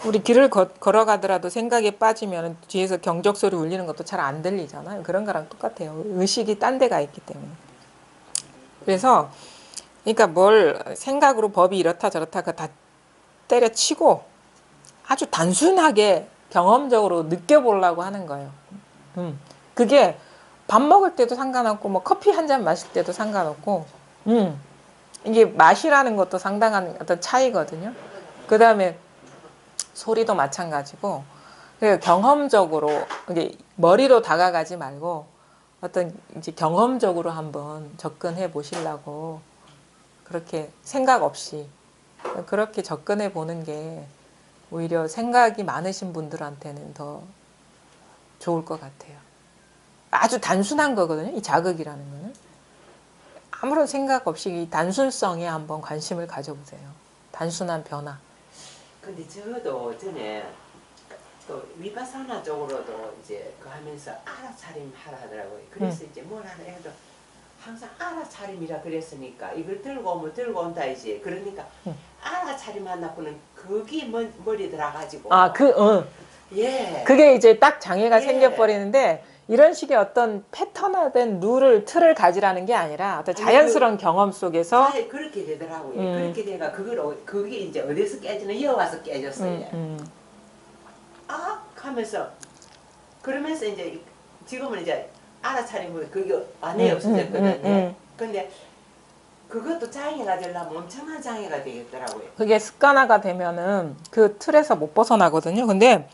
우리 길을 걸어가더라도 생각에 빠지면 뒤에서 경적 소리 울리는 것도 잘 안 들리잖아요. 그런 거랑 똑같아요. 의식이 딴 데가 있기 때문에. 그래서 그러니까 뭘 생각으로 법이 이렇다 저렇다 그거 다 때려치고 아주 단순하게 경험적으로 느껴보려고 하는 거예요. 그게 밥 먹을 때도 상관없고 뭐 커피 한 잔 마실 때도 상관없고 이게 맛이라는 것도 상당한 어떤 차이거든요. 그 다음에 소리도 마찬가지고 경험적으로 이게 머리로 다가가지 말고 어떤 이제 경험적으로 한번 접근해 보시려고 그렇게 생각 없이 그렇게 접근해 보는 게 오히려 생각이 많으신 분들한테는 더 좋을 것 같아요. 아주 단순한 거거든요. 이 자극이라는 거는. 아무런 생각 없이 이 단순성에 한번 관심을 가져보세요. 단순한 변화. 근데 저도 전에 또 위파사나 쪽으로도 이제 그 하면서 알아차림 하라 하더라고요. 그래서 이제 뭘 하나 해도 항상 알아차림이라 그랬으니까 이걸 들고 오면 들고 온다 이제. 그러니까 알아차림 한다고는 그게 머리 들어가지고. 예. 예. 그게 이제 딱 장애가 예. 생겨버리는데 이런 식의 어떤 패턴화된 룰을 틀을 가지라는 게 아니라 어떤 자연스러운 경험 속에서 그렇게 되더라고요. 그렇게 되니까 그게 이제 어디서 깨지는 이어와서 깨졌어요. 아 하면서 그러면서 이제 지금은 이제 알아차리면 그게 안에 없어졌거든요. 근데 그것도 장애가 되려면 엄청난 장애가 되겠더라고요. 그게 습관화가 되면은 그 틀에서 못 벗어나거든요. 근데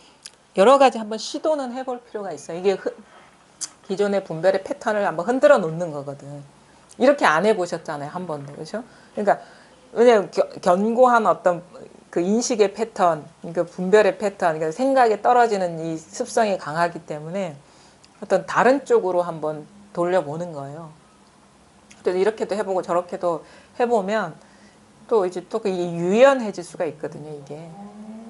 여러 가지 한번 시도는 해볼 필요가 있어요. 이게 기존의 분별의 패턴을 한번 흔들어 놓는 거거든. 이렇게 안 해보셨잖아요, 한 번도. 그죠? 그러니까, 왜냐면 견고한 어떤 그 인식의 패턴, 그 분별의 패턴, 그러니까 생각에 떨어지는 이 습성이 강하기 때문에 어떤 다른 쪽으로 한번 돌려보는 거예요. 또 이렇게도 해보고 저렇게도 해보면 또 이제 또 이게 유연해질 수가 있거든요, 이게.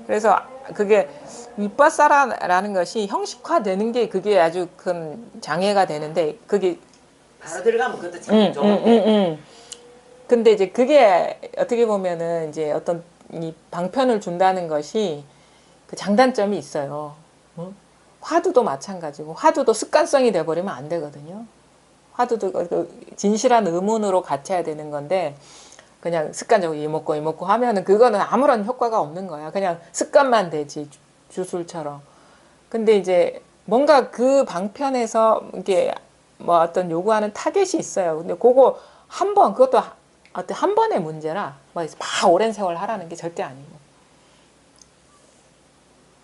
그래서 그게 윗바사라는 것이 형식화되는 게 그게 아주 큰 장애가 되는데 그게 바로 들어가면 그것도 참 좋은데. 근데 이제 그게 어떻게 보면은 이제 어떤 이 방편을 준다는 것이 그 장단점이 있어요. 화두도 마찬가지고 화두도 습관성이 돼버리면 안 되거든요. 화두도 그 진실한 의문으로 갖춰야 되는 건데 그냥 습관적으로 이먹고 하면은 그거는 아무런 효과가 없는 거야. 그냥 습관만 되지 주술처럼. 근데 이제 뭔가 그 방편에서 이게 뭐 어떤 요구하는 타겟이 있어요. 근데 그거 한 번 그것도 어떤 한 번의 문제라 뭐 막 오랜 세월 하라는 게 절대 아니고.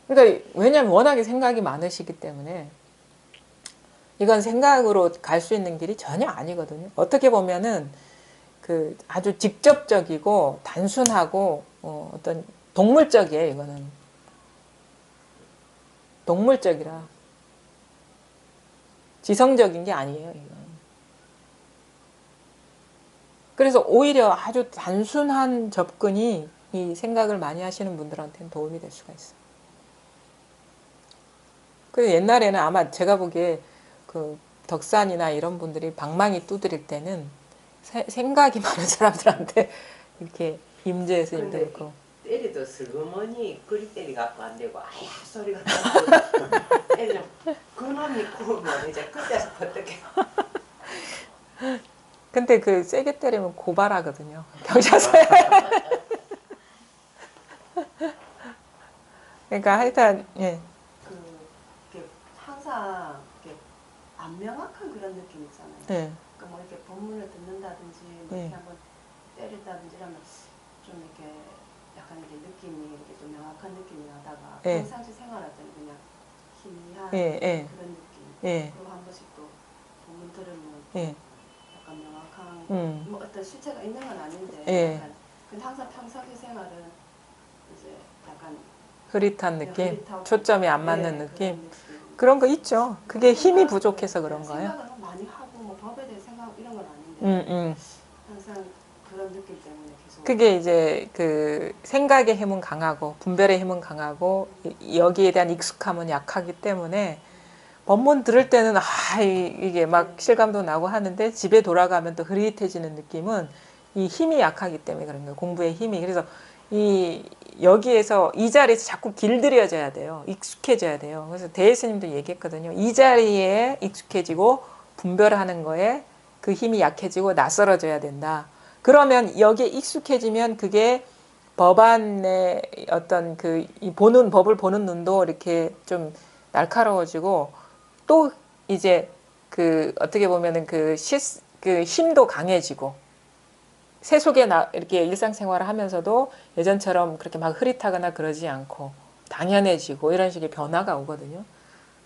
그러니까 왜냐하면 워낙에 생각이 많으시기 때문에 이건 생각으로 갈 수 있는 길이 전혀 아니거든요. 어떻게 보면은 그 아주 직접적이고 단순하고 어떤 동물적이에요. 이거는 동물적이라 지성적인 게 아니에요. 이건. 그래서 오히려 아주 단순한 접근이 이 생각을 많이 하시는 분들한테는 도움이 될 수가 있어요. 그래서 옛날에는 아마 제가 보기에 그 덕산이나 이런 분들이 방망이 두드릴 때는 생각이 많은 사람들한테 이렇게 임재 스님도 그렇고 때리도 슬그머니 그리 때리 갖고 안 되고 아야 소리가 나고 때리면 그놈이 구우면 이제 그때서 어떻게 근데 그 세게 때리면 고발하거든요. 경찰서에. 그러니까 하여튼 예. 항상 이렇게 안 명확한 그런 느낌 있잖아요. 예. 그러니까 뭐 이렇게 법문을 듣는다든지 뭐 이렇게 한번 때린다든지 이러면 좀 이렇게 약간 이렇게 느낌이 이렇게 좀 명확한 느낌이 나다가 예. 평상시 생활할 때는 그냥 희미한 예. 그런 느낌. 예. 그리고 한 번씩 또 법문 들으면 예. 약간 명확한 뭐 어떤 실체가 있는 건 아닌데 예. 약간 근데 항상 평상시 생활은 이제 약간 흐릿한 느낌, 흐릿하고, 초점이 안 맞는 네, 느낌. 그런 거 있죠. 그게 힘이 생각, 부족해서 그런 거예요. 생각을 많이 하고 뭐 법에 대해 생각 이런 건 아닌데 항상 그런 느낌 때문에 계속 그게 이제 그 생각의 힘은 강하고 분별의 힘은 강하고 여기에 대한 익숙함은 약하기 때문에 법문 들을 때는 이게 막 실감도 나고 하는데 집에 돌아가면 또 흐릿해지는 느낌은 이 힘이 약하기 때문에 그런 거예요. 공부의 힘이. 그래서 여기에서 이 자리에서 자꾸 길들여져야 돼요. 익숙해져야 돼요. 그래서 대예스님도 얘기했거든요. 이 자리에 익숙해지고 분별하는 거에 그 힘이 약해지고 낯설어져야 된다. 그러면 여기에 익숙해지면 그게 법안의 어떤 법을 보는 눈도 이렇게 좀 날카로워지고 또 이제 어떻게 보면은 그 힘도 강해지고 세속에 이렇게 일상생활을 하면서도 예전처럼 그렇게 막 흐릿하거나 그러지 않고 당연해지고 이런 식의 변화가 오거든요.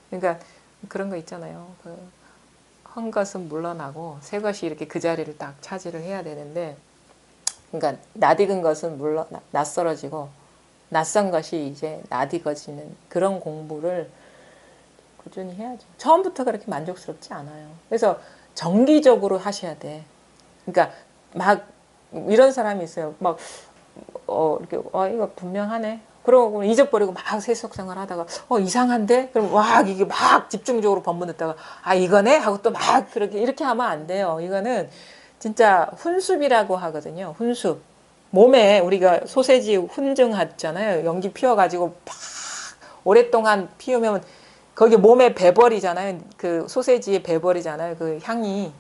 그러니까 그런 거 있잖아요. 한 것은 물러나고 새 것이 이렇게 그 자리를 딱 차지를 해야 되는데, 그러니까 낯익은 것은 낯설어지고 낯선 것이 이제 낯익어지는 그런 공부를 꾸준히 해야죠. 처음부터 그렇게 만족스럽지 않아요. 그래서 정기적으로 하셔야 돼. 그러니까 막 이런 사람이 있어요. 막 이렇게 이거 분명하네. 그러고 잊어버리고 막 세속 생활 하다가 이상한데? 그럼 이게 막 집중적으로 법문 듣다가 이거네? 하고 또 막 이렇게 하면 안 돼요. 이거는 진짜 훈습이라고 하거든요. 훈습. 몸에 우리가 소세지 훈증하잖아요. 연기 피워가지고 막 오랫동안 피우면 거기 몸에 배버리잖아요. 그 소세지의 배버리잖아요. 그 향이,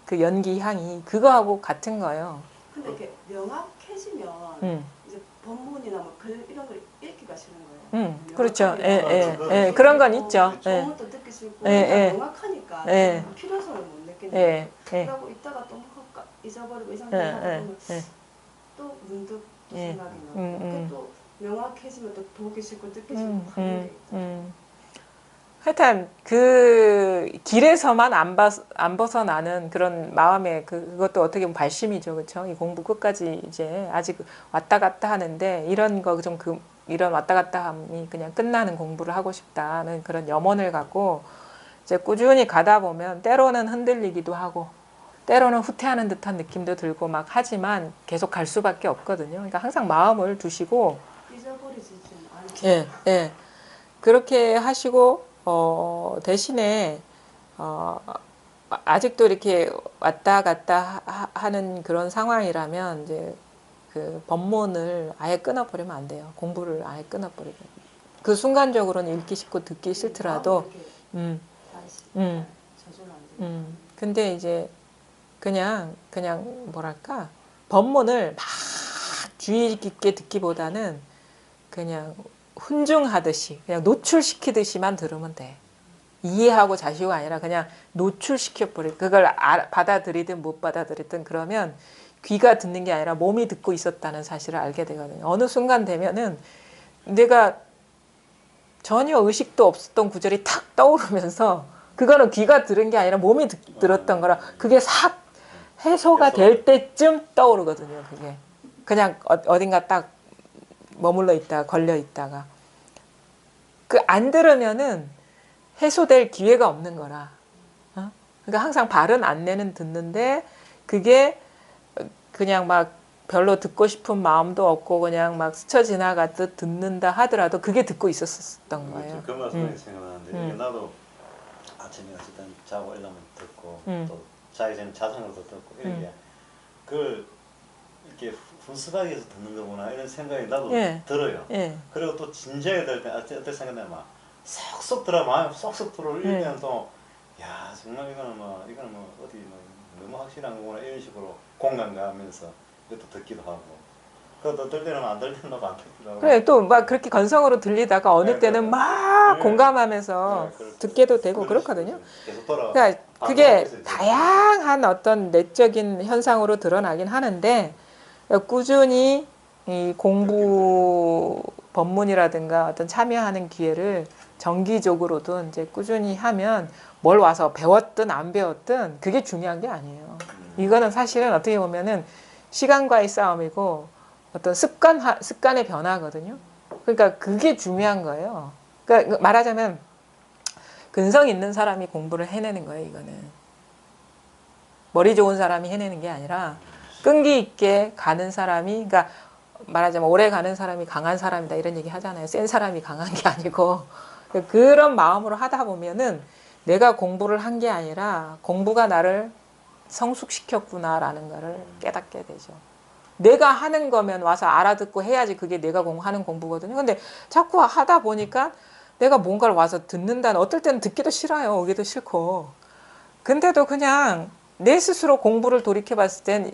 그 연기 향이 그거하고 같은 거예요. 근데 이렇게 명확해지면 이제 본문이나 뭐 글 이런 걸 읽기가 싫은 거예요. 그렇죠. 명확하게 그런 건 있죠. 좋은 것도 듣기 싫고 명확하니까 필요성을 못 느끼는 거예요. 그러고 있다가 또 막 잊어버리고 이 상태에 하다 보면 또 문득 또 생각이 나고 그게 또 명확해지면 또 보기 싫고 듣기 싫고 그런 게 있죠. 하여튼 그 길에서만 안 벗어나는 그런 마음의 그것도 어떻게 보면 발심이죠, 그렇죠? 이 공부 끝까지 이제 아직 왔다 갔다 하는데 이런 거 좀 이런 왔다 갔다함이 그냥 끝나는 공부를 하고 싶다는 그런 염원을 갖고 이제 꾸준히 가다 보면 때로는 흔들리기도 하고 때로는 후퇴하는 듯한 느낌도 들고 막 하지만 계속 갈 수밖에 없거든요. 그러니까 항상 마음을 두시고 잊어버리지 좀 않죠. 예. 그렇게 하시고 대신에 아직도 이렇게 왔다 갔다 하는 그런 상황이라면 이제 그 법문을 아예 끊어버리면 안 돼요. 공부를 아예 끊어버리고 그 순간적으로는 읽기 싫고 듣기 싫더라도 근데 이제 그냥 뭐랄까 법문을 막 주의 깊게 듣기보다는 그냥 훈증하듯이 그냥 노출시키듯이만 들으면 돼. 이해하고 자시고가 아니라 그냥 노출시켜버려. 그걸 받아들이든 못 받아들이든 그러면 귀가 듣는 게 아니라 몸이 듣고 있었다는 사실을 알게 되거든요. 어느 순간 되면은 내가 전혀 의식도 없었던 구절이 탁 떠오르면서 그거는 귀가 들은 게 아니라 몸이 들었던 거라 그게 싹 해소가 될 때쯤 떠오르거든요. 그게 그냥 어딘가 딱 머물러 있다가 걸려 있다가 그 안 들으면은 해소될 기회가 없는 거라. 그러니까 항상 바른 안내는 듣는데 그게 그냥 막 별로 듣고 싶은 마음도 없고 그냥 막 스쳐 지나가듯 듣는다 하더라도 그게 듣고 있었던 거예요. 그 말씀이 생각나는데 나도 아침에 어쨌든 자고 일어나면 듣고 또 자기 전에 자전거도 듣고 이렇게 그걸 이렇게 훈수하게 해서 듣는 거구나 이런 생각이 나도 들어요. 그리고 또 진지하게 들을 때 어떤 생각나면 막 쏙쏙 들어 마음이 쏙쏙 들어 읽으면 또 야 정말 이거는 뭐 어디 뭐 너무 확실한 거구나 이런 식으로 공감가 하면서 이것도 듣기도 하고 그것도 들 때는 안 들 때는 안 듣기도 하고 그래 또 막 그렇게 건성으로 들리다가 어느 때는 막 공감하면서 듣게도 되고 그렇거든요. 계속 돌아가. 그러니까 그게 다양한 어떤 내적인 현상으로 드러나긴 하는데 꾸준히 이 공부 법문이라든가 어떤 참여하는 기회를 정기적으로든 이제 꾸준히 하면 뭘 와서 배웠든 안 배웠든 그게 중요한 게 아니에요. 이거는 사실은 어떻게 보면은 시간과의 싸움이고 어떤 습관의 변화거든요. 그러니까 그게 중요한 거예요. 그러니까 말하자면 근성 있는 사람이 공부를 해내는 거예요. 이거는 머리 좋은 사람이 해내는 게 아니라 끈기 있게 가는 사람이 그러니까 말하자면 오래 가는 사람이 강한 사람이다 이런 얘기 하잖아요. 센 사람이 강한 게 아니고 그런 마음으로 하다 보면은 내가 공부를 한 게 아니라 공부가 나를 성숙시켰구나라는 거를 깨닫게 되죠. 내가 하는 거면 와서 알아듣고 해야지 그게 내가 하는 공부거든요. 근데 자꾸 하다 보니까 내가 뭔가를 와서 듣는다는 어떨 때는 듣기도 싫어요. 오기도 싫고. 근데도 그냥 내 스스로 공부를 돌이켜 봤을 땐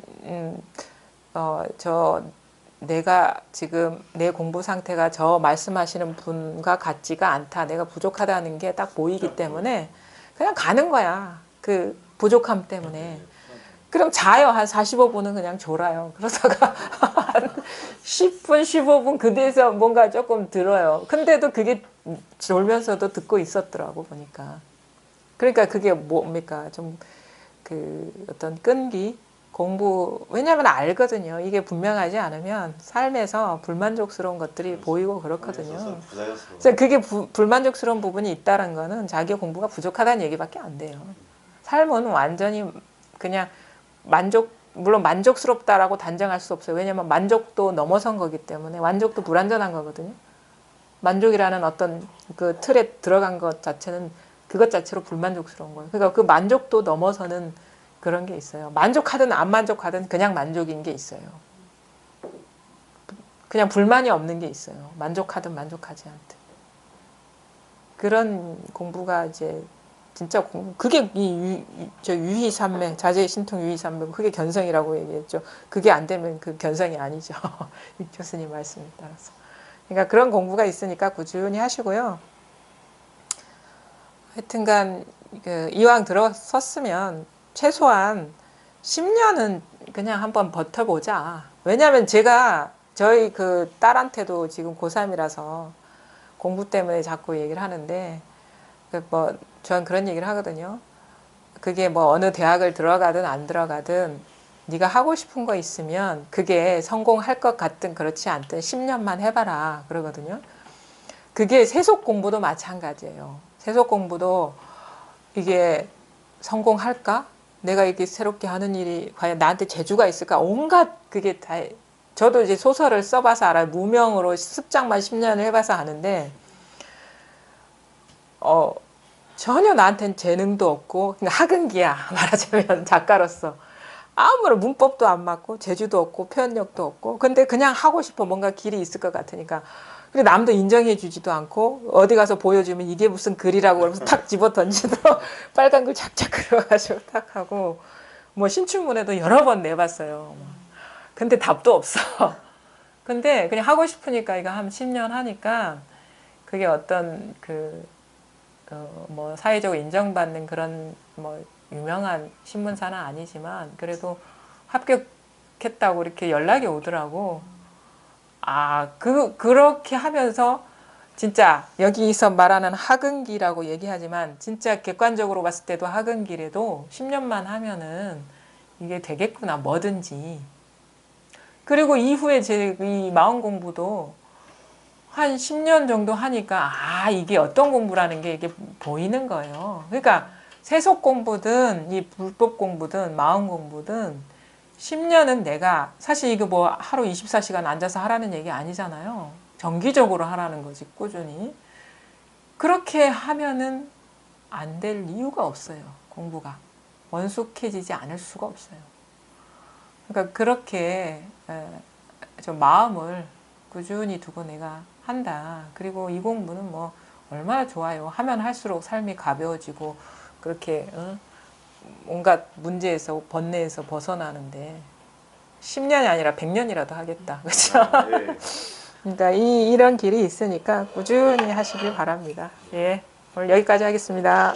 내가 지금 내 공부 상태가 저 말씀하시는 분과 같지가 않다. 내가 부족하다는 게 딱 보이기 때문에 그냥 가는 거야. 그 부족함 때문에. 그럼 자요. 한 45분은 그냥 졸아요. 그러다가 한 10분, 15분 그대에서 뭔가 조금 들어요. 근데도 그게 졸면서도 듣고 있었더라고 보니까. 그러니까 그게 뭡니까? 좀 그 어떤 끈기? 공부 왜냐하면 알거든요. 이게 분명하지 않으면 삶에서 불만족스러운 것들이 보이고 그렇거든요. 그래서 그게 불만족스러운 부분이 있다는 거는 자기 공부가 부족하다는 얘기밖에 안 돼요. 삶은 완전히 그냥 물론 만족스럽다라고 단정할 수 없어요. 왜냐하면 만족도 넘어선 거기 때문에 만족도 불완전한 거거든요. 만족이라는 어떤 그 틀에 들어간 것 자체는 그것 자체로 불만족스러운 거예요. 그러니까 그 만족도 넘어서는 그런 게 있어요. 만족하든 안 만족하든 그냥 만족인 게 있어요. 그냥 불만이 없는 게 있어요. 만족하든 만족하지 않든. 그런 공부가 이제 진짜 공부, 그게 저 유희산매, 자제 신통 유희산매, 그게 견성이라고 얘기했죠. 그게 안 되면 그 견성이 아니죠. 이 교수님 말씀에 따라서. 그러니까 그런 공부가 있으니까 꾸준히 하시고요. 하여튼간 이왕 들어섰으면 최소한 10년은 그냥 한번 버텨보자. 왜냐하면 제가 저희 그 딸한테도 지금 고3이라서 공부 때문에 자꾸 얘기를 하는데 뭐 저는 그런 얘기를 하거든요. 그게 뭐 어느 대학을 들어가든 안 들어가든 네가 하고 싶은 거 있으면 그게 성공할 것 같든 그렇지 않든 10년만 해봐라 그러거든요. 그게 세속 공부도 마찬가지예요. 세속 공부도 이게 성공할까? 내가 이렇게 새롭게 하는 일이 과연 나한테 재주가 있을까? 온갖 그게 다, 저도 이제 소설을 써봐서 알아요. 무명으로 습작만 10년을 해봐서 아는데 전혀 나한테는 재능도 없고 그러니까 학은기야. 말하자면 작가로서 아무런 문법도 안 맞고 재주도 없고 표현력도 없고 근데 그냥 하고 싶어. 뭔가 길이 있을 것 같으니까. 근데 남도 인정해 주지도 않고 어디 가서 보여주면 이게 무슨 글이라고 그러면서 탁 집어 던지도 빨간 글 착착 그려가지고 탁 하고 뭐 신춘문예도 여러 번 내봤어요. 근데 답도 없어. 근데 그냥 하고 싶으니까 이거 한 10년 하니까 그게 어떤 뭐 사회적으로 인정받는 그런 뭐 유명한 신문사는 아니지만 그래도 합격했다고 이렇게 연락이 오더라고. 그렇게 하면서 진짜 여기서 말하는 학은기라고 얘기하지만 진짜 객관적으로 봤을 때도 학은기래도 10년만 하면은 이게 되겠구나 뭐든지. 그리고 이후에 제 이 마음 공부도 한 10년 정도 하니까 이게 어떤 공부라는 게 이게 보이는 거예요. 그러니까 세속 공부든 이 불법 공부든 마음 공부든 10년은 내가 사실 이거 뭐 하루 24시간 앉아서 하라는 얘기 아니잖아요. 정기적으로 하라는 거지 꾸준히. 그렇게 하면은 안 될 이유가 없어요. 공부가. 원숙해지지 않을 수가 없어요. 그러니까 그렇게 좀 마음을 꾸준히 두고 내가 한다. 그리고 이 공부는 뭐 얼마나 좋아요. 하면 할수록 삶이 가벼워지고 그렇게 온갖 문제에서 번뇌에서 벗어나는데 10년이 아니라 100년이라도 하겠다. 그렇죠? 네. 그러니까 이런 길이 있으니까 꾸준히 하시길 바랍니다. 예. 오늘 여기까지 하겠습니다.